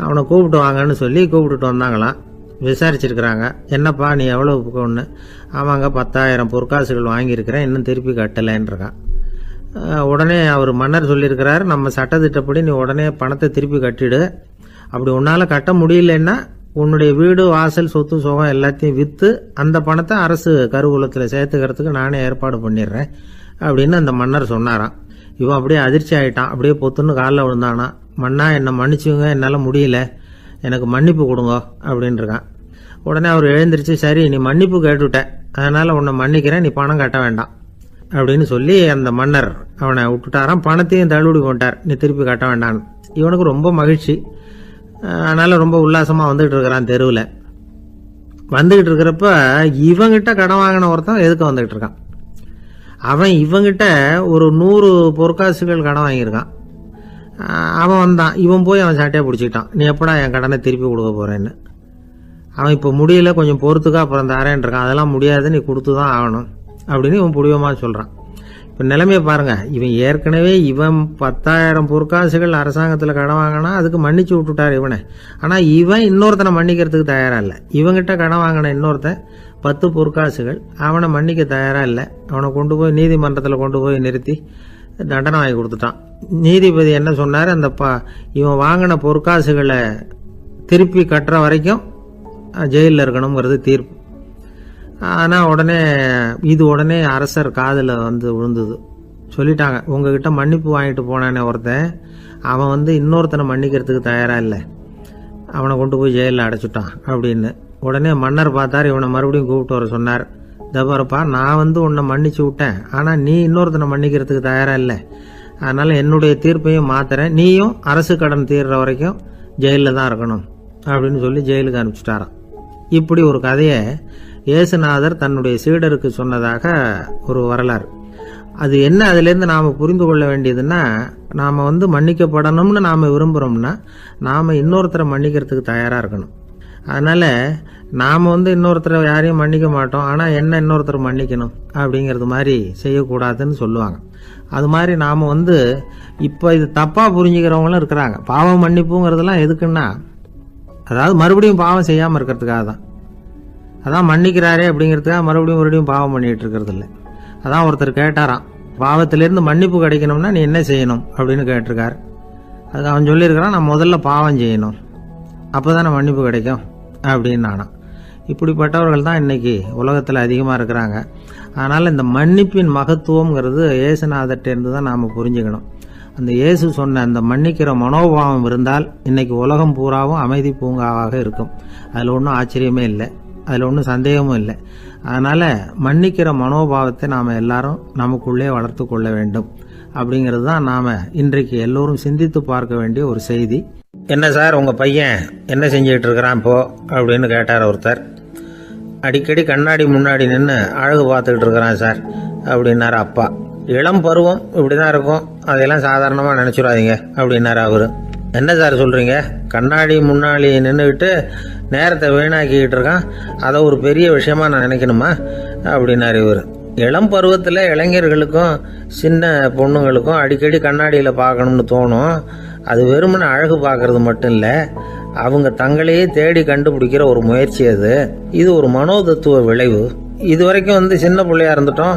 அவனை கூப்பிட்டு வாங்கன்னு சொல்லி கூப்பிட்டுட்டு வந்தாங்களாம். விசாரிச்சிருக்கிறாங்க, என்னப்பா நீ எவ்வளோ ஒன்று? ஆமாங்க 10,000 பொற்காசுகள் வாங்கியிருக்கிறேன், இன்னும் திருப்பி கட்டலைன்னு இருக்கான். உடனே அவர் மன்னர் சொல்லியிருக்கிறார், நம்ம சட்டத்திட்டப்படி நீ உடனே பணத்தை திருப்பி கட்டிடு. அப்படி உன்னால் கட்ட முடியலன்னா உன்னுடைய வீடு வாசல் சொத்து சுகம் எல்லாத்தையும் விற்று அந்த பணத்தை அரசு கருவூலத்தில் சேர்த்துக்கிறதுக்கு நானே ஏற்பாடு பண்ணிடுறேன் அப்படின்னு அந்த மன்னர் சொன்னாராம். இவன் அப்படியே அதிர்ச்சி ஆகிட்டான். அப்படியே பொத்துன்னு காலில் விழுந்தானா. மன்னா, என்னை மன்னிச்சுங்க, என்னால் முடியல, எனக்கு மன்னிப்பு கொடுங்க அப்படின்னு இருக்கான். உடனே அவர் எழுந்திரிச்சு, சரி நீ மன்னிப்பு கேட்டுவிட்ட, அதனால் உன்னை மன்னிக்கிறேன், நீ பணம் கட்ட வேண்டாம் அப்படின்னு சொல்லி அந்த மன்னர் அவனை விட்டுட்டாராம். பணத்தையும் தள்ளுபடி போட்டார், நீ திருப்பி கட்ட வேண்டான்னு. இவனுக்கு ரொம்ப மகிழ்ச்சி. அதனால் ரொம்ப உல்லாசமாக வந்துகிட்டு இருக்கிறான். தெருவில் வந்துக்கிட்டு இருக்கிறப்ப இவங்கிட்ட கடன் வாங்கின ஒருத்தன் எதுக்கு வந்துக்கிட்டு இருக்கான். அவன் இவங்கிட்ட ஒரு 100 பொற்காசுகள் கடன் வாங்கியிருக்கான். அவன் வந்தான். இவன் போய் அவன் சாட்டையை பிடிச்சிக்கிட்டான், நீ எப்படா என் கடனை திருப்பி கொடுக்க போகிறேன்னு. அவன் இப்போ முடியல, கொஞ்சம் பொறுத்துக்கா, அப்புறம் தரேன் இருக்கான். அதெல்லாம் முடியாது, நீ கொடுத்து தான் ஆகணும் அப்படின்னு இவன் புடிவமாக சொல்கிறான். இப்போ நிலைமையை பாருங்க, இவன் ஏற்கனவே 10,000 பொற்காசுகள் அரசாங்கத்தில் கடன் வாங்கினா அதுக்கு மன்னிச்சு விட்டுட்டார் இவனை. ஆனால் இவன் இன்னொருத்தனை மன்னிக்கிறதுக்கு தயாராக இல்லை. இவங்கிட்ட கடன் வாங்கின இன்னொருத்தன் 10 பொற்காசுகள், அவனை மன்னிக்க தயாராக இல்லை. அவனை கொண்டு போய் நீதிமன்றத்தில் கொண்டு போய் நிறுத்தி தண்டனை வாங்கி கொடுத்துட்டான். நீதிபதி என்ன சொன்னார், அந்த இவன் வாங்கின பொற்காசுகளை திருப்பி கட்டுற வரைக்கும் ஜெயிலில் இருக்கணுங்கிறது தீர்ப்பு. ஆனால் உடனே அரசர் காதில் வந்து விழுந்தது. சொல்லிட்டாங்க, உங்ககிட்ட மன்னிப்பு வாங்கிட்டு போனானே ஒருத்தன், அவன் இன்னொருத்தனை மன்னிக்கிறதுக்கு தயாராக இல்லை, அவனை கொண்டு போய் ஜெயிலில் அடைச்சிட்டான் அப்படின்னு. உடனே மன்னர் பார்த்தார், இவனை மறுபடியும் கூப்பிட்டு வர சொன்னார். தபாரப்பா, நான் உன்னை மன்னிச்சு விட்டேன், ஆனால் நீ இன்னொருத்தனை மன்னிக்கிறதுக்கு தயாராக இல்லை, அதனால் என்னுடைய தீர்ப்பையும் மாத்துறேன், நீயும் அரசு கடன் தீர்ற வரைக்கும் ஜெயிலில் தான் இருக்கணும் அப்படின்னு சொல்லி ஜெயிலுக்கு அனுப்பிச்சிட்டாராம். இப்படி ஒரு கதையை இயேசுநாதர் தன்னுடைய சீடருக்கு சொன்னதாக ஒரு வரலாறு. அது என்ன, அதிலேருந்து நாம் புரிந்து கொள்ள வேண்டியதுன்னா, நாம் மன்னிக்கப்படணும்னு நாம் விரும்புகிறோம்னா நாம் இன்னொருத்தரை மன்னிக்கிறதுக்கு தயாராக இருக்கணும். அதனால் நாம் இன்னொருத்தரை யாரையும் மன்னிக்க மாட்டோம், ஆனால் என்ன இன்னொருத்தர் மன்னிக்கணும் அப்படிங்கிறது மாதிரி செய்யக்கூடாதுன்னு சொல்லுவாங்க. அது மாதிரி நாம் இப்போ இது தப்பாக புரிஞ்சுக்கிறவங்களும் இருக்கிறாங்க. பாவம் மன்னிப்புங்கிறதுலாம் எதுக்குன்னா, அதாவது மறுபடியும் பாவம் செய்யாமல் இருக்கிறதுக்காக தான். அதான் மன்னிக்கிறாரே அப்படிங்கிறதுக்காக மறுபடியும் பாவம் பண்ணிகிட்டு இருக்கிறது இல்லை. அதான் ஒருத்தர் கேட்டாராம், பாவத்திலேருந்து மன்னிப்பு கிடைக்கணும்னா நீ என்ன செய்யணும் அப்படின்னு கேட்டிருக்காரு. அது அவன் சொல்லியிருக்கிறான், நான் முதல்ல பாவம் செய்யணும், அப்போ தானே மன்னிப்பு கிடைக்கும் அப்படின்னு நானாம். இப்படிப்பட்டவர்கள் தான் இன்றைக்கி உலகத்தில் அதிகமாக இருக்கிறாங்க. அதனால் இந்த மன்னிப்பின் மகத்துவங்கிறது இயேசுநாதர்கிட்டேருந்து தான் நாம் புரிஞ்சுக்கணும். அந்த இயேசு சொன்ன அந்த மன்னிக்கிற மனோபாவம் இருந்தால் இன்றைக்கி உலகம் பூராவும் அமைதி பூங்காவாக இருக்கும். அதில் ஒன்றும் ஆச்சரியமே இல்லை, அதில் ஒன்றும் சந்தேகமும் இல்லை. அதனால் மன்னிக்கிற மனோபாவத்தை நாம் எல்லாரும் நமக்குள்ளே வளர்த்து கொள்ள வேண்டும் அப்படிங்கிறது தான் நாம் இன்றைக்கு எல்லோரும் சிந்தித்து பார்க்க வேண்டிய ஒரு செய்தி. என்ன சார், உங்கள் பையன் என்ன செஞ்சுக்கிட்டு இருக்கிறான் இப்போ அப்படின்னு கேட்டார் ஒருத்தர். அடிக்கடி கண்ணாடி முன்னாடி நின்று அழகு பார்த்துக்கிட்டு இருக்கிறான் சார் அப்படின்னாரு அப்பா. இளம் பருவம் இப்படி தான் இருக்கும், அதையெல்லாம் சாதாரணமாக நினச்சிடாதீங்க அப்படின்னாரு அவர். என்ன சார் சொல்கிறீங்க, கண்ணாடி முன்னாடி நின்றுக்கிட்டு நேரத்தை வீணாக்கிக்கிட்டு இருக்கான், அதை ஒரு பெரிய விஷயமா நான் நினைக்கணுமா அப்படின்னாரு இவர். இளம் பருவத்தில் இளைஞர்களுக்கும் சின்ன பொண்ணுங்களுக்கும் அடிக்கடி கண்ணாடியில் பார்க்கணும்னு தோணும். அது வெறுமனே அழகு பார்க்கறது மட்டும் இல்லை, அவங்க தங்களையே தேடி கண்டுபிடிக்கிற ஒரு முயற்சி அது. இது ஒரு மனோதத்துவ விளைவு. இது வரைக்கும் சின்ன பிள்ளையா இருந்துட்டோம்,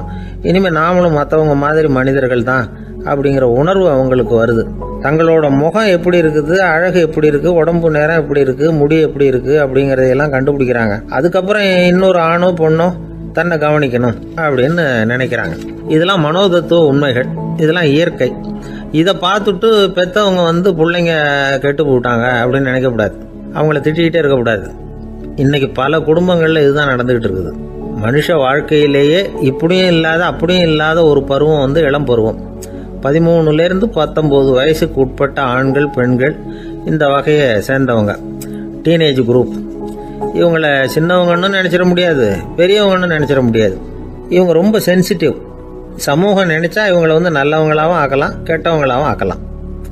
இனிமேல் நாமளும் மற்றவங்க மாதிரி மனிதர்கள் தான் அப்படிங்கிற உணர்வு அவங்களுக்கு வருது. தங்களோட முகம் எப்படி இருக்குது, அழகு எப்படி இருக்குது, உடம்பு நேரம் எப்படி இருக்குது, முடி எப்படி இருக்குது அப்படிங்கிறதையெல்லாம் கண்டுபிடிக்கிறாங்க. அதுக்கப்புறம் இன்னொரு ஆணோ பொண்ணோ தன்னை கவனிக்கணும் அப்படின்னு நினைக்கிறாங்க. இதெல்லாம் மனோதத்துவ உண்மைகள், இதெல்லாம் இயற்கை. இதை பார்த்துட்டு பெற்றவங்க பிள்ளைங்க கெட்டு போட்டாங்க அப்படின்னு நினைக்கக்கூடாது, அவங்கள திட்டிக்கிட்டே இருக்கக்கூடாது. இன்னைக்கு பல குடும்பங்களில் இதுதான் நடந்துகிட்டு இருக்குது. மனுஷ வாழ்க்கையிலேயே இப்படியும் இல்லாத அப்படியும் இல்லாத ஒரு பருவம் இளம் பருவம். 13லேருந்து 19 வயசுக்கு உட்பட்ட ஆண்கள் பெண்கள் இந்த வகையை சேர்ந்தவங்க, டீனேஜ் குரூப். இவங்கள சின்னவங்கன்னு நினச்சிட முடியாது, பெரியவங்கன்னு நினச்சிட முடியாது. இவங்க ரொம்ப சென்சிட்டிவ். சமூகம் நினச்சா இவங்களை நல்லவங்களாகவும் ஆக்கலாம், கெட்டவங்களாகவும் ஆக்கலாம்.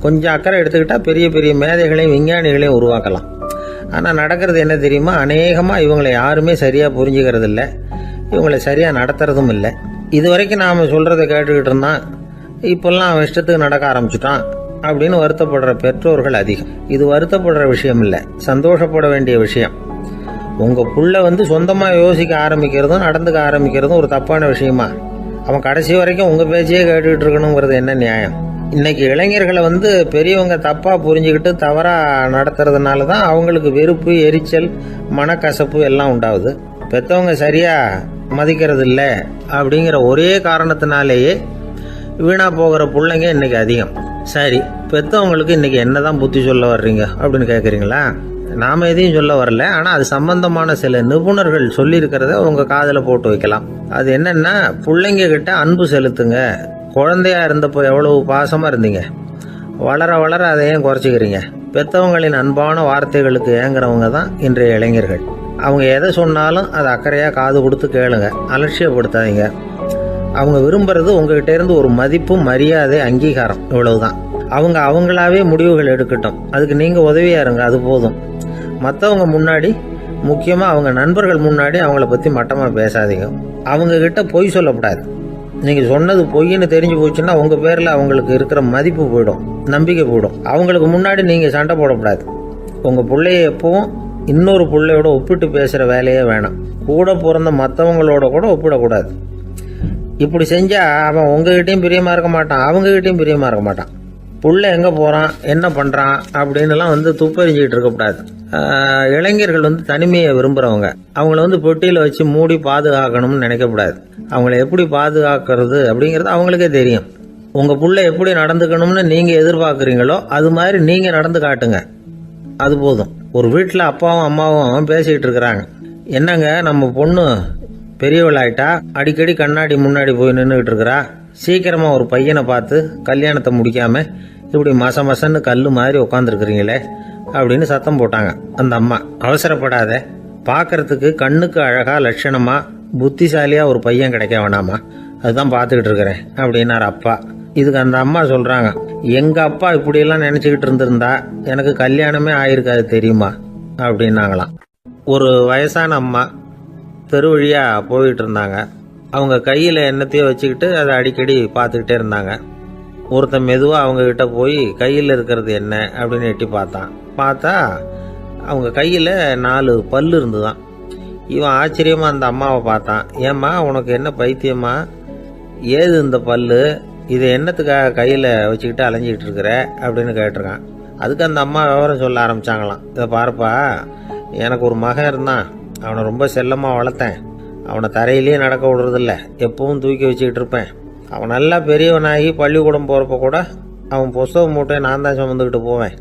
கொஞ்சம் அக்கறை எடுத்துக்கிட்டால் பெரிய பெரிய மேதைகளையும் விஞ்ஞானிகளையும் உருவாக்கலாம். ஆனால் நடக்கிறது என்ன தெரியுமா, அநேகமாக இவங்களை யாருமே சரியாக புரிஞ்சுக்கிறது இல்லை, இவங்களை சரியாக நடத்துறதும் இல்லை. இது வரைக்கும் நாம் சொல்கிறத கேட்டுக்கிட்டு இருந்தான், இப்போல்லாம் அவன் இஷ்டத்துக்கு நடக்க ஆரம்பிச்சுட்டான் அப்படின்னு வருத்தப்படுற பெற்றோர்கள் அதிகம். இது வருத்தப்படுற விஷயம் இல்லை, சந்தோஷப்பட வேண்டிய விஷயம். உங்கள் புள்ள சொந்தமாக யோசிக்க ஆரம்பிக்கிறதும் நடந்துக்க ஆரம்பிக்கிறதும் ஒரு தப்பான விஷயமா? அவன் கடைசி வரைக்கும் உங்கள் பேச்சையே கேட்டுக்கிட்டு இருக்கணுங்கிறது என்ன நியாயம்? இன்னைக்கு இளைஞர்களை பெரியவங்க தப்பாக புரிஞ்சுக்கிட்டு தவறாக நடத்துறதுனால தான் அவங்களுக்கு வெறுப்பு, எரிச்சல், மனக்கசப்பு எல்லாம் உண்டாகுது. பெற்றவங்க சரியாக மதிக்கிறது இல்லை அப்படிங்கிற ஒரே காரணத்தினாலேயே வீணா போகிற பிள்ளைங்க இன்னைக்கு அதிகம். சரி, பெற்றவங்களுக்கு இன்னைக்கு என்னதான் புத்தி சொல்ல வர்றீங்க அப்படின்னு கேட்குறீங்களா? நாம் எதையும் சொல்ல வரல. ஆனால் அது சம்பந்தமான சில நிபுணர்கள் சொல்லியிருக்கிறத உங்கள் காதில் போட்டு வைக்கலாம். அது என்னன்னா, பிள்ளைங்க கிட்ட அன்பு செலுத்துங்க. குழந்தையா இருந்தப்போ எவ்வளவு பாசமாக இருந்தீங்க, வளர வளர அதை ஏன் குறைச்சிக்கிறீங்க? பெற்றவங்களின் அன்பான வார்த்தைகளுக்கு ஏங்குறவங்க தான் இன்றைய இளைஞர்கள். அவங்க எதை சொன்னாலும் அதை அக்கறையாக காது கொடுத்து கேளுங்க, அலட்சியப்படுத்தாதீங்க. அவங்க விரும்புறது உங்ககிட்ட இருந்து ஒரு மதிப்பு, மரியாதை, அங்கீகாரம், இவ்வளவுதான். அவங்க அவங்களாவே முடிவுகள் எடுக்கட்டும், அதுக்கு நீங்கள் உதவியாக இருங்க, அது போதும். மற்றவங்க முன்னாடி, முக்கியமாக அவங்க நண்பர்கள் முன்னாடி அவங்கள பற்றி மட்டமாக பேசாதீங்க. அவங்கக்கிட்ட பொய் சொல்லக்கூடாது. நீங்கள் சொன்னது பொய்ன்னு தெரிஞ்சு போச்சுன்னா உங்கள் பேரில் அவங்களுக்கு இருக்கிற மதிப்பு போயிடும், நம்பிக்கை போயிடும். அவங்களுக்கு முன்னாடி நீங்கள் சண்டை போடக்கூடாது. உங்கள் பிள்ளைய எப்பவும் இன்னொரு பிள்ளையோட ஒப்பிட்டு பேசுகிற வேலையே வேணாம். கூட பிறந்த மற்றவங்களோட கூட ஒப்பிடக்கூடாது. இப்படி செஞ்சால் அவன் உங்ககிட்டையும் பிரியமாக இருக்க மாட்டான், அவங்ககிட்டையும் பிரியமாக இருக்க மாட்டான். புள்ள எங்கே போகிறான், என்ன பண்ணுறான் அப்படின்னுலாம் துப்பறிஞ்சிக்கிட்டு இருக்கக்கூடாது. இளைஞர்கள் தனிமையை விரும்புகிறவங்க. அவங்கள பெட்டியில் வச்சு மூடி பாதுகாக்கணும்னு நினைக்கக்கூடாது. அவங்கள எப்படி பாதுகாக்கிறது அப்படிங்கிறது அவங்களுக்கே தெரியும். உங்கள் புள்ள எப்படி நடந்துக்கணும்னு நீங்கள் எதிர்பார்க்குறீங்களோ அது மாதிரி நீங்கள் நடந்து காட்டுங்க, அது போதும். ஒரு வீட்டில் அப்பாவும் அம்மாவும் பேசிக்கிட்டு இருக்கிறாங்க. என்னங்க, நம்ம பொண்ணு பெரியவளாயிட்டா, அடிக்கடி கண்ணாடி முன்னாடி போய் நின்றுக்கிட்டு இருக்கிறா, சீக்கிரமாக ஒரு பையனை பார்த்து கல்யாணத்தை முடிக்காமல் இப்படி மசன்னு கல் மாதிரி உட்காந்துருக்குறீங்களே அப்படின்னு சத்தம் போட்டாங்க. அந்த அம்மா, அவசரப்படாத, பார்க்கறதுக்கு கண்ணுக்கு அழகா லட்சணமா புத்திசாலியா ஒரு பையன் கிடைக்க வேணாமா, அதுதான் பார்த்துக்கிட்டு இருக்கிறேன் அப்படின்னாரு அப்பா. இதுக்கு அந்த அம்மா சொல்றாங்க, எங்க அப்பா இப்படியெல்லாம் நினைச்சுக்கிட்டு இருந்திருந்தா எனக்கு கல்யாணமே ஆயிருக்காது தெரியுமா அப்படின்னாங்களாம். ஒரு வயசான அம்மா தெரு வழியா போயிட்டு இருந்தாங்க. அவங்க கையில் என்னத்தையோ வச்சுக்கிட்டு அதை அடிக்கடி பார்த்துக்கிட்டே இருந்தாங்க. ஒருத்தன் மெதுவாக அவங்கக்கிட்ட போய் கையில் இருக்கிறது என்ன அப்படின்னு எட்டி பார்த்தா அவங்க கையில் 4 பல்லு இருந்துதான். இவன் ஆச்சரியமாக அந்த அம்மாவை பார்த்தான். ஏம்மா, உனக்கு என்ன பைத்தியமா, ஏது இந்த பல்லு, இதை என்னத்துக்காக கையில் வச்சுக்கிட்டு அலைஞ்சிக்கிட்டு இருக்கிற அப்படின்னு கேட்டிருக்கான். அதுக்கு அந்த அம்மா விவரம் சொல்ல ஆரம்பித்தாங்களாம். இதை பாருப்பா, எனக்கு ஒரு மகன் இருந்தான், அவனை ரொம்ப செல்லமாக வளர்த்தேன். அவனை தரையிலேயே நடக்க விடுறதில்ல, எப்பவும் தூக்கி வச்சுக்கிட்டு இருப்பேன். அவன் நல்லா பெரியவனாகி பள்ளிக்கூடம் போகிறப்ப கூட அவன் புஸ்தக மூட்டையை நான் தான் சுமந்துக்கிட்டு போவேன்.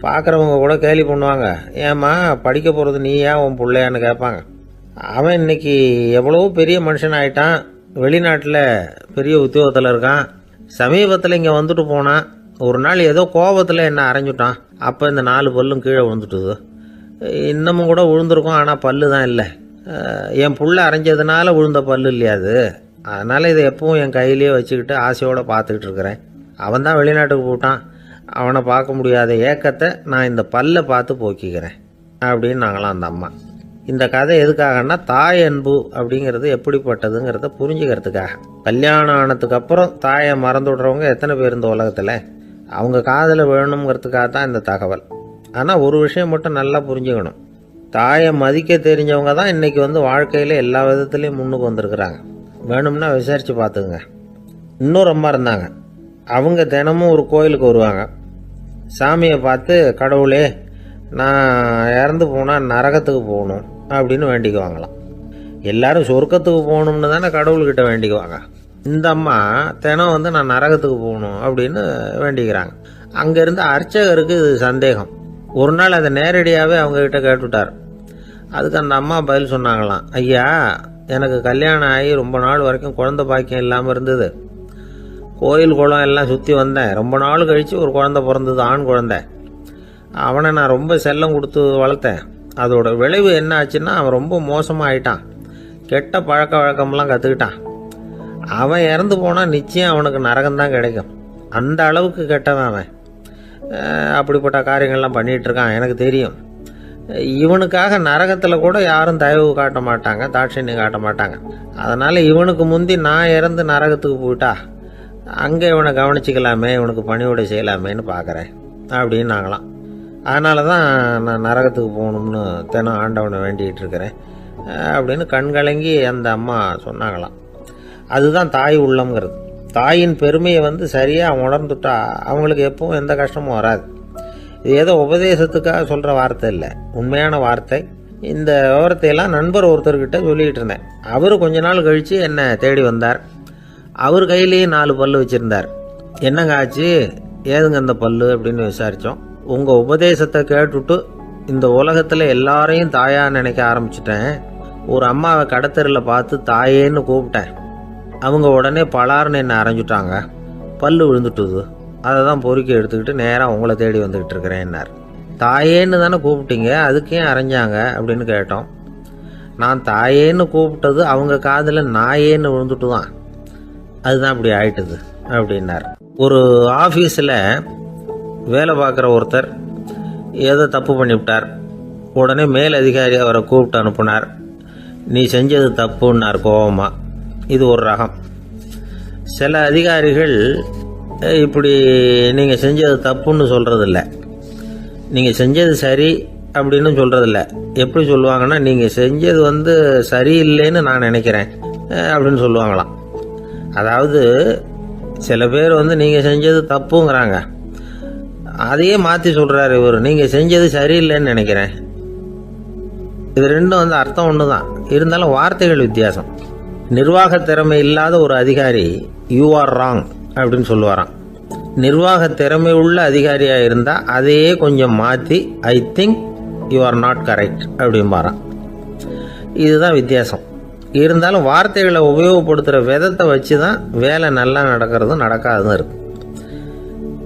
பார்க்குறவங்க கூட கேலி பண்ணுவாங்க, ஏம்மா படிக்க போகிறது நீயா உன் பிள்ளையான்னு கேட்பாங்க. அவன் இன்னைக்கு எவ்வளவோ பெரிய மனுஷன் ஆகிட்டான், வெளிநாட்டில் பெரிய உத்தியோகத்தில் இருக்கான். சமீபத்தில் இங்கே வந்துட்டு போனான். ஒரு நாள் ஏதோ கோபத்தில் என்ன அரைஞ்சுட்டான். அப்போ இந்த 4 பல்லும் கீழே விழுந்துட்டுது. இன்னமும் கூட விழுந்திருக்கும், ஆனால் பல்லு தான் இல்லை. என் புள்ள அரைஞ்சதுனால விழுந்த பல்லு இல்லையா அது, அதனால் இதை எப்பவும் என் கையிலேயே வச்சுக்கிட்டு ஆசையோடு பார்த்துக்கிட்டு இருக்கிறேன். அவன் தான் வெளிநாட்டுக்கு போட்டான், அவனை பார்க்க முடியாத ஏக்கத்தை நான் இந்த பல்லை பார்த்து போக்கிக்கிறேன் அப்படின்னு நாங்களாம் அந்த அம்மா. இந்த கதை எதுக்காகன்னா, தாய் அன்பு அப்படிங்கிறது எப்படிப்பட்டதுங்கிறத புரிஞ்சுக்கிறதுக்காக. கல்யாணம் ஆனதுக்கு அப்புறம் தாயை மறந்து விடுறவங்க எத்தனை பேர் இந்த உலகத்தில், அவங்க காதில் வேணுங்கிறதுக்காக தான் இந்த தகவல். ஆனால் ஒரு விஷயம் மட்டும் நல்லா புரிஞ்சுக்கணும், தாயை மதிக்க தெரிஞ்சவங்க தான் இன்றைக்கி வாழ்க்கையில் எல்லா விதத்துலேயும் முன்னுக்கு வந்திருக்கிறாங்க. வேணும்னா விசாரித்து பார்த்துக்குங்க. இன்னொரு அம்மா இருந்தாங்க. அவங்க தினமும் ஒரு கோயிலுக்கு வருவாங்க. சாமியை பார்த்து, கடவுளே நான் இறந்து போனால் நரகத்துக்கு போகணும் அப்படின்னு வேண்டிக்குவாங்களாம். எல்லாரும் சொர்க்கத்துக்கு போகணும்னு தானே கடவுள்கிட்ட வேண்டிக்குவாங்க. இந்த அம்மா தினம் நான் நரகத்துக்கு போகணும் அப்படின்னு வேண்டிக்கிறாங்க. அங்கேருந்து அர்ச்சகருக்கு இது சந்தேகம். ஒரு நாள் அதை நேரடியாகவே அவங்கக்கிட்ட கேட்டுவிட்டார். அதுக்கு அந்த அம்மா பதில் சொன்னாங்களாம், ஐயா, எனக்கு கல்யாணம் ஆகி ரொம்ப நாள் வரைக்கும் குழந்தை பாக்கியம் இல்லாமல் இருந்தது. கோயில் குளம் எல்லாம் சுற்றி வந்தேன். ரொம்ப நாள் கழித்து ஒரு குழந்தை பிறந்தது, ஆண் குழந்தை. அவனை நான் ரொம்ப செல்லம் கொடுத்து வளர்த்தேன். அதோட விளைவு என்ன ஆச்சுன்னா, அவன் ரொம்ப மோசமாக ஆயிட்டான். கெட்ட பழக்க வழக்கம்லாம் கற்றுக்கிட்டான். அவன் இறந்து போனால் நிச்சயம் அவனுக்கு நரகம்தான் கிடைக்கும். அந்த அளவுக்கு கெட்டவன் அவன். அப்படிப்பட்ட காரியங்கள்லாம் பண்ணிகிட்ருக்கான், எனக்கு தெரியும். இவனுக்காக நரகத்தில் கூட யாரும் தயவு காட்ட மாட்டாங்க, தாட்சண்யம் காட்ட மாட்டாங்க. அதனால் இவனுக்கு முந்தி நான் இறந்து நரகத்துக்கு போயிட்டா அங்கே இவனை கவனிச்சிக்கலாமே, இவனுக்கு பணிவிடை செய்யலாமேன்னு பார்க்குறேன் அப்படின்னு நாங்களாம். அதனால தான் நான் நரகத்துக்கு போகணும்னு தினம் ஆண்டவனை வேண்டிகிட்டு இருக்கிறேன் அப்படின்னு கண்கலங்கி அந்த அம்மா சொன்னாங்களாம். அதுதான் தாய் உள்ளம்ங்கிறது. தாயின் பெருமையை வந்து சரியாக உணர்ந்துட்டா அவங்களுக்கு எப்பவும் எந்த கஷ்டமும் வராது. இது ஏதோ உபதேசத்துக்காக சொல்கிற வார்த்தை இல்லை, உண்மையான வார்த்தை. இந்த விவரத்தையெல்லாம் நண்பர் ஒருத்தர்கிட்ட சொல்லிகிட்டு இருந்தேன். அவர் கொஞ்ச நாள் கழித்து என்னை தேடி வந்தார். அவர் கையிலேயே 4 பல்லு வச்சுருந்தார். என்னங்க ஆச்சு, ஏதுங்க அந்த பல்லு அப்படின்னு விசாரித்தோம். உங்கள் உபதேசத்தை கேட்டுட்டு இந்த உலகத்தில் எல்லாரையும் தாயாக நினைக்க ஆரம்பிச்சிட்டேன். ஒரு அம்மாவை கடத்தரில் பார்த்து தாயேன்னு கூப்பிட்டேன். அவங்க உடனே பலார்னு என்னை அரைஞ்சிட்டாங்க, பல்லு விழுந்துட்டுது. அதை தான் பொறுக்கி எடுத்துக்கிட்டு நேராக உங்களை தேடி வந்துக்கிட்டு இருக்கிறேன்னார். தாயேன்னு தானே கூப்பிட்டீங்க, அதுக்கே அரைஞ்சாங்க அப்படின்னு கேட்டோம். நான் தாயேன்னு கூப்பிட்டது அவங்க காதில் நாயேன்னு விழுந்துட்டு தான், அதுதான் இப்படி ஆயிட்டுது அப்படின்னார். ஒரு ஆஃபீஸில் வேலை பார்க்குற ஒருத்தர் ஏதோ தப்பு பண்ணிவிட்டார். உடனே மேல் அதிகாரி அவரை கூப்பிட்டு அனுப்புனார். நீ செஞ்சது தப்புன்னார் கோபமாக. இது ஒரு ரகம். சில அதிகாரிகள் இப்படி நீங்கள் செஞ்சது தப்புன்னு சொல்கிறதில்ல, நீங்கள் செஞ்சது சரி அப்படின்னு சொல்கிறதில்ல. எப்படி சொல்லுவாங்கன்னா, நீங்கள் செஞ்சது வந்து சரியில்லைன்னு நான் நினைக்கிறேன் அப்படின்னு சொல்லுவாங்களாம். அதாவது சில பேர் வந்து நீங்கள் செஞ்சது தப்புங்கிறாங்க, அதையே மாற்றி சொல்கிறாரு இவர், நீங்கள் செஞ்சது சரியில்லைன்னு நினைக்கிறேன். இது ரெண்டும் வந்து அர்த்தம் ஒன்று தான், இருந்தாலும் வார்த்தைகள் வித்தியாசம். நிர்வாக திறமை இல்லாத ஒரு அதிகாரி யூ ஆர் ராங் அப்படின்னு சொல்லுவாராம். நிர்வாக திறமை உள்ள அதிகாரியாக இருந்தால் அதையே கொஞ்சம் மாற்றி I think you are not correct அப்படிம்பாராம். இதுதான் வித்தியாசம். இருந்தாலும் வார்த்தைகளை உபயோகப்படுத்துகிற விதத்தை வச்சு தான் வேலை நல்லா நடக்கிறதும் நடக்காததும் இருக்குது.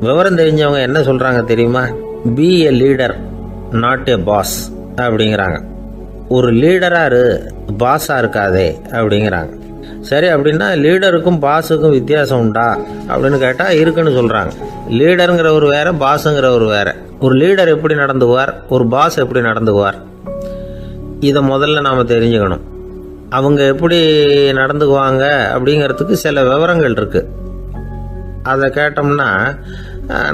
விவரம் தெரிஞ்சவங்க என்ன சொல்கிறாங்க தெரியுமா? Be a leader not a boss அப்படிங்கிறாங்க. ஒரு லீடராக பாஸாக இருக்காதே அப்படிங்கிறாங்க. சரி, அப்படின்னா லீடருக்கும் பாஸுக்கும் வித்தியாசம் உண்டா அப்படின்னு கேட்டால் இருக்குன்னு சொல்கிறாங்க. லீடருங்கிறவர் வேறு, பாஸுங்கிறவர் வேறு. ஒரு லீடர் எப்படி நடந்துக்குவார், ஒரு பாஸ் எப்படி நடந்துக்குவார், இதை முதல்ல நாம் தெரிஞ்சுக்கணும். அவங்க எப்படி நடந்துக்குவாங்க அப்படிங்கிறதுக்கு சில விவரங்கள் இருக்குது. அதை கேட்டோம்னா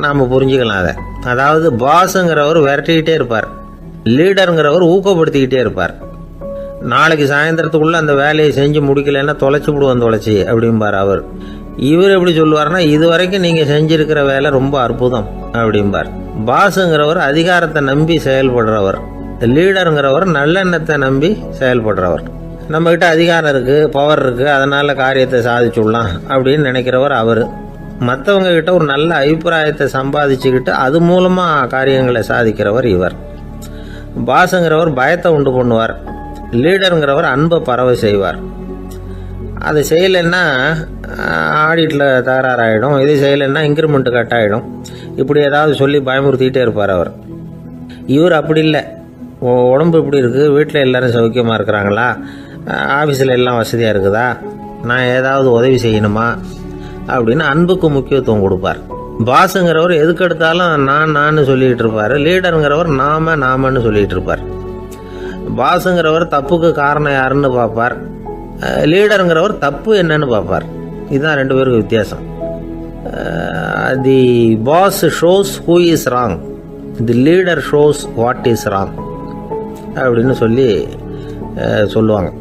நாம் புரிஞ்சுக்கலாம் அதை. அதாவது பாஸுங்கிறவர் விரட்டிக்கிட்டே இருப்பார், லீடருங்கிறவர் ஊக்கப்படுத்திக்கிட்டே இருப்பார். நாளைக்கு சாயந்தரத்துக்குள்ளே அந்த வேலையை செஞ்சு முடிக்கலைன்னா தொலைச்சி விடுவோம் தொலைச்சி அப்படிம்பார் அவர். இவர் எப்படி சொல்லுவார்னா, இது வரைக்கும் நீங்கள் செஞ்சுருக்கிற வேலை ரொம்ப அற்புதம் அப்படிம்பார். பாஸுங்கிறவர் அதிகாரத்தை நம்பி செயல்படுறவர், லீடருங்கிறவர் நல்லெண்ணத்தை நம்பி செயல்படுறவர். நம்மக்கிட்ட அதிகாரம் இருக்குது, பவர் இருக்குது, அதனால் காரியத்தை சாதிச்சுடலாம் அப்படின்னு நினைக்கிறவர் அவர். மற்றவங்க கிட்ட ஒரு நல்ல அபிப்பிராயத்தை சம்பாதிச்சுக்கிட்டு அது மூலமாக காரியங்களை சாதிக்கிறவர் இவர். பாஸுங்கிறவர் பயத்தை உண்டு பண்ணுவார், லீடருங்கிறவர் அன்பை பரவ செய்வார். அதை செய்யலைன்னா ஆடிட்டில் தகராறாயிடும், இது செய்யலைன்னா இன்க்ரிமெண்ட் கட் ஆகிடும், இப்படி ஏதாவது சொல்லி பயமுறுத்திக்கிட்டே இருப்பார் அவர். இவர் அப்படி இல்லை. உடம்பு எப்படி இருக்குது, வீட்டில் எல்லோரும் சௌக்கியமாக இருக்கிறாங்களா, ஆஃபீஸில் எல்லாம் வசதியாக இருக்குதா, நான் ஏதாவது உதவி செய்யணுமா அப்படின்னு அன்புக்கு முக்கியத்துவம் கொடுப்பார். பாஸுங்கிறவர் எதுக்கு எடுத்தாலும் நான் சொல்லிகிட்டு இருப்பார், லீடருங்கிறவர் நாமன்னு சொல்லிகிட்டு இருப்பார். பாஸுங்கிறவர் தப்புக்கு காரணம் யாருன்னு பார்ப்பார், லீடருங்கிறவர் தப்பு என்னன்னு பார்ப்பார். இதுதான் ரெண்டு பேருக்கு வித்தியாசம். The boss shows who is wrong, the leader shows what is wrong அப்படின்னு சொல்லுவாங்க.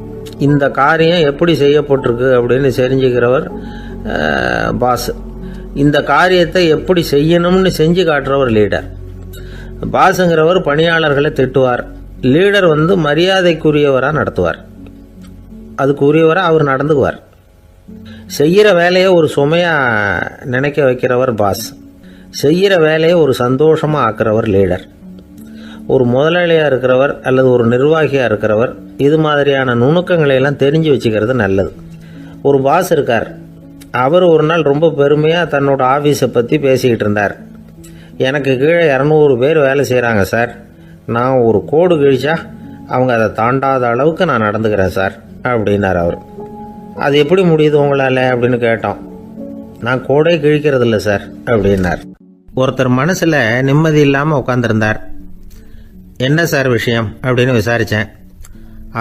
இந்த காரியம் எப்படி செய்யப்பட்டிருக்கு அப்படின்னு தெரிஞ்சுக்கிறவர் பாஸ். இந்த காரியத்தை எப்படி செய்யணும்னு செஞ்சு காட்டுறவர் லீடர். பாஸுங்கிறவர் பணியாளர்களை திட்டுவார், லீடர் வந்து மரியாதைக்குரியவராக நடத்துவார், அதுக்குரியவராக அவர் நடந்துக்குவார். செய்கிற வேலையை ஒரு சுமையாக நினைக்க வைக்கிறவர் பாஸ், செய்கிற வேலையை ஒரு சந்தோஷமாக ஆக்குறவர் லீடர். ஒரு முதலாளியாக இருக்கிறவர் அல்லது ஒரு நிர்வாகியாக இருக்கிறவர் இது மாதிரியான நுணுக்கங்களை எல்லாம் தெரிஞ்சு வச்சுக்கிறது நல்லது. ஒரு பாஸ் இருக்கார், அவர் ஒரு நாள் ரொம்ப பெருமையாக தன்னோட ஆஃபீஸை பற்றி பேசிக்கிட்டு இருந்தார். எனக்கு கீழே 200 பேர் வேலை செய்கிறாங்க சார், நான் ஒரு கோடு கிழிச்சா அவங்க அதை தாண்டாத அளவுக்கு நான் நடந்துக்கிறேன் சார் அப்படின்னார் அவர். அது எப்படி முடியுது உங்களால் அப்படின்னு கேட்டோம். நான் கோடே கிழிக்கிறதில்ல சார் அப்படின்னார். ஒருத்தர் மனசில் நிம்மதி இல்லாமல் உட்காந்துருந்தார். என்ன சார் விஷயம் அப்படின்னு விசாரித்தேன்.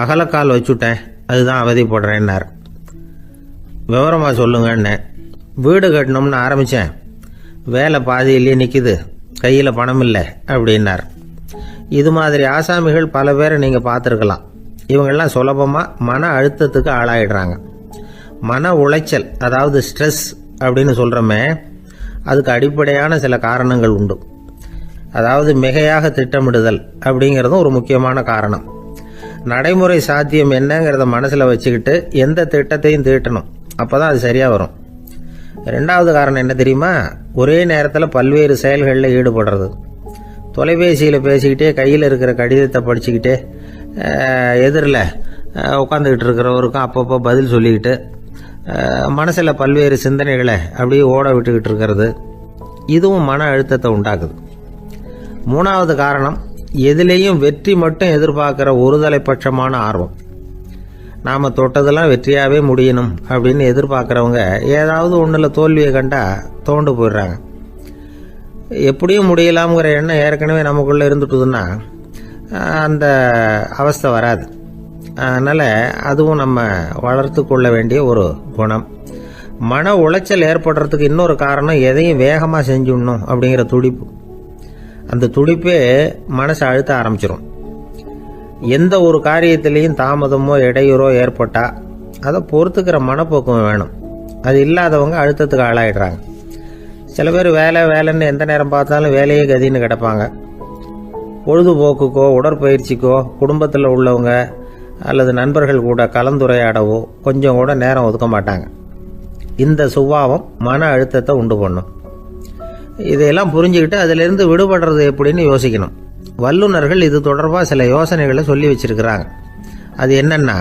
அகலக்கால் வச்சுட்டேன், அதுதான் அவதிப்படுறேன்னார். விவரமாக சொல்லுங்கன்னு. வீடு கட்டணும்னு ஆரம்பித்தேன், வேலை பாதியிலேயே நிற்கிது, கையில் பணம் இல்லை அப்படின்னார். இது மாதிரி ஆசாமிகள் பல பேரை நீங்கள் பார்த்துருக்கலாம். இவங்கெல்லாம் சுலபமாக மன அழுத்தத்துக்கு ஆளாயிடுறாங்க. மன உளைச்சல், அதாவது ஸ்ட்ரெஸ் அப்படின்னு சொல்கிறோமே, அதுக்கு அடிப்படையான சில காரணங்கள் உண்டு. அதாவது மிகையாக திட்டமிடுதல் அப்படிங்கிறதும் ஒரு முக்கியமான காரணம். நடைமுறை சாத்தியம் என்னங்கிறத மனசில் வச்சுக்கிட்டு எந்த திட்டத்தையும் தீட்டணும், அப்போ தான் அது சரியாக வரும். ரெண்டாவது காரணம் என்ன தெரியுமா? ஒரே நேரத்தில் பல்வேறு செயல்களில் ஈடுபடுறது. தொலைபேசியில் பேசிக்கிட்டே கையில் இருக்கிற கடிதத்தை படிச்சுக்கிட்டே எதிரில் உட்காந்துக்கிட்டு இருக்கிறவருக்கும் அப்பப்போ பதில் சொல்லிக்கிட்டு மனசில் பல்வேறு சிந்தனைகளை அப்படியே ஓட விட்டுக்கிட்டு இருக்கிறது, இதுவும் மன அழுத்தத்தை உண்டாக்குது. மூணாவது காரணம், எதிலேயும் வெற்றி மட்டும் எதிர்பார்க்குற ஒருதலைப்பட்சமான ஆர்வம். நாம் தொட்டதெல்லாம் வெற்றியாகவே முடியணும் அப்படின்னு எதிர்பார்க்குறவங்க ஏதாவது ஒன்றில் தோல்வியை கண்டா தோண்டு போயிடுறாங்க. எப்படியும் முடியலாம்ங்கிற எண்ணம் ஏற்கனவே நமக்குள்ளே இருந்துட்டுதுன்னா அந்த அவஸ்தை வராது. அதனால் அதுவும் நம்ம வளர்த்து கொள்ள வேண்டிய ஒரு குணம். மன உளைச்சல் ஏற்படுறதுக்கு இன்னொரு காரணம், எதையும் வேகமாக செஞ்சுடணும் அப்படிங்கிற துடிப்பு. அந்த துடிப்பே மனசை அழுத்த ஆரம்பிச்சிடும். எந்த ஒரு காரியத்திலையும் தாமதமோ இடையூறோ ஏற்பட்டால் அதை பொறுத்துக்கிற மனப்போக்கம் வேணும். அது இல்லாதவங்க அழுத்தத்துக்கு ஆளாயிடுறாங்க. சில பேர் வேலைன்னு எந்த நேரம் பார்த்தாலும் வேலையே கதின்னு கிடப்பாங்க. பொழுதுபோக்குக்கோ உடற்பயிற்சிக்கோ குடும்பத்தில் உள்ளவங்க அல்லது நண்பர்கள் கூட கலந்துரையாடவோ கொஞ்சம் கூட நேரம் ஒதுக்க மாட்டாங்க. இந்த சுபாவம் மன அழுத்தத்தை உண்டு பண்ணும். இதையெல்லாம் புரிஞ்சுக்கிட்டு அதிலிருந்து விடுபடுறது எப்படின்னு யோசிக்கணும். வல்லுநர்கள் இது தொடர்பாக சில யோசனைகளை சொல்லி வச்சிருக்கிறாங்க. அது என்னன்னா,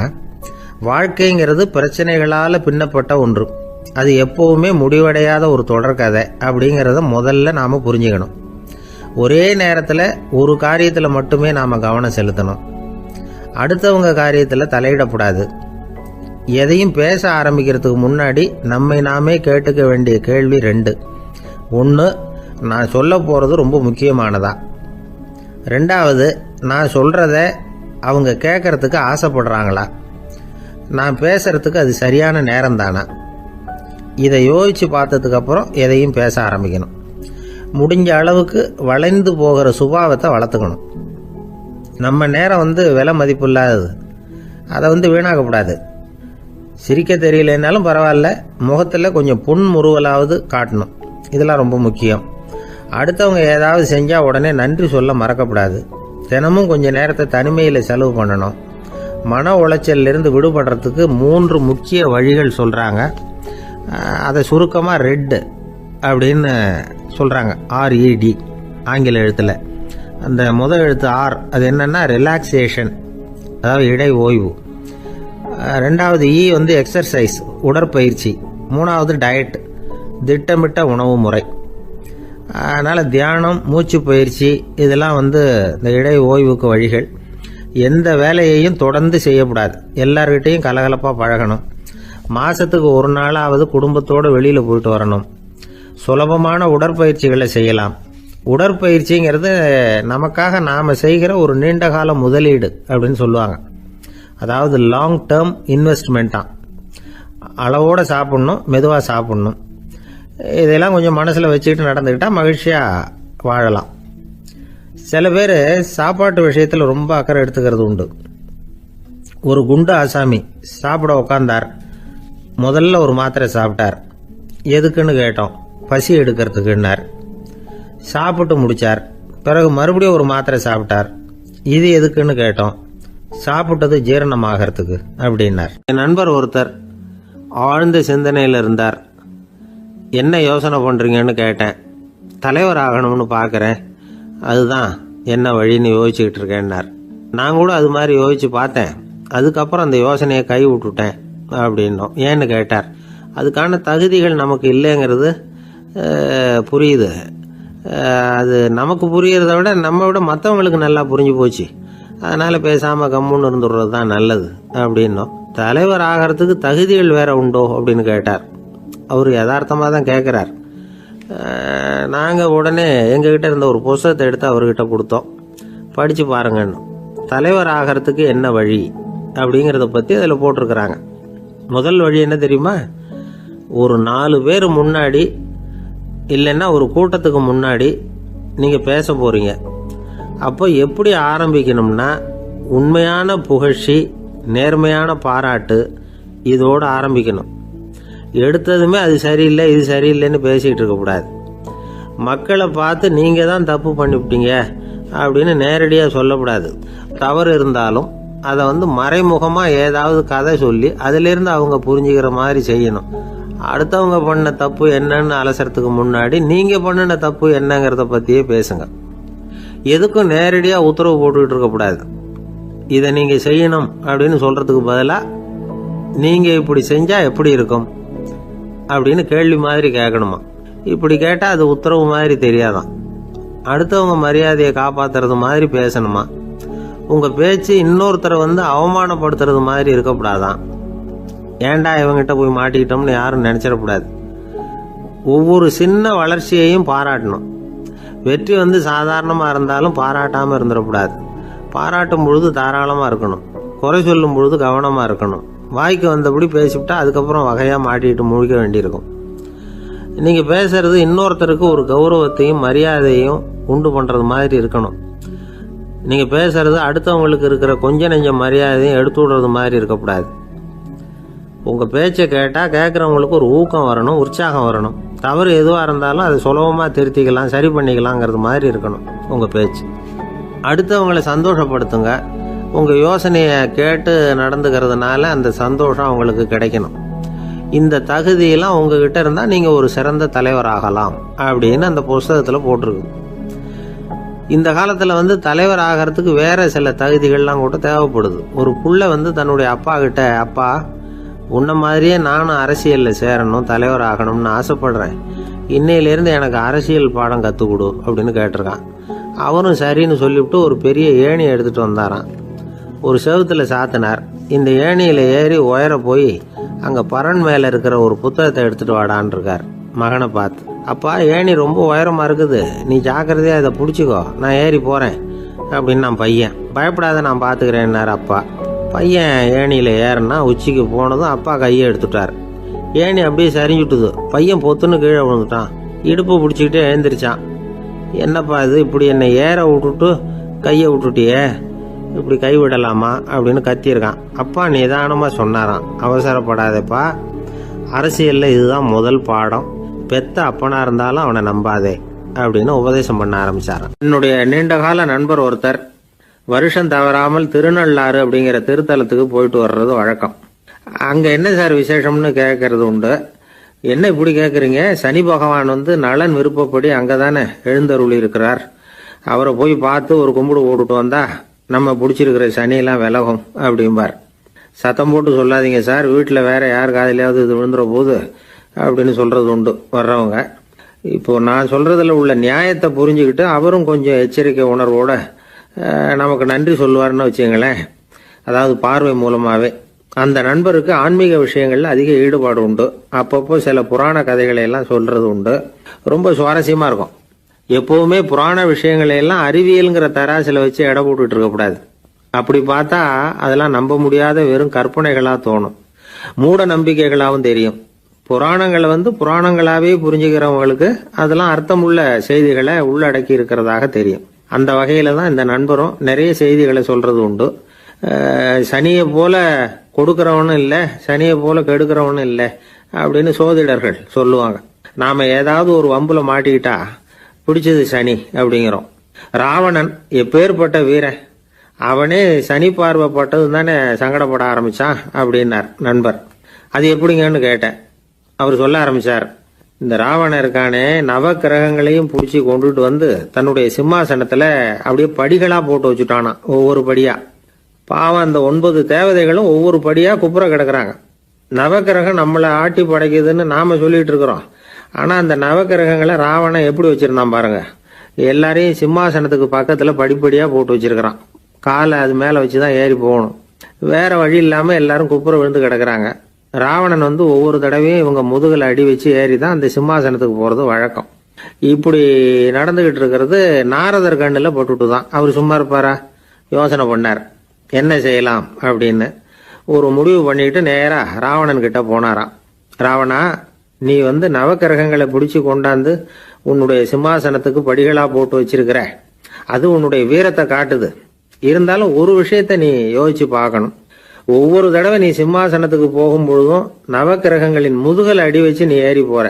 வாழ்க்கைங்கிறது பிரச்சனைகளால் பின்னப்பட்ட ஒன்று. அது எப்போவுமே முடிவடையாத ஒரு தொடர்கதை அப்படிங்கிறத முதல்ல நாம் புரிஞ்சுக்கணும். ஒரே நேரத்தில் ஒரு காரியத்தில் மட்டுமே நாம் கவனம் செலுத்தணும். அடுத்தவங்க காரியத்தில் தலையிடக்கூடாது. எதையும் பேச ஆரம்பிக்கிறதுக்கு முன்னாடி நம்மை நாமே கேட்டுக்க வேண்டிய கேள்வி 2. 1, நான் சொல்ல போகிறது ரொம்ப முக்கியமானதா? 2வது, நான் சொல்கிறத அவங்க கேட்கறதுக்கு ஆசைப்படுறாங்களா? நான் பேசுறதுக்கு அது சரியான நேரம் தானா? இதை யோசித்து பார்த்ததுக்கப்புறம் எதையும் பேச ஆரம்பிக்கணும். முடிஞ்ச அளவுக்கு வளைந்து போகிற சுபாவத்தை வளர்த்துக்கணும். நம்ம நேரம் விலை மதிப்பு இல்லாதது, அதை வீணாக்கக்கூடாது. சிரிக்க தெரியலனாலும் பரவாயில்ல, முகத்தில் கொஞ்சம் புன்முறுவலாவது காட்டணும். இதெல்லாம் ரொம்ப முக்கியம். அடுத்தவங்க ஏதாவது செஞ்சால் உடனே நன்றி சொல்ல மறக்கக்கூடாது. தினமும் கொஞ்சம் நேரத்தை தனிமையில் செலவு பண்ணணும். மன உளைச்சலிருந்து விடுபடுறதுக்கு 3 முக்கிய வழிகள் சொல்கிறாங்க. அதை சுருக்கமாக ரெட் அப்படின்னு சொல்கிறாங்க. RED ஆங்கில எழுத்தில். அந்த முதல் எழுத்து R, அது என்னென்னா ரிலாக்ஸேஷன், அதாவது இடை ஓய்வு. 2வது E எக்ஸர்சைஸ், உடற்பயிற்சி. 3வது டயட், திட்டமிட்ட உணவு முறை. அதனால் தியானம், மூச்சு பயிற்சி இதெல்லாம் இந்த இடை ஓய்வுக்கு வழிகள். எந்த வேலையையும் தொடர்ந்து செய்யக்கூடாது. எல்லார்கிட்டையும் கலகலப்பாக பழகணும். மாதத்துக்கு ஒரு நாளாவது குடும்பத்தோடு வெளியில் போயிட்டு வரணும். சுலபமான உடற்பயிற்சிகளை செய்யலாம். உடற்பயிற்சிங்கிறது நமக்காக நாம் செய்கிற ஒரு நீண்டகால முதலீடு அப்படின்னு சொல்லுவாங்க. அதாவது லாங் டேர்ம் இன்வெஸ்ட்மெண்ட்டாக. அளவோடு சாப்பிட்ணும், மெதுவாக சாப்பிட்ணும். இதெல்லாம் கொஞ்சம் மனசில் வச்சுக்கிட்டு நடந்துக்கிட்டால் மகிழ்ச்சியாக வாழலாம். சில பேர் சாப்பாட்டு விஷயத்தில் ரொம்ப அக்கறை எடுத்துக்கிறது உண்டு. ஒரு குண்டு ஆசாமி சாப்பிட உக்காந்தார். முதல்ல ஒரு மாத்திரை சாப்பிட்டார். எதுக்குன்னு கேட்டோம். பசி எடுக்கிறதுக்குன்னார். சாப்பிட்டு முடித்தார். பிறகு மறுபடியும் ஒரு மாத்திரை சாப்பிட்டார். இது எதுக்குன்னு கேட்டோம். சாப்பிட்டது ஜீரணமாகறதுக்கு அப்படின்னார். என் நண்பர் ஒருத்தர் ஆழ்ந்த சிந்தனையில் இருந்தார். என்ன யோசனை பண்ணுறீங்கன்னு கேட்டேன். தலைவர் ஆகணும்னு பார்க்குறேன், அதுதான் என்ன வழின்னு யோசிச்சுக்கிட்டு இருக்கேன்னார். நான் கூட அது மாதிரி யோசித்து பார்த்தேன். அதுக்கப்புறம் அந்த யோசனையை கை விட்டுட்டேன் அப்படின்னோம். ஏன்னு கேட்டார். அதுக்கான தகுதிகள் நமக்கு இல்லைங்கிறது புரியுது. அது நமக்கு புரியறத விட நம்ம விட மற்றவங்களுக்கு நல்லா புரிஞ்சு போச்சு. அதனால் பேசாமல் கம்முன்னு இருந்துடுறது தான் நல்லது அப்படின்னோம். தலைவர் ஆகிறதுக்கு தகுதிகள் வேற உண்டோ அப்படின்னு கேட்டார். அவர் யதார்த்தமாக தான் கேட்குறார். நாங்கள் உடனே எங்ககிட்ட இருந்த ஒரு புத்தகத்தை எடுத்து அவர்கிட்ட கொடுத்தோம். படித்து பாருங்கன்னு. தலைவர் ஆகிறதுக்கு என்ன வழி அப்படிங்கிறத பற்றி அதில் போட்டிருக்கிறாங்க. முதல் வழி என்ன தெரியுமா? ஒரு 4 பேர் முன்னாடி இல்லைன்னா ஒரு கூட்டத்துக்கு முன்னாடி நீங்கள் பேச போகிறீங்க. அப்போ எப்படி ஆரம்பிக்கணும்னா, உண்மையான புகழ்ச்சி, நேர்மையான பாராட்டு, இதோடு ஆரம்பிக்கணும். எடுத்ததுமே அது சரியில்லை இது சரியில்லைன்னு பேசிகிட்டு இருக்கக்கூடாது. மக்களை பார்த்து நீங்கள் தான் தப்பு பண்ணிவிட்டீங்க அப்படின்னு நேரடியாக சொல்லக்கூடாது. தவறு இருந்தாலும் அதை மறைமுகமாக ஏதாவது கதை சொல்லி அதிலிருந்து அவங்க புரிஞ்சுக்கிற மாதிரி செய்யணும். அடுத்தவங்க பண்ண தப்பு என்னன்னு அலசறதுக்கு முன்னாடி நீங்கள் பண்ணின தப்பு என்னங்கிறத பற்றியே பேசுங்க. எதுக்கும் நேரடியாக உத்தரவு போட்டுக்கிட்டு இருக்கக்கூடாது. இதை நீங்கள் செய்யணும் அப்படின்னு சொல்கிறதுக்கு பதிலாக நீங்கள் இப்படி செஞ்சால் எப்படி இருக்கும் அப்படின்னு கேள்வி மாதிரி கேட்கணுமா. இப்படி கேட்டால் அது உத்தரவு மாதிரி தெரியாதான். அடுத்தவங்க மரியாதையை காப்பாற்றுறது மாதிரி பேசணுமா. உங்கள் பேச்சு இன்னொருத்தரை அவமானப்படுத்துறது மாதிரி இருக்கக்கூடாதான். ஏண்டா இவங்கிட்ட போய் மாட்டிக்கிட்டோம்னு யாரும் நினச்சிடக்கூடாது. ஒவ்வொரு சின்ன வளர்ச்சியையும் பாராட்டணும். வெற்றி சாதாரணமாக இருந்தாலும் பாராட்டாமல் இருந்துடக்கூடாது. பாராட்டும் பொழுது தாராளமாக இருக்கணும். குறை சொல்லும் பொழுது கவனமாக இருக்கணும். வாய்க்கு வந்தபடி பேசிவிட்டா அதுக்கப்புறம் வகையாக மாட்டிக்கிட்டு முழிக்க வேண்டியிருக்கும். நீங்கள் பேசுறது இன்னொருத்தருக்கு ஒரு கௌரவத்தையும் மரியாதையும் உண்டு பண்ணுறது மாதிரி இருக்கணும். நீங்கள் பேசுறது அடுத்தவங்களுக்கு இருக்கிற கொஞ்ச நெஞ்ச மரியாதையும் எடுத்து விடுறது மாதிரி இருக்கக்கூடாது. உங்கள் பேச்சை கேட்டால் கேட்குறவங்களுக்கு ஒரு ஊக்கம் வரணும், உற்சாகம் வரணும். தவறு எதுவாக இருந்தாலும் அதை சுலபமாக திருத்திக்கலாம், சரி பண்ணிக்கலாங்கிறது மாதிரி இருக்கணும் உங்கள் பேச்சு. அடுத்தவங்களை சந்தோஷப்படுத்துங்க. உங்கள் யோசனையை கேட்டு நடந்துக்கிறதுனால அந்த சந்தோஷம் அவங்களுக்கு கிடைக்கணும். இந்த தகுதியெல்லாம் உங்ககிட்ட இருந்தால் நீங்கள் ஒரு சிறந்த தலைவராகலாம் அப்படின்னு அந்த புஸ்தகத்தில் போட்டிருக்கு. இந்த காலத்தில் தலைவர் ஆகிறதுக்கு வேறு சில தகுதிகள்லாம் கூட தேவைப்படுது. ஒரு புள்ள தன்னுடைய அப்பா கிட்ட, அப்பா உன்ன மாதிரியே நானும் அரசியலில் சேரணும், தலைவர் ஆகணும்னு ஆசைப்படுறேன், இன்னையிலேருந்து எனக்கு அரசியல் பாடம் கற்றுக் கொடு அப்படின்னு கேட்டிருக்கான். அவரும் சரின்னு சொல்லிவிட்டு ஒரு பெரிய ஏணி எடுத்துகிட்டு வந்தாராம். ஒரு செவுத்தில் சாத்தினார். இந்த ஏணியில் ஏறி உயர போய் அங்கே பரன் மேலே இருக்கிற ஒரு புத்தகத்தை எடுத்துகிட்டு வாடான்னு இருக்கார். மகனை பார்த்து, அப்பா ஏணி ரொம்ப உயரமாக இருக்குது, நீ ஜாக்கிரதையாக இதை பிடிச்சிக்கோ, நான் ஏறி போகிறேன் அப்படின்னு நான் பையன். பயப்படாத, நான் பார்த்துக்கிறேன்னார் அப்பா. பையன் ஏணியில் ஏறினா உச்சிக்கு போனதும் அப்பா கையை எடுத்துட்டார். ஏணி அப்படியே சரிஞ்சுட்டுது. பையன் பொத்துன்னு கீழே விழுந்துட்டான். இடுப்பு பிடிச்சிக்கிட்டே எழுந்திரிச்சான். என்னப்பா இது, இப்படி என்னை ஏற விட்டுட்டு கையை விட்டுட்டியே, இப்படி கை விடலாமா அப்படின்னு கத்தியிருக்கான். அப்பா நிதானமாக சொன்னாராம், அவசரப்படாதேப்பா, அரசியலில் இதுதான் முதல் பாடம், பெத்த அப்பனாக இருந்தாலும் அவனை நம்பாதே அப்படின்னு உபதேசம் பண்ண ஆரம்பிச்சாராம். என்னுடைய நீண்டகால நண்பர் ஒருத்தர் வருஷம் தவறாமல் திருநள்ளாறு அப்படிங்கிற திருத்தலத்துக்கு போயிட்டு வர்றது வழக்கம். அங்கே என்ன சார் விசேஷம்னு கேட்கறது உண்டு. என்ன இப்படி கேட்குறீங்க, சனி பகவான் நலன் விருப்பப்படி அங்கே தானே எழுந்தருளி இருக்கிறார், அவரை போய் பார்த்து ஒரு கும்பிடு போட்டுட்டு வந்தா நம்ம பிடிச்சிருக்கிற சனியெல்லாம் விலகும் அப்படிம்பார். சத்தம் போட்டு சொல்லாதீங்க சார், வீட்டில் வேற யார் காதிலையாவது இது விழுந்துற போது அப்படின்னு சொல்கிறது உண்டு வர்றவங்க. இப்போது நான் சொல்கிறதுல உள்ள நியாயத்தை புரிஞ்சுக்கிட்டு அவரும் கொஞ்சம் எச்சரிக்கை உணர்வோட நமக்கு நன்றி சொல்லுவார்னு வச்சுங்களேன். அதாவது பார்வை மூலமாகவே. அந்த நண்பருக்கு ஆன்மீக விஷயங்களில் அதிக ஈடுபாடு உண்டு. அப்பப்போ சில புராண கதைகளை எல்லாம் சொல்கிறது உண்டு. ரொம்ப சுவாரஸ்யமாக இருக்கும். எப்போவுமே புராண விஷயங்களை எல்லாம் அறிவியலுங்கிற தராசில் வச்சு எடை போட்டுட்டு இருக்கக்கூடாது. அப்படி பார்த்தா அதெல்லாம் நம்ப முடியாத வெறும் கற்பனைகளாக தோணும், மூட நம்பிக்கைகளாகவும் தெரியும். புராணங்களை புராணங்களாகவே புரிஞ்சுக்கிறவங்களுக்கு அதெல்லாம் அர்த்தமுள்ள செய்திகளை உள்ளடக்கி இருக்கிறதாக தெரியும். அந்த வகையில் தான் இந்த நண்பரும் நிறைய செய்திகளை சொல்கிறது உண்டு. சனியை போல கொடுக்குறவனும் இல்லை, சனியை போல கெடுக்கிறவனும் இல்லை அப்படின்னு சோதிடர்கள் சொல்லுவாங்க. நாம் ஏதாவது ஒரு வம்புல மாட்டிக்கிட்டா பிடிச்சது சனி அப்படிங்கிறோம். ராவணன் எப்பேற்பட்ட வீரன், அவனே சனி பார்வைப்பட்டது தானே சங்கடப்பட ஆரம்பிச்சான் அப்படின்னார் நண்பர். அது எப்படிங்கன்னு கேட்டேன். அவர் சொல்ல ஆரம்பிச்சார், இந்த ராவணன் இருக்கானே நவ கிரகங்களையும் பிடிச்சி கொண்டுட்டு தன்னுடைய சிம்மாசனத்தில் அப்படியே படிகளாக போட்டு வச்சுட்டானா, ஒவ்வொரு படியா. பாவம் அந்த 9 தேவதைகளும் ஒவ்வொரு படியாக குப்புற கிடக்குறாங்க. நவக்கிரகம் நம்மளை ஆட்டி படைக்குதுன்னு நாம் சொல்லிட்டு இருக்கிறோம். ஆனால் அந்த நவக்கிரகங்களை ராவணன் எப்படி வச்சுருந்தான் பாருங்க. எல்லாரையும் சிம்மாசனத்துக்கு பக்கத்தில் படிப்படியாக போட்டு வச்சிருக்கிறான். காலை அது மேலே வச்சு தான் ஏறி போகணும். வேறு வழி இல்லாமல் எல்லாரும் குப்புற விழுந்து கிடக்குறாங்க. ராவணன் ஒவ்வொரு தடவையும் இவங்க முதுகில் அடி வச்சு ஏறி தான் அந்த சிம்மாசனத்துக்கு போகிறது வழக்கம். இப்படி நடந்துக்கிட்டு இருக்கிறது நாரதர் கண்ணில் போட்டுட்டு தான். அவர் சும்மா இருப்பாரா? யோசனை பண்ணார், என்ன செய்யலாம் அப்படின்னு. ஒரு முடிவு பண்ணிட்டு நேராக ராவணன் கிட்ட போனாராம். ராவணா, நீ நவக்கிரகங்களை பிடிச்சி கொண்டாந்து உன்னுடைய சிம்மாசனத்துக்கு படிகளாக போட்டு வச்சிருக்கிற, அது உன்னுடைய வீரத்தை காட்டுது. இருந்தாலும் ஒரு விஷயத்த நீ யோசிச்சு பார்க்கணும். ஒவ்வொரு தடவை நீ சிம்மாசனத்துக்கு போகும்பொழுதும் நவக்கிரகங்களின் முதுகல் அடி வச்சு நீ ஏறி போற,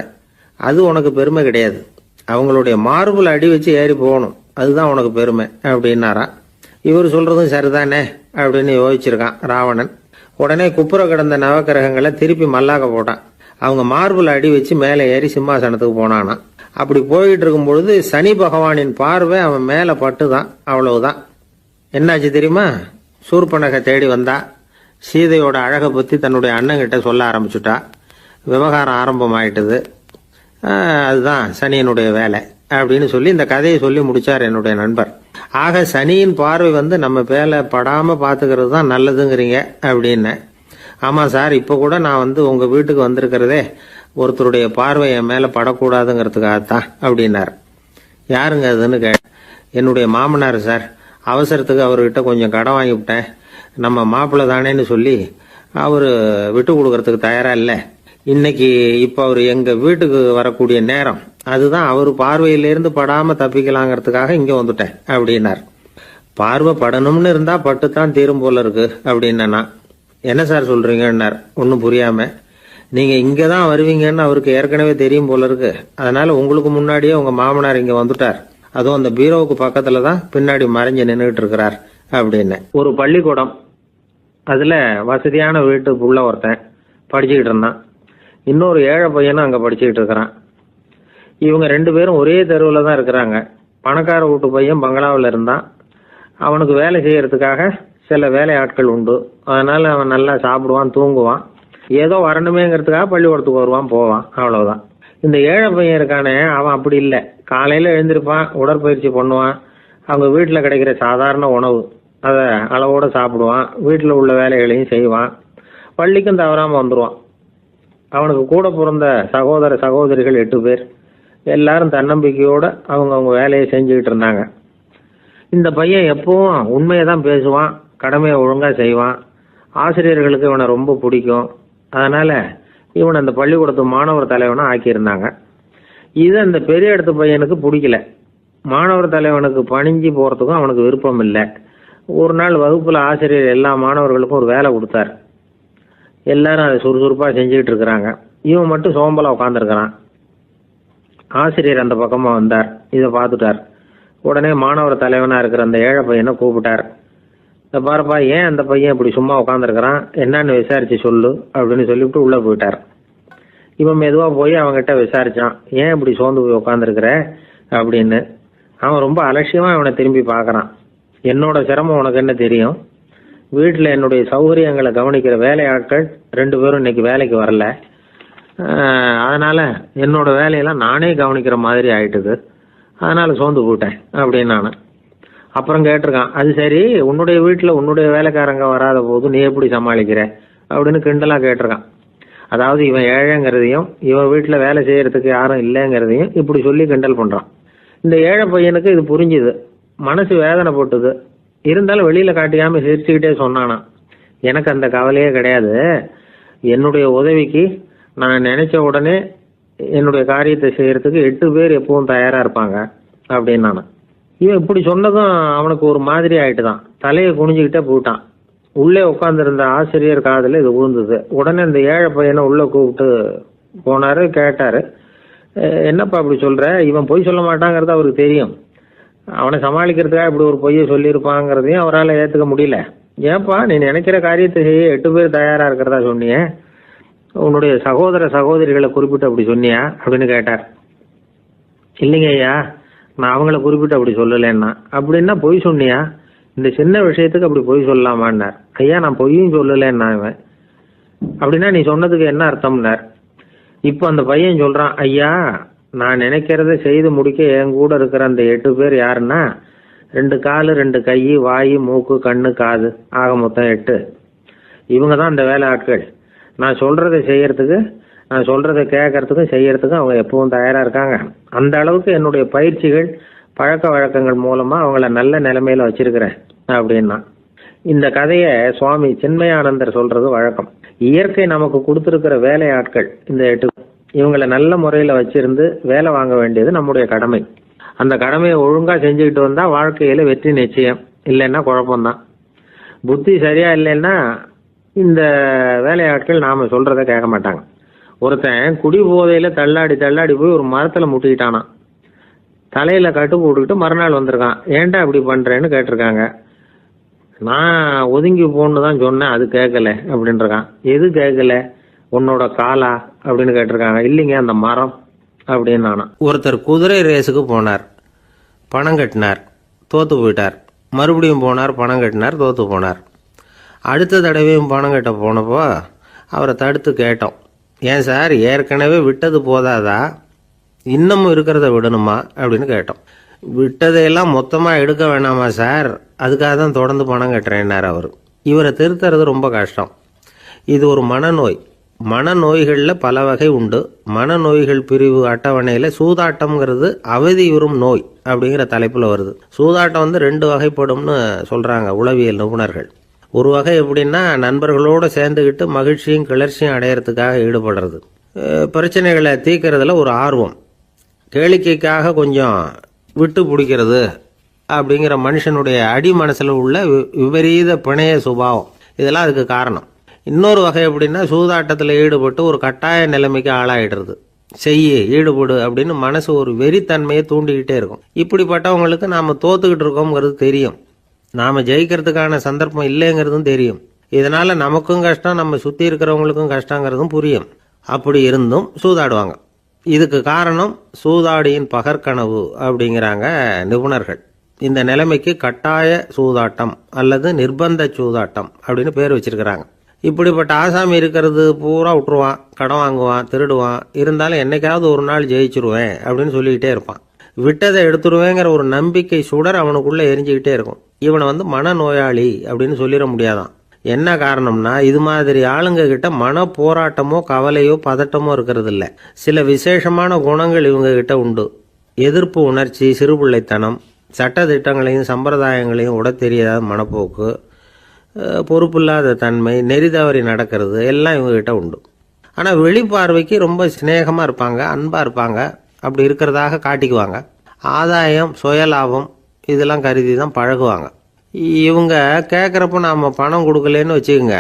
அது உனக்கு பெருமை கிடையாது. அவங்களுடைய மார்புல அடி வச்சு ஏறி போகணும், அதுதான் உனக்கு பெருமை அப்படின்னாராம். இவர் சொல்றதும் சரிதானே அப்படின்னு யோசிச்சிருக்கான் ராவணன். உடனே குப்புற கிடந்த நவக்கிரகங்களை திருப்பி மல்லாக்க போட்டான். அவங்க மார்புல அடி வச்சு மேலே ஏறி சிம்மாசனத்துக்கு போனானா. அப்படி போயிட்டு இருக்கும் பொழுது சனி பகவானின் பார்வை அவன் மேல பட்டுதான். அவ்வளவுதான். என்னாச்சு தெரியுமா? சூர்பனகை தேடி வந்தா. சீதையோட அழகை பத்தி தன்னுடைய அண்ணங்கிட்ட சொல்ல ஆரம்பிச்சுட்டா. விவகாரம் ஆரம்பமாயிட்டது. அதுதான் சனியனுடைய வேலை அப்படின்னு சொல்லி இந்த கதையை சொல்லி முடிச்சார் என்னுடைய நண்பர். ஆக சனியின் பார்வை நம்ம மேல படாம பாத்துக்கிறது தான் நல்லதுங்கிறீங்க அப்படின்னு. ஆமா சார், இப்ப கூட நான் உங்க வீட்டுக்கு வந்திருக்கிறதே ஒருத்தருடைய பார்வை என் மேல படக்கூடாதுங்கிறதுக்காகத்தான் அப்படின்னார். யாருங்க அதுன்னு என்னுடைய மாமனார் சார். அவசரத்துக்கு அவர்கிட்ட கொஞ்சம் கடன் வாங்கிவிட்டேன். நம்ம மாப்பிள்ளை தானேன்னு சொல்லி அவரு விட்டு கொடுக்கறதுக்கு தயாரா இல்லை. இன்னைக்கு இப்ப அவர் எங்க வீட்டுக்கு வரக்கூடிய நேரம், அதுதான் அவர் பார்வையிலிருந்து படாம தப்பிக்கலாங்கிறதுக்காக இங்க வந்துட்டேன் அப்படின்னார். பார்வை படணும்னு இருந்தா பட்டுத்தான் தீரும் போல இருக்கு அப்படின்னா. என்ன சார் சொல்றீங்கன்னார் ஒன்னும் புரியாம. நீங்க இங்கதான் வருவீங்கன்னு அவருக்கு ஏற்கனவே தெரியும் போல இருக்கு. அதனால உங்களுக்கு முன்னாடியே உங்க மாமனார் இங்க வந்துட்டார். அதுவும் அந்த பீரோவுக்கு பக்கத்துலதான் பின்னாடி மறைஞ்சு நின்றுட்டு இருக்கிறார் அப்படின்னு. ஒரு பள்ளிக்கூடம், அதுல வசதியான வீட்டுக்குள்ள ஒருத்தன் படிச்சுக்கிட்டு இருந்தான். இன்னொரு ஏழை பையனும் அங்க படிச்சுக்கிட்டு இருக்கிறான். இவங்க 2 பேரும் ஒரே தெருவில் தான் இருக்கிறாங்க. பணக்கார வீட்டு பையன் பங்களாவில் இருந்தான். அவனுக்கு வேலை செய்யறதுக்காக சில வேலை ஆட்கள் உண்டு. அதனால அவன் நல்லா சாப்பிடுவான், தூங்குவான். ஏதோ வரணுமேங்கிறதுக்காக பள்ளிக்கூடத்துக்கு வருவான், போவான், அவ்வளவுதான். இந்த ஏழை பையன் இருக்கானே, அவன் அப்படி இல்லை. காலையில எழுந்திருப்பான், உடற்பயிற்சி பண்ணுவான். அவங்க வீட்டில் கிடைக்கிற சாதாரண உணவு அதை அளவோட சாப்பிடுவான். வீட்டில் உள்ள வேலைகளையும் செய்வான். பள்ளிக்கும் தவறாம வந்துடுவான். அவனுக்கு கூட பிறந்த சகோதர சகோதரிகள் 8 பேர். எல்லாரும் தன்னம்பிக்கையோட அவங்க வேலையை செஞ்சுக்கிட்டு இருந்தாங்க. இந்த பையன் எப்பவும் உண்மையை தான் பேசுவான், கடமையை ஒழுங்கா செய்வான். ஆசிரியர்களுக்கு இவனை ரொம்ப பிடிக்கும். அதனால இவன் அந்த பள்ளிக்கூடத்து மாணவர் தலைவனை ஆக்கியிருந்தாங்க. இது அந்த பெரிய இடத்து பையனுக்கு பிடிக்கல. மாணவர் தலைவனுக்கு பணிஞ்சு போறதுக்கும் அவனுக்கு விருப்பம் இல்லை. ஒரு நாள் வகுப்புல ஆசிரியர் எல்லா மாணவர்களுக்கும் ஒரு வேலை கொடுத்தார். எல்லாரும் அதை சுறுசுறுப்பா செஞ்சுக்கிட்டு இருக்கிறாங்க. இவன் மட்டும் சோம்பலா உட்காந்துருக்கிறான். ஆசிரியர் அந்த பக்கமா வந்தார். இதை பார்த்துட்டார். உடனே மாணவர் தலைவனா இருக்கிற அந்த ஏழை பையனை கூப்பிட்டார். இந்த பாருப்பா, ஏன் அந்த பையன் இப்படி சும்மா உட்காந்துருக்கிறான், என்னன்னு விசாரிச்சு சொல்லு அப்படின்னு சொல்லிவிட்டு உள்ள போயிட்டார். இவன் மெதுவா போய் அவன்கிட்ட விசாரிச்சான், ஏன் இப்படி சோர்ந்து போய் உட்காந்துருக்கிற அப்படின்னு. அவன் ரொம்ப அலட்சியமா அவனை திரும்பி பார்க்கறான். என்னோட சிரமம் உனக்கு என்ன தெரியும்? வீட்டில் என்னுடைய சௌகரியங்களை கவனிக்கிற வேலை ஆட்கள் 2 பேரும் இன்னைக்கு வேலைக்கு வரல. அதனால என்னோட வேலையெல்லாம் நானே கவனிக்கிற மாதிரி ஆயிட்டுது. அதனால சோர்ந்து போயிட்டேன் அப்படின்னு நான். அப்புறம் கேட்டிருக்கான், அது சரி, உன்னுடைய வீட்டில் உன்னுடைய வேலைக்காரங்க வராத போது நீ எப்படி சமாளிக்கிற அப்படின்னு கிண்டலா கேட்டிருக்கான். அதாவது இவன் ஏழைங்கிறதையும் இவன் வீட்டில் வேலை செய்யறதுக்கு யாரும் இல்லைங்கிறதையும் இப்படி சொல்லி கிண்டல் பண்றான். இந்த ஏழை பையனுக்கு இது புரிஞ்சுது. மனசு வேதனை போட்டுது. இருந்தாலும் வெளியில காட்டிக்காம சிரிச்சுக்கிட்டே சொன்னானா, எனக்கு அந்த கவலையே கிடையாது. என்னுடைய உதவிக்கு நான் நினைச்ச உடனே என்னுடைய காரியத்தை செய்யறதுக்கு 8 பேர் எப்பவும் தயாரா இருப்பாங்க அப்படின்னு நானு. இவன் இப்படி சொன்னதும் அவனுக்கு ஒரு மாதிரி ஆயிட்டுதான். தலையை குனிஞ்சுக்கிட்டே போயிட்டான். உள்ளே உட்கார்ந்துருந்த ஆசிரியர் காதுல இது விழுந்தது. உடனே இந்த ஏழை பையனை உள்ள கூப்பிட்டு போனாரு. கேட்டாரு, என்னப்பா இப்படி சொல்ற? இவன் பொய் சொல்ல மாட்டாங்கிறது அவருக்கு தெரியும். அவனை சமாளிக்கிறதுக்காக இப்படி ஒரு பொய்யை சொல்லியிருப்பாங்கிறதையும் அவரால் ஏற்றுக்க முடியல. ஏன்பா, நீ நினைக்கிற காரியத்தை செய்ய 8 பேர் தயாரா இருக்கிறதா சொன்னிய, உன்னுடைய சகோதர சகோதரிகளை குறிப்பிட்டு அப்படி சொன்னியா அப்படின்னு கேட்டார். இல்லைங்க ஐயா, நான் அவங்கள குறிப்பிட்டு அப்படி சொல்லலைன்னா. அப்படின்னா பொய் சொன்னியா? இந்த சின்ன விஷயத்துக்கு அப்படி பொய் சொல்லலாமான்னார். ஐயா, நான் பொய்யும் சொல்லலைன்னா. இவன் அப்படின்னா நீ சொன்னதுக்கு என்ன அர்த்தம்னார். இப்போ அந்த பையன் சொல்றான், ஐயா, நான் நினைக்கிறத செய்து முடிக்க என் கூட இருக்கிற அந்த 8 பேர் யாருன்னா 2 காலு, 2 கை, வாய், மூக்கு, கண்ணு, காது, ஆக மொத்தம் 8. இவங்க தான் அந்த வேலை ஆட்கள். நான் சொல்றதை செய்யறதுக்கு, நான் சொல்றதை கேட்கறதுக்கும் செய்யறதுக்கும் அவங்க எப்பவும் தயாரா இருக்காங்க. அந்த அளவுக்கு என்னுடைய பயிற்சிகள், பழக்க வழக்கங்கள் மூலமா அவங்கள நல்ல நிலைமையில வச்சிருக்கிறேன் அப்படின்னா. இந்த கதையை சுவாமி சின்மயானந்தர் சொல்றது வழக்கம். இயற்கை நமக்கு கொடுத்திருக்கிற வேலை ஆட்கள் இந்த 8. இவங்களை நல்ல முறையில வச்சிருந்து வேலை வாங்க வேண்டியது நம்முடைய கடமை. அந்த கடமையை ஒழுங்கா செஞ்சுக்கிட்டு வந்தா வாழ்க்கையில வெற்றி நிச்சயம். இல்லைன்னா குழப்பம்தான். புத்தி சரியா இல்லைன்னா இந்த வேலையாட்கள் நாம சொல்றத கேட்க மாட்டாங்க. ஒருத்தன் குடி போதையில தள்ளாடி தள்ளாடி போய் ஒரு மரத்துல முட்டிக்கிட்டானான். தலையில கட்டு போட்டுக்கிட்டு மறுநாள் வந்திருக்கான். ஏன்டா இப்படி பண்றேன்னு கேட்டிருக்காங்க. நான் ஒதுங்கி போன்னு தான் சொன்னேன், அது கேட்கல அப்படின்றான். எது கேட்கல? உன்னோட காலா அப்படின்னு கேட்டிருக்காங்க. இல்லைங்க, அந்த மரம் அப்படின்னு நானா. ஒருத்தர் குதிரை ரேஸுக்கு போனார், பணம் கட்டினார், தோத்து போயிட்டார். மறுபடியும் போனார், பணம் கட்டினார், தோத்து போனார். அடுத்த தடவையும் பணம் கட்ட போனப்போ அவரை தடுத்து கேட்டோம், ஏன் சார் ஏற்கனவே விட்டது போதாதா, இன்னமும் இருக்கிறத விடணுமா அப்படின்னு கேட்டோம். விட்டதையெல்லாம் மொத்தமாக எடுக்க வேணாமா சார், அதுக்காக தான் தொடர்ந்து பணம் கட்டுறேன்னார் அவர். இவரை திருத்துறது ரொம்ப கஷ்டம். இது ஒரு மனநோய். மனநோய்களில் பல வகை உண்டு. மனநோய்கள் பிரிவு அட்டவணையில் சூதாட்டம்ங்கிறது அவதியுறும் நோய் அப்படிங்கிற தலைப்பில் வருது. சூதாட்டம் 2 வகைப்படும்னு சொல்கிறாங்க உளவியல் நிபுணர்கள். ஒரு வகை எப்படின்னா, நண்பர்களோடு சேர்ந்துக்கிட்டு மகிழ்ச்சியும் கிளர்ச்சியும் அடையிறதுக்காக ஈடுபடுறது. பிரச்சனைகளை தீர்க்கறதுல ஒரு ஆர்வம், கேளிக்கைக்காக கொஞ்சம் விட்டு பிடிக்கிறது அப்படிங்கிற மனுஷனுடைய அடி மனசில் உள்ள விபரீத பிணைய சுபாவம், இதெல்லாம் அதுக்கு காரணம். இன்னொரு வகை எப்படின்னா, சூதாட்டத்தில் ஈடுபட்டு ஒரு கட்டாய நிலைமைக்கு ஆளாயிடுறது. ஈடுபடு அப்படின்னு மனசு ஒரு வெறித்தன்மையை தூண்டிக்கிட்டே இருக்கும். இப்படிப்பட்டவங்களுக்கு நாம் தோத்துக்கிட்டு இருக்கோங்கிறது தெரியும், நாம் ஜெயிக்கிறதுக்கான சந்தர்ப்பம் இல்லைங்கிறதும் தெரியும். இதனால் நமக்கும் கஷ்டம், நம்ம சுற்றி இருக்கிறவங்களுக்கும் கஷ்டங்கிறதும் புரியும். அப்படி இருந்தும் சூதாடுவாங்க. இதுக்கு காரணம் சூதாடியின் பகற்கனவு அப்படிங்கிறாங்க நிபுணர்கள். இந்த நிலைமைக்கு கட்டாய சூதாட்டம் அல்லது நிர்பந்த சூதாட்டம் அப்படின்னு பேர் வச்சிருக்கிறாங்க. இப்படிப்பட்ட ஆசாமி இருக்கிறது பூரா விட்டுருவான், கடன் வாங்குவான், திருடுவான். இருந்தாலும் என்னைக்காவது ஒரு நாள் ஜெயிச்சிருவேன் அப்படின்னு சொல்லிக்கிட்டே இருப்பான். விட்டதை எடுத்துருவேங்கிற ஒரு நம்பிக்கை சுடர் அவனுக்குள்ளே எரிஞ்சுக்கிட்டே இருக்கும். இவனை மனநோயாளி அப்படின்னு சொல்லிட முடியாதான். என்ன காரணம்னா, இது மாதிரி ஆளுங்க கிட்ட மன போராட்டமோ கவலையோ பதட்டமோ இருக்கிறது இல்லை. சில விசேஷமான குணங்கள் இவங்க கிட்ட உண்டு. எதிர்ப்பு உணர்ச்சி, சிறுபிள்ளைத்தனம், சட்ட திட்டங்களையும் சம்பிரதாயங்களையும் உட தெரியாத மனப்போக்கு, பொறுப்பில்லாத தன்மை, நெறி தவறி நடக்கிறது எல்லாம் இவங்ககிட்ட உண்டு. ஆனால் வெளிப்பார்வைக்கு ரொம்ப சிநேகமாக இருப்பாங்க, அன்பாக இருப்பாங்க. அப்படி இருக்கிறதாக காட்டிக்குவாங்க. ஆதாயம், சுயலாபம் இதெல்லாம் கருதி தான் பழகுவாங்க. இவங்க கேட்குறப்ப நாம் பணம் கொடுக்கலன்னு வச்சுக்கோங்க,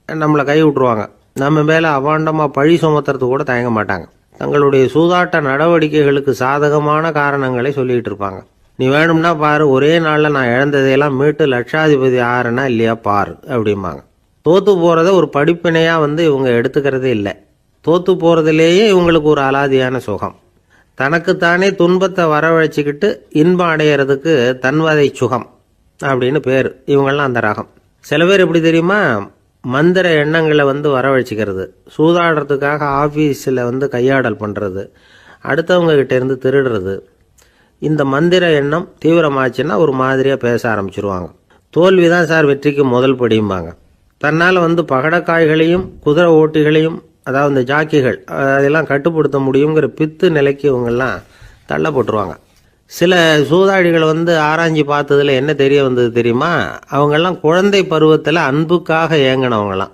நம்மளை கை விட்டுருவாங்க. நம்ம மேலே அபாண்டமாக பழி சுமத்துறது கூட தயங்க மாட்டாங்க. தங்களுடைய சூதாட்ட நடவடிக்கைகளுக்கு சாதகமான காரணங்களை சொல்லிகிட்டு இருப்பாங்க. நீ வேணும்னா பாரு, ஒரே நாளில் நான் இழந்ததையெல்லாம் மீட்டு லட்சாதிபதி ஆறேன்னா இல்லையா பாரு அப்படிம்பாங்க. தோற்று போகிறத ஒரு படிப்பினையாக இவங்க எடுத்துக்கிறதே இல்லை. தோற்று போகிறதுலேயே இவங்களுக்கு ஒரு அலாதியான சுகம். தனக்குத்தானே துன்பத்தை வரவழைச்சிக்கிட்டு இன்பம் அடையிறதுக்கு தன்வதை சுகம் அப்படின்னு பேர். இவங்கெல்லாம் அந்த ரகம். சில பேர் எப்படி தெரியுமா, மந்திர எண்ணங்களை வரவழைச்சிக்கிறது, சூதாடுறதுக்காக ஆஃபீஸில் கையாடல் பண்ணுறது, அடுத்தவங்க கிட்ட இருந்து திருடுறது. இந்த மந்திர எண்ணம் தீவிரமாச்சுன்னா ஒரு மாதிரியாக பேச ஆரம்பிச்சிருவாங்க. தோல்வி தான் சார் வெற்றிக்கு முதல் படியும்பாங்க. தன்னால் பகடக்காய்களையும் குதிரை ஓட்டிகளையும், அதாவது இந்த ஜாக்கிகள், அதெல்லாம் கட்டுப்படுத்த முடியுங்கிற பித்து நிலைக்கு இவங்கெல்லாம் தள்ளப்பட்டுருவாங்க. சில சூதாடிகள் ஆராய்ச்சி பார்த்ததுல என்ன தெரிய வந்தது தெரியுமா, அவங்கெல்லாம் குழந்தை பருவத்தில் அன்புக்காக ஏங்கினவங்களாம்,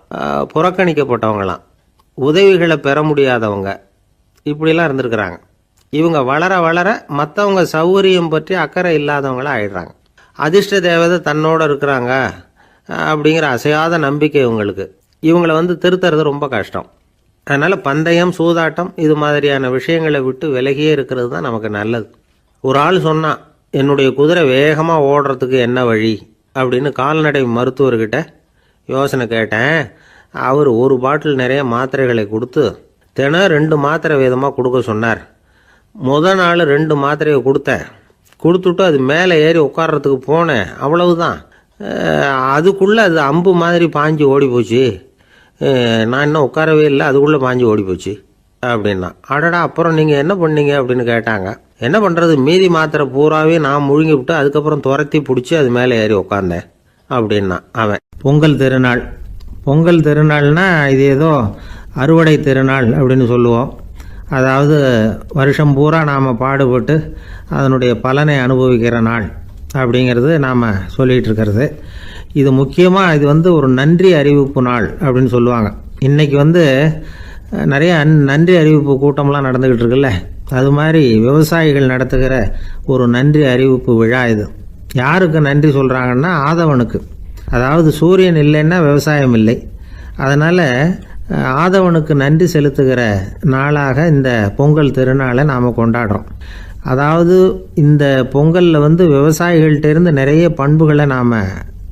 புறக்கணிக்கப்பட்டவங்களாம், உதவிகளை பெற முடியாதவங்க, இப்படிலாம் இருந்திருக்கிறாங்க. இவங்க வளர வளர மற்றவங்க சௌகரியம் பற்றி அக்கறை இல்லாதவங்களாம் ஆயிடுறாங்க. அதிர்ஷ்ட தேவதை தன்னோட இருக்கிறாங்க அப்படிங்கிற அசையாத நம்பிக்கை இவங்களுக்கு. இவங்களை திருத்துறது ரொம்ப கஷ்டம். அதனால் பந்தயம், சூதாட்டம் இது மாதிரியான விஷயங்களை விட்டு விலகியே இருக்கிறது தான் நமக்கு நல்லது. ஒரு ஆள் சொன்னான், என்னுடைய குதிரை வேகமாக ஓடுறதுக்கு என்ன வழி அப்படின்னு கால்நடை மருத்துவர்கிட்ட யோசனை கேட்டேன். அவர் ஒரு பாட்டில் நிறைய மாத்திரைகளை கொடுத்து தினம் 2 மாத்திரை விதமாக கொடுக்க சொன்னார். முதல் நாள் 2 மாத்திரையை கொடுத்துட்டு அது மேலே ஏறி உட்கார்றதுக்கு போனேன். அவ்வளவுதான். அதுக்குள்ளே அது அம்பு மாதிரி பாஞ்சு ஓடி போச்சு. நான் இன்னும் உட்காரவே இல்லை, அதுக்குள்ளே பாஞ்சு ஓடி போச்சு அப்படின்னா. அடடா, அப்புறம் நீங்கள் என்ன பண்ணீங்க அப்படின்னு கேட்டாங்க. என்ன பண்ணுறது, மீதி மாத்திரை பூராவே நான் முழுங்கி விட்டு அதுக்கப்புறம் துரத்தி பிடிச்சி அது மேலே ஏறி உட்காந்தேன் அப்படின்னா அவன். பொங்கல் திருநாள்னா இது ஏதோ அறுவடை திருநாள் அப்படின்னு சொல்லுவோம். அதாவது வருஷம் பூரா நாம் பாடுபட்டு அதனுடைய பலனை அனுபவிக்கிற நாள் அப்படிங்கிறது நாம் சொல்லிகிட்டு இருக்கிறது. இது முக்கியமாக இது ஒரு நன்றி அறிவிப்பு நாள் அப்படின்னு சொல்லுவாங்க. இன்றைக்கி நிறைய நன்றி அறிவிப்பு கூட்டம்லாம் நடந்துக்கிட்டு இருக்குல்ல, அது மாதிரி விவசாயிகள் நடத்துகிற ஒரு நன்றி அறிவிப்பு விழா இது. யாருக்கு நன்றி சொல்கிறாங்கன்னா ஆதவனுக்கு. அதாவது சூரியன் இல்லைன்னா விவசாயம் இல்லை, அதனால் ஆதவனுக்கு நன்றி செலுத்துகிற நாளாக இந்த பொங்கல் திருநாளை நாம் கொண்டாடுறோம். அதாவது இந்த பொங்கலில் விவசாயிகள்கிட்ட இருந்து நிறைய பண்புகளை நாம்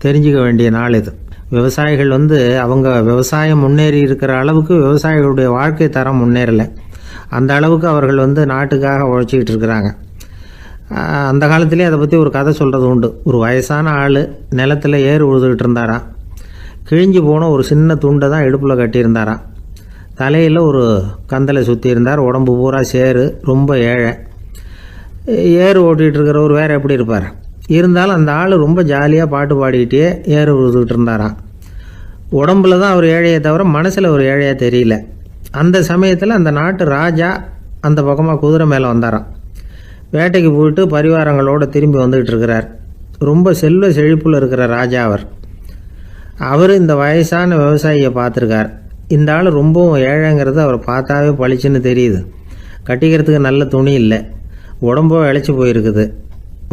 தெரிஞ்சுக்க வேண்டிய நாள் இது. விவசாயிகள் அவங்க விவசாயம் முன்னேறி இருக்கிற அளவுக்கு விவசாயிகளுடைய வாழ்க்கை தரம் முன்னேறலை. அந்த அளவுக்கு அவர்கள் நாட்டுக்காக உழைச்சிக்கிட்டு இருக்கிறாங்க. அந்த காலத்திலே அதை பற்றி ஒரு கதை சொல்கிறது உண்டு. ஒரு வயசான ஆள் நிலத்தில் ஏறு உழுதுகிட்டு இருந்தாராம். கிழிஞ்சு போன ஒரு சின்ன துண்டை தான் இடுப்பில் கட்டியிருந்தாராம். தலையில் ஒரு கந்தலை சுற்றி இருந்தார். உடம்பு பூரா சேரு, ரொம்ப ஏழை. ஏறு ஓட்டிகிட்டு இருக்கிறவர் வேறு எப்படி இருப்பார்? இருந்தாலும் அந்த ஆள் ரொம்ப ஜாலியாக பாட்டு பாடிக்கிட்டே ஏறு உழுதுகிட்டு இருந்தாராம். உடம்புல தான் அவர் ஏழையை தவிர மனசில் ஒரு ஏழையாக தெரியல. அந்த சமயத்தில் அந்த நாட்டு ராஜா அந்த பக்கமாக குதிரை மேலே வந்தாராம். வேட்டைக்கு போயிட்டு பரிவாரங்களோடு திரும்பி வந்துக்கிட்டு இருக்கிறார். ரொம்ப செல்வ செழிப்பில் இருக்கிற ராஜா அவர் இந்த வயசான விவசாயியை பார்த்துருக்கார். இந்த ஆள் ரொம்பவும் ஏழைங்கிறது அவர் பார்த்தாவே பளிச்சுன்னு தெரியுது. கட்டிக்கிறதுக்கு நல்ல துணி இல்லை, உடம்போ இழைச்சி போயிருக்குது,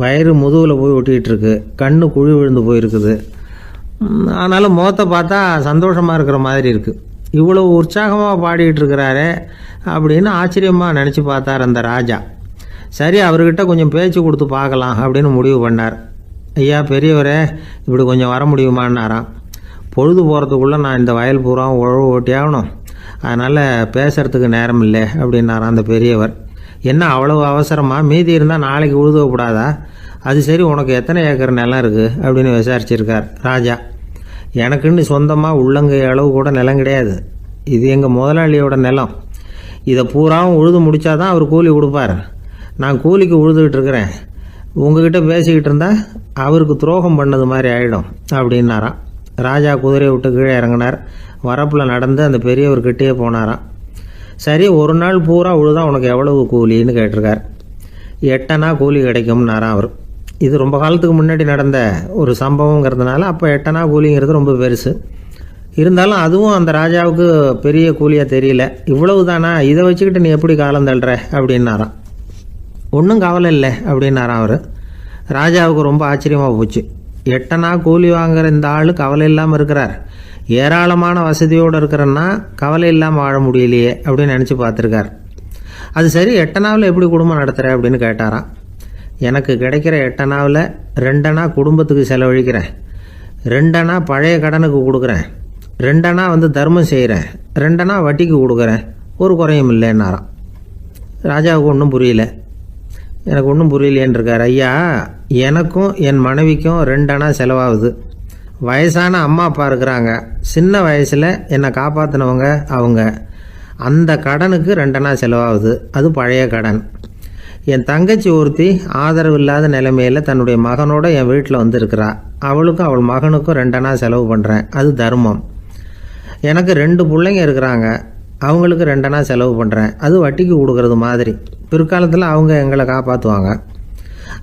வயிறு முதுகில் போய் ஒட்டிக்கிட்டு இருக்கு, கண்ணு குழி விழுந்து போயிருக்குது. ஆனாலும் முகத்தை பார்த்தா சந்தோஷமாக இருக்கிற மாதிரி இருக்குது. இவ்வளோ உற்சாகமாக பாடிக்கிட்டு இருக்கிறாரே அப்படின்னு ஆச்சரியமாக நினச்சி பார்த்தார் அந்த ராஜா. சரி, அவர்கிட்ட கொஞ்சம் பேச்சு கொடுத்து பார்க்கலாம் அப்படின்னு முடிவு பண்ணார். ஐயா பெரியவரே, இப்படி கொஞ்சம் வர முடியுமான்னாராம். பொழுது போகிறதுக்குள்ளே நான் இந்த வயல் பூரா உழவு ஓட்டி ஆகணும், அதனால் பேசுகிறதுக்கு நேரம் இல்லை அப்படின்னாராம் அந்த பெரியவர். என்ன அவ்வளவு அவசரமாக? மீதி இருந்தால் நாளைக்கு உழுதக்கூடாதா? அது சரி, உனக்கு எத்தனை ஏக்கர் நிலம் இருக்குது அப்படின்னு விசாரிச்சிருக்கார் ராஜா. எனக்குன்னு சொந்தமாக உள்ளங்கை அளவு கூட நிலம் கிடையாது. இது எங்கள் முதலாளியோட நிலம். இதை பூராவும் உழுது முடித்தாதான் அவர் கூலி கொடுப்பார். நான் கூலிக்கு உழுதுகிட்டு இருக்கிறேன். உங்ககிட்ட பேசிக்கிட்டு இருந்தால் அவருக்கு துரோகம் பண்ணது மாதிரி ஆகிடும் அப்படின்னாராம். ராஜா குதிரையை விட்டு கீழே இறங்கினார். வரப்பில் நடந்து அந்த பெரியவர்கிட்டயே போனாராம். சரி, ஒரு நாள் பூரா உழுதா உனக்கு எவ்வளவு கூலின்னு கேட்டிருக்கார். 8 அணா கூலி கிடைக்கும்னாராம் அவர். இது ரொம்ப காலத்துக்கு முன்னாடி நடந்த ஒரு சம்பவங்கிறதுனால அப்போ 8 அணா கூலிங்கிறது ரொம்ப பெருசு. இருந்தாலும் அதுவும் அந்த ராஜாவுக்கு பெரிய கூலியாக தெரியல. இவ்வளவு தானா, இதை வச்சுக்கிட்டு நீ எப்படி காலம் தள்ளுற அப்படின்னாராம். ஒன்றும் கவலை இல்லை அப்படின்னாராம் அவர். ராஜாவுக்கு ரொம்ப ஆச்சரியமாக போச்சு. 8 அணா கூலி வாங்குற இந்த ஆள் கவலை இல்லாமல் இருக்கிறார், ஏராளமான வசதியோடு இருக்கிறன்னா கவலை இல்லாமல் வாழ முடியலையே அப்படின்னு நினச்சி பார்த்துருக்கார். அது சரி, 8 அணாவில் எப்படி குடும்பம் நடத்துகிற அப்படின்னு கேட்டாராம். எனக்கு கிடைக்கிற 8 அணாவில் 2 அணா குடும்பத்துக்கு செலவழிக்கிறேன், 2 அணா பழைய கடனுக்கு கொடுக்குறேன், 2 அணா தர்மம் செய்கிறேன், 2 அணா வட்டிக்கு கொடுக்குறேன், ஒரு குறையும் இல்லைன்னாராம். ராஜாவுக்கு ஒன்றும் புரியல. எனக்கு ஒன்றும் புரியலேன்னு இருக்கார். ஐயா, எனக்கும் என் மனைவிக்கும் 2 அணா செலவாகுது. வயசான அம்மா அப்பா இருக்கிறாங்க, சின்ன வயசில் என்னை காப்பாற்றினவங்க அவங்க. அந்த கடனுக்கு 2 அணா செலவாகுது, அது பழைய கடன். என் தங்கச்சி ஒருத்தி ஆதரவு இல்லாத நிலைமையில் தன்னுடைய மகனோட என் வீட்டில் இருக்கிறா. அவளுக்கும் அவள் மகனுக்கும் 2 அணா செலவு பண்ணுறேன், அது தர்மம். எனக்கு 2 பிள்ளைங்க இருக்கிறாங்க, அவங்களுக்கு 2 அணா செலவு பண்ணுறேன், அது வட்டிக்கு கொடுக்கறது மாதிரி. பிற்காலத்தில் அவங்க எங்களை காப்பாற்றுவாங்க.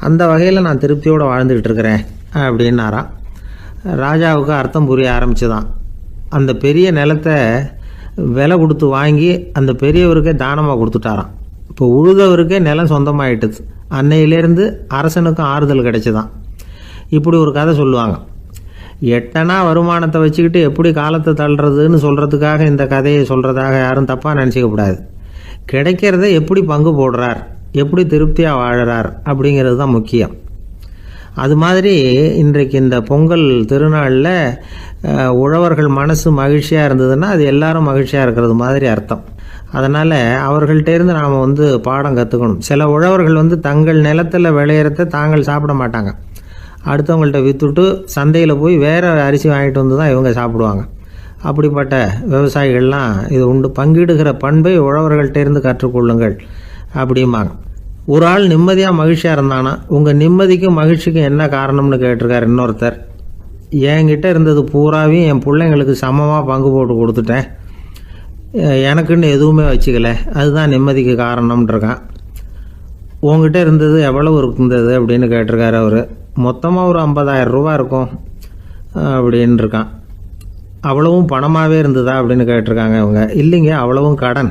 அந்த வகையில் நான் திருப்தியோடு வாழ்ந்துக்கிட்டு இருக்கிறேன் அப்படின்னாராம். ராஜாவுக்கு அர்த்தம் புரிய ஆரம்பிச்சுதான். அந்த பெரிய நிலத்தை விலை கொடுத்து வாங்கி அந்த பெரியவருக்கே தானமாக கொடுத்துட்டாராம். இப்போ உழுதவருக்கே நிலம் சொந்தமாயிட்டுது. அன்னையிலேருந்து அரசனுக்கும் ஆறுதல் கிடைச்சிதான். இப்படி ஒரு கதை சொல்லுவாங்க. 8 அணா வருமானத்தை வச்சுக்கிட்டு எப்படி காலத்தை தள்ளுறதுன்னு சொல்கிறதுக்காக இந்த கதையை சொல்கிறதாக யாரும் தப்பாக நினச்சிக்கக்கூடாது. கிடைக்கிறத எப்படி பங்கு போடுறார், எப்படி திருப்தியாக வாழறார் அப்படிங்கிறது தான் முக்கியம். அது மாதிரி இன்றைக்கு இந்த பொங்கல் திருநாளில் உழவர்கள் மனசு மகிழ்ச்சியாக இருந்ததுன்னா அது எல்லாரும் மகிழ்ச்சியாக இருக்கிறது மாதிரி அர்த்தம். அதனால் அவர்கள்ட்டேருந்து நாம் பாடம் கற்றுக்கணும். சில உழவர்கள் தங்கள் நிலத்தில் விளையிறத தாங்கள் சாப்பிட மாட்டாங்க, அடுத்தவங்கள்ட்ட விற்றுட்டு சந்தையில் போய் வேறு அரிசி வாங்கிட்டு வந்து தான் இவங்க சாப்பிடுவாங்க. அப்படிப்பட்ட விவசாயிகள்லாம் இது உண்டு. பங்கிடுகிற பண்பை உழவர்கள்ட்டேருந்து கற்றுக்கொள்ளுங்கள் அப்படிம்பாங்க. ஒரு ஆள் நிம்மதியாக மகிழ்ச்சியாக இருந்தானா உங்கள் நிம்மதிக்கும் மகிழ்ச்சிக்கும் என்ன காரணம்னு கேட்டிருக்கார் இன்னொருத்தர். என்கிட்ட இருந்தது பூராவையும் என் பிள்ளைங்களுக்கு சமமாக பங்கு போட்டு கொடுத்துட்டேன், எனக்குன்னு எதுவுமே வச்சுக்கல, அதுதான் நிம்மதிக்கு காரணம்ன்றிருக்கான். உங்ககிட்ட இருந்தது எவ்வளவு இருந்தது அப்படின்னு கேட்டிருக்காரு அவர். மொத்தமாக ஒரு 50,000 ரூபா இருக்கும் அப்படின்னு இருக்கான். அவ்வளவும் பணமாகவே இருந்ததா அப்படின்னு கேட்டிருக்காங்க அவங்க. இல்லைங்க, அவ்வளவும் கடன்,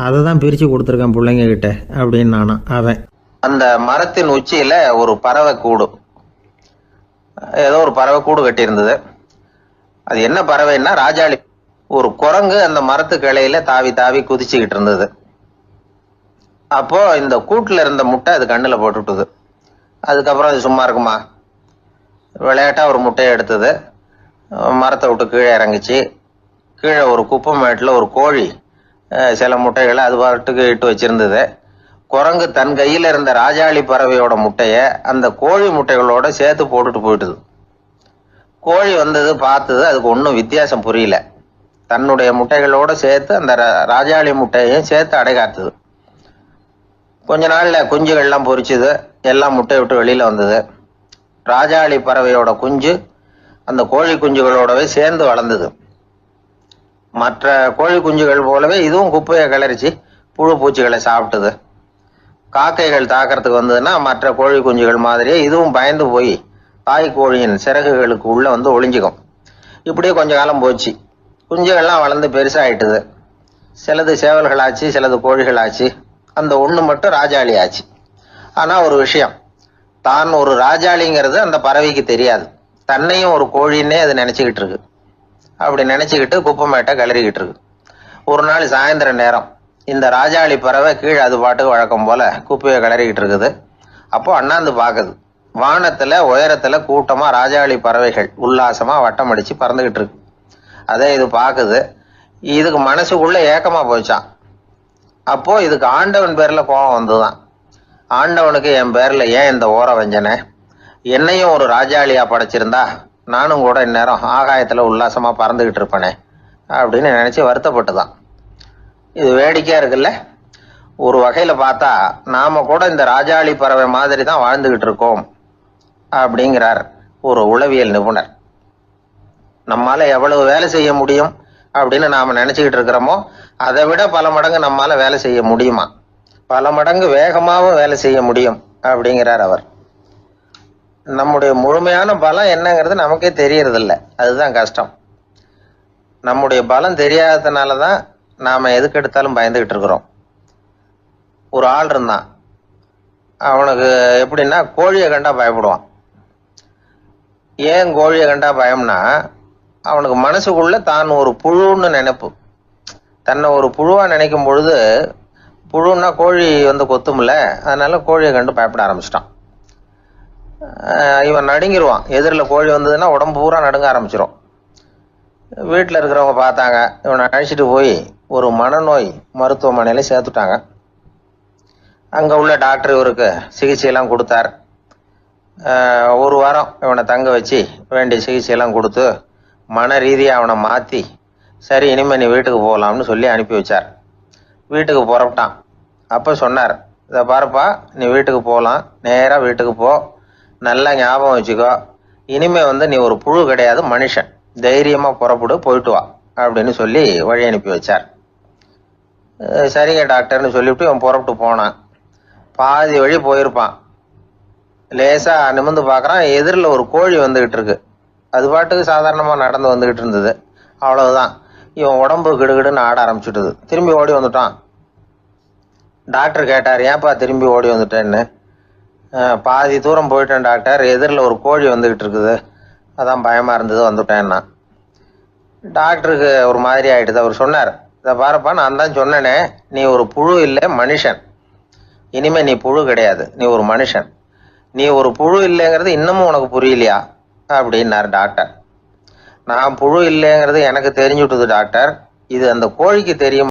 அதை தான் பிரித்து கொடுத்துருக்கேன் பிள்ளைங்க கிட்ட அப்படின்னு நானா அவன். அந்த மரத்தின் உச்சியில ஒரு பறவை கூடு, ஏதோ ஒரு பறவை கூடு கட்டியிருந்தது. அது என்ன பறவைன்னா ராஜாளி. ஒரு குரங்கு அந்த மரத்து கிளையில தாவி தாவி குதிச்சுக்கிட்டு இருந்தது. அப்போ இந்த கூட்டுல இருந்த முட்டை அது கண்ணுல போட்டுட்டுது. அதுக்கப்புறம் அது சும்மா இருக்குமா? விளையாட்டா ஒரு முட்டையை எடுத்தது, மரத்தை விட்டு கீழே இறங்குச்சு. கீழே ஒரு குப்பை மேட்டுல ஒரு கோழி சில முட்டைகளை அது பாட்டுக்கு இட்டு வச்சிருந்தது. குரங்கு தன் கையில இருந்த ராஜாளி பறவையோட முட்டைய அந்த கோழி முட்டைகளோட சேர்த்து போட்டுட்டு போயிட்டுது. கோழி வந்தது, பார்த்தது, அதுக்கு ஒன்றும் வித்தியாசம் புரியல. தன்னுடைய முட்டைகளோட சேர்த்து அந்த ராஜாளி முட்டையையும் சேர்த்து அடைகாத்துது. கொஞ்ச நாள்ல குஞ்சுகள்லாம் பொரிச்சுது, எல்லாம் முட்டை விட்டு வெளியில வந்தது. ராஜாளி பறவையோட குஞ்சு அந்த கோழி குஞ்சுகளோடவே சேர்ந்து வளர்ந்தது. மற்ற கோழி குஞ்சுகள் போலவே இதுவும் குப்பையை கிளறிச்சு புழு பூச்சிகளை சாப்பிட்டுது. காக்கைகள் தாக்கிறதுக்கு வந்ததுன்னா மற்ற கோழி குஞ்சுகள் மாதிரியே இதுவும் பயந்து போய் தாய் கோழியின் சிறகுகளுக்கு உள்ள வந்து ஒளிஞ்சிக்கும். இப்படியே கொஞ்ச காலம் போச்சு. குஞ்சுகள்லாம் வளர்ந்து பெருசாயிட்டுது. சிலது சேவல்களாச்சு, சிலது கோழிகளாச்சு. அந்த ஒண்ணு மட்டும் ராஜாளி ஆச்சு. ஆனா ஒரு விஷயம், தான் ஒரு ராஜாளிங்கிறது அந்த பறவைக்கு தெரியாது. தன்னையும் ஒரு கோழின்னே அது நினைச்சுக்கிட்டு இருக்கு. அப்படி நினைச்சுக்கிட்டு குப்பை மேட்டை கிளறிக்கிட்டு இருக்கு. ஒரு நாள் சாயந்தர நேரம் இந்த ராஜாளி பறவை கீழே அது பாட்டுக்கு வழக்கம் போல குப்பையை கிளறிக்கிட்டு இருக்குது. அப்போ அண்ணாந்து பாக்குது. வானத்துல உயரத்துல கூட்டமா ராஜாளி பறவைகள் உல்லாசமா வட்டம் அடிச்சு பறந்துகிட்டு இருக்கு. அதே இது பாக்குது. இதுக்கு மனசுக்குள்ள ஏக்கமா போச்சான். அப்போ இதுக்கு ஆண்டவன் பேர்ல கோபம் வந்துதான். ஆண்டவனுக்கு என் பேர்ல ஏன் இந்த ஓர வஞ்சனை? என்னையும் ஒரு ராஜாளியா படைச்சிருந்தா நானும் கூட இந்நேரம் ஆகாயத்துல உல்லாசமா பறந்துகிட்டு இருப்பேனே அப்படின்னு நினைச்சு வருத்தப்பட்டுதான். இது வேடிக்கையா இருக்குல்ல? ஒரு வகையில பார்த்தா நாம கூட இந்த ராஜாளி பறவை மாதிரி தான் வாழ்ந்துகிட்டு இருக்கோம் அப்படிங்கிறார் ஒரு உளவியல் நிபுணர். நம்மால எவ்வளவு வேலை செய்ய முடியும் அப்படின்னு நாம நினைச்சுக்கிட்டு இருக்கிறோமோ அதை விட பல மடங்கு நம்மால வேலை செய்ய முடியுமா? பல மடங்கு வேகமாவும் வேலை செய்ய முடியும் அப்படிங்கிறார் அவர். நம்முடைய முழுமையான பலம் என்னங்கிறது நமக்கே தெரியறது இல்லை. அதுதான் கஷ்டம். நம்முடைய பலம் தெரியாததுனாலதான் நாம எதுக்கு எடுத்தாலும் பயந்துகிட்டு இருக்கிறோம். ஒரு ஆள் இருந்தான். அவனுக்கு எப்படின்னா கோழியை கண்டா பயப்படுவான். ஏன் கோழியை கண்டா பயம்னா, அவனுக்கு மனசுக்குள்ள தான் ஒரு புழுன்னு நினைப்பு. தன்னை ஒரு புழுவா நினைக்கும் பொழுது, புழுன்னா கோழி வந்து கொத்தும்ல, அதனால கோழியை கண்டு பயப்பட ஆரம்பிச்சிட்டான். இவன் நடுங்கிடுவான். எதிரில் கோழி வந்ததுன்னா உடம்பு பூரா நடுங்க ஆரம்பிச்சிடும். வீட்டில் இருக்கிறவங்க பார்த்தாங்க. இவனை அழைச்சிட்டு போய் ஒரு மனநோய் மருத்துவமனையில சேர்த்துட்டாங்க. அங்க உள்ள டாக்டர் இவருக்கு சிகிச்சையெல்லாம் கொடுத்தார். ஒரு வாரம் இவனை தங்க வச்சு வேண்டிய சிகிச்சையெல்லாம் கொடுத்து மன ரீதியாக அவனை மாற்றி, சரி இனிமேல் நீ வீட்டுக்கு போகலாம்னு சொல்லி அனுப்பி வச்சார். வீட்டுக்கு புறப்பட்டான். அப்போ சொன்னார், இதை பாருப்பா, நீ வீட்டுக்கு போகலாம், நேராக வீட்டுக்கு போ, நல்லா ஞாபகம் வச்சுக்கோ, இனிமே வந்து நீ ஒரு புழு கிடையாது, மனுஷன், தைரியமா புறப்படு, போயிட்டு வா அப்படின்னு சொல்லி வழி அனுப்பி வச்சார். சரிங்க டாக்டர்னு சொல்லிவிட்டு இவன் புறப்பட்டு போனான். பாதி வழி போயிருப்பான். லேசா நிமிர்ந்து பார்க்கறான், எதிரில் ஒரு கோழி வந்துகிட்டு இருக்கு. அது பாட்டுக்கு சாதாரணமா நடந்து வந்துகிட்டு இருந்தது. அவ்வளவுதான், இவன் உடம்பு கிடுகிடுன்னு ஆட ஆரம்பிச்சுட்டுது. திரும்பி ஓடி வந்துட்டான். டாக்டர் கேட்டார், ஏன்பா திரும்பி ஓடி வந்துட்டேன்னு. பாதி தூரம் போயிட்டேன் டாக்டர், எதிரில் ஒரு கோழி வந்துகிட்டு இருக்குது, அதான் பயமா இருந்தது வந்துட்டேன்னா. டாக்டருக்கு ஒரு மாதிரி ஆயிடுது. அவர் சொன்னார், இதை பாருப்பா, நான் தான் சொன்னேனே, நீ ஒரு புழு இல்லை, மனுஷன். இனிமே நீ புழு கிடையாது, நீ ஒரு மனுஷன். நீ ஒரு புழு இல்லைங்கிறது இன்னமும் உனக்கு புரியலையா அப்படின்னாரு டாக்டர். நான் புழு இல்லைங்கிறது எனக்கு தெரிஞ்சுட்டுது டாக்டர், இது அந்த கோழிக்கு தெரியும்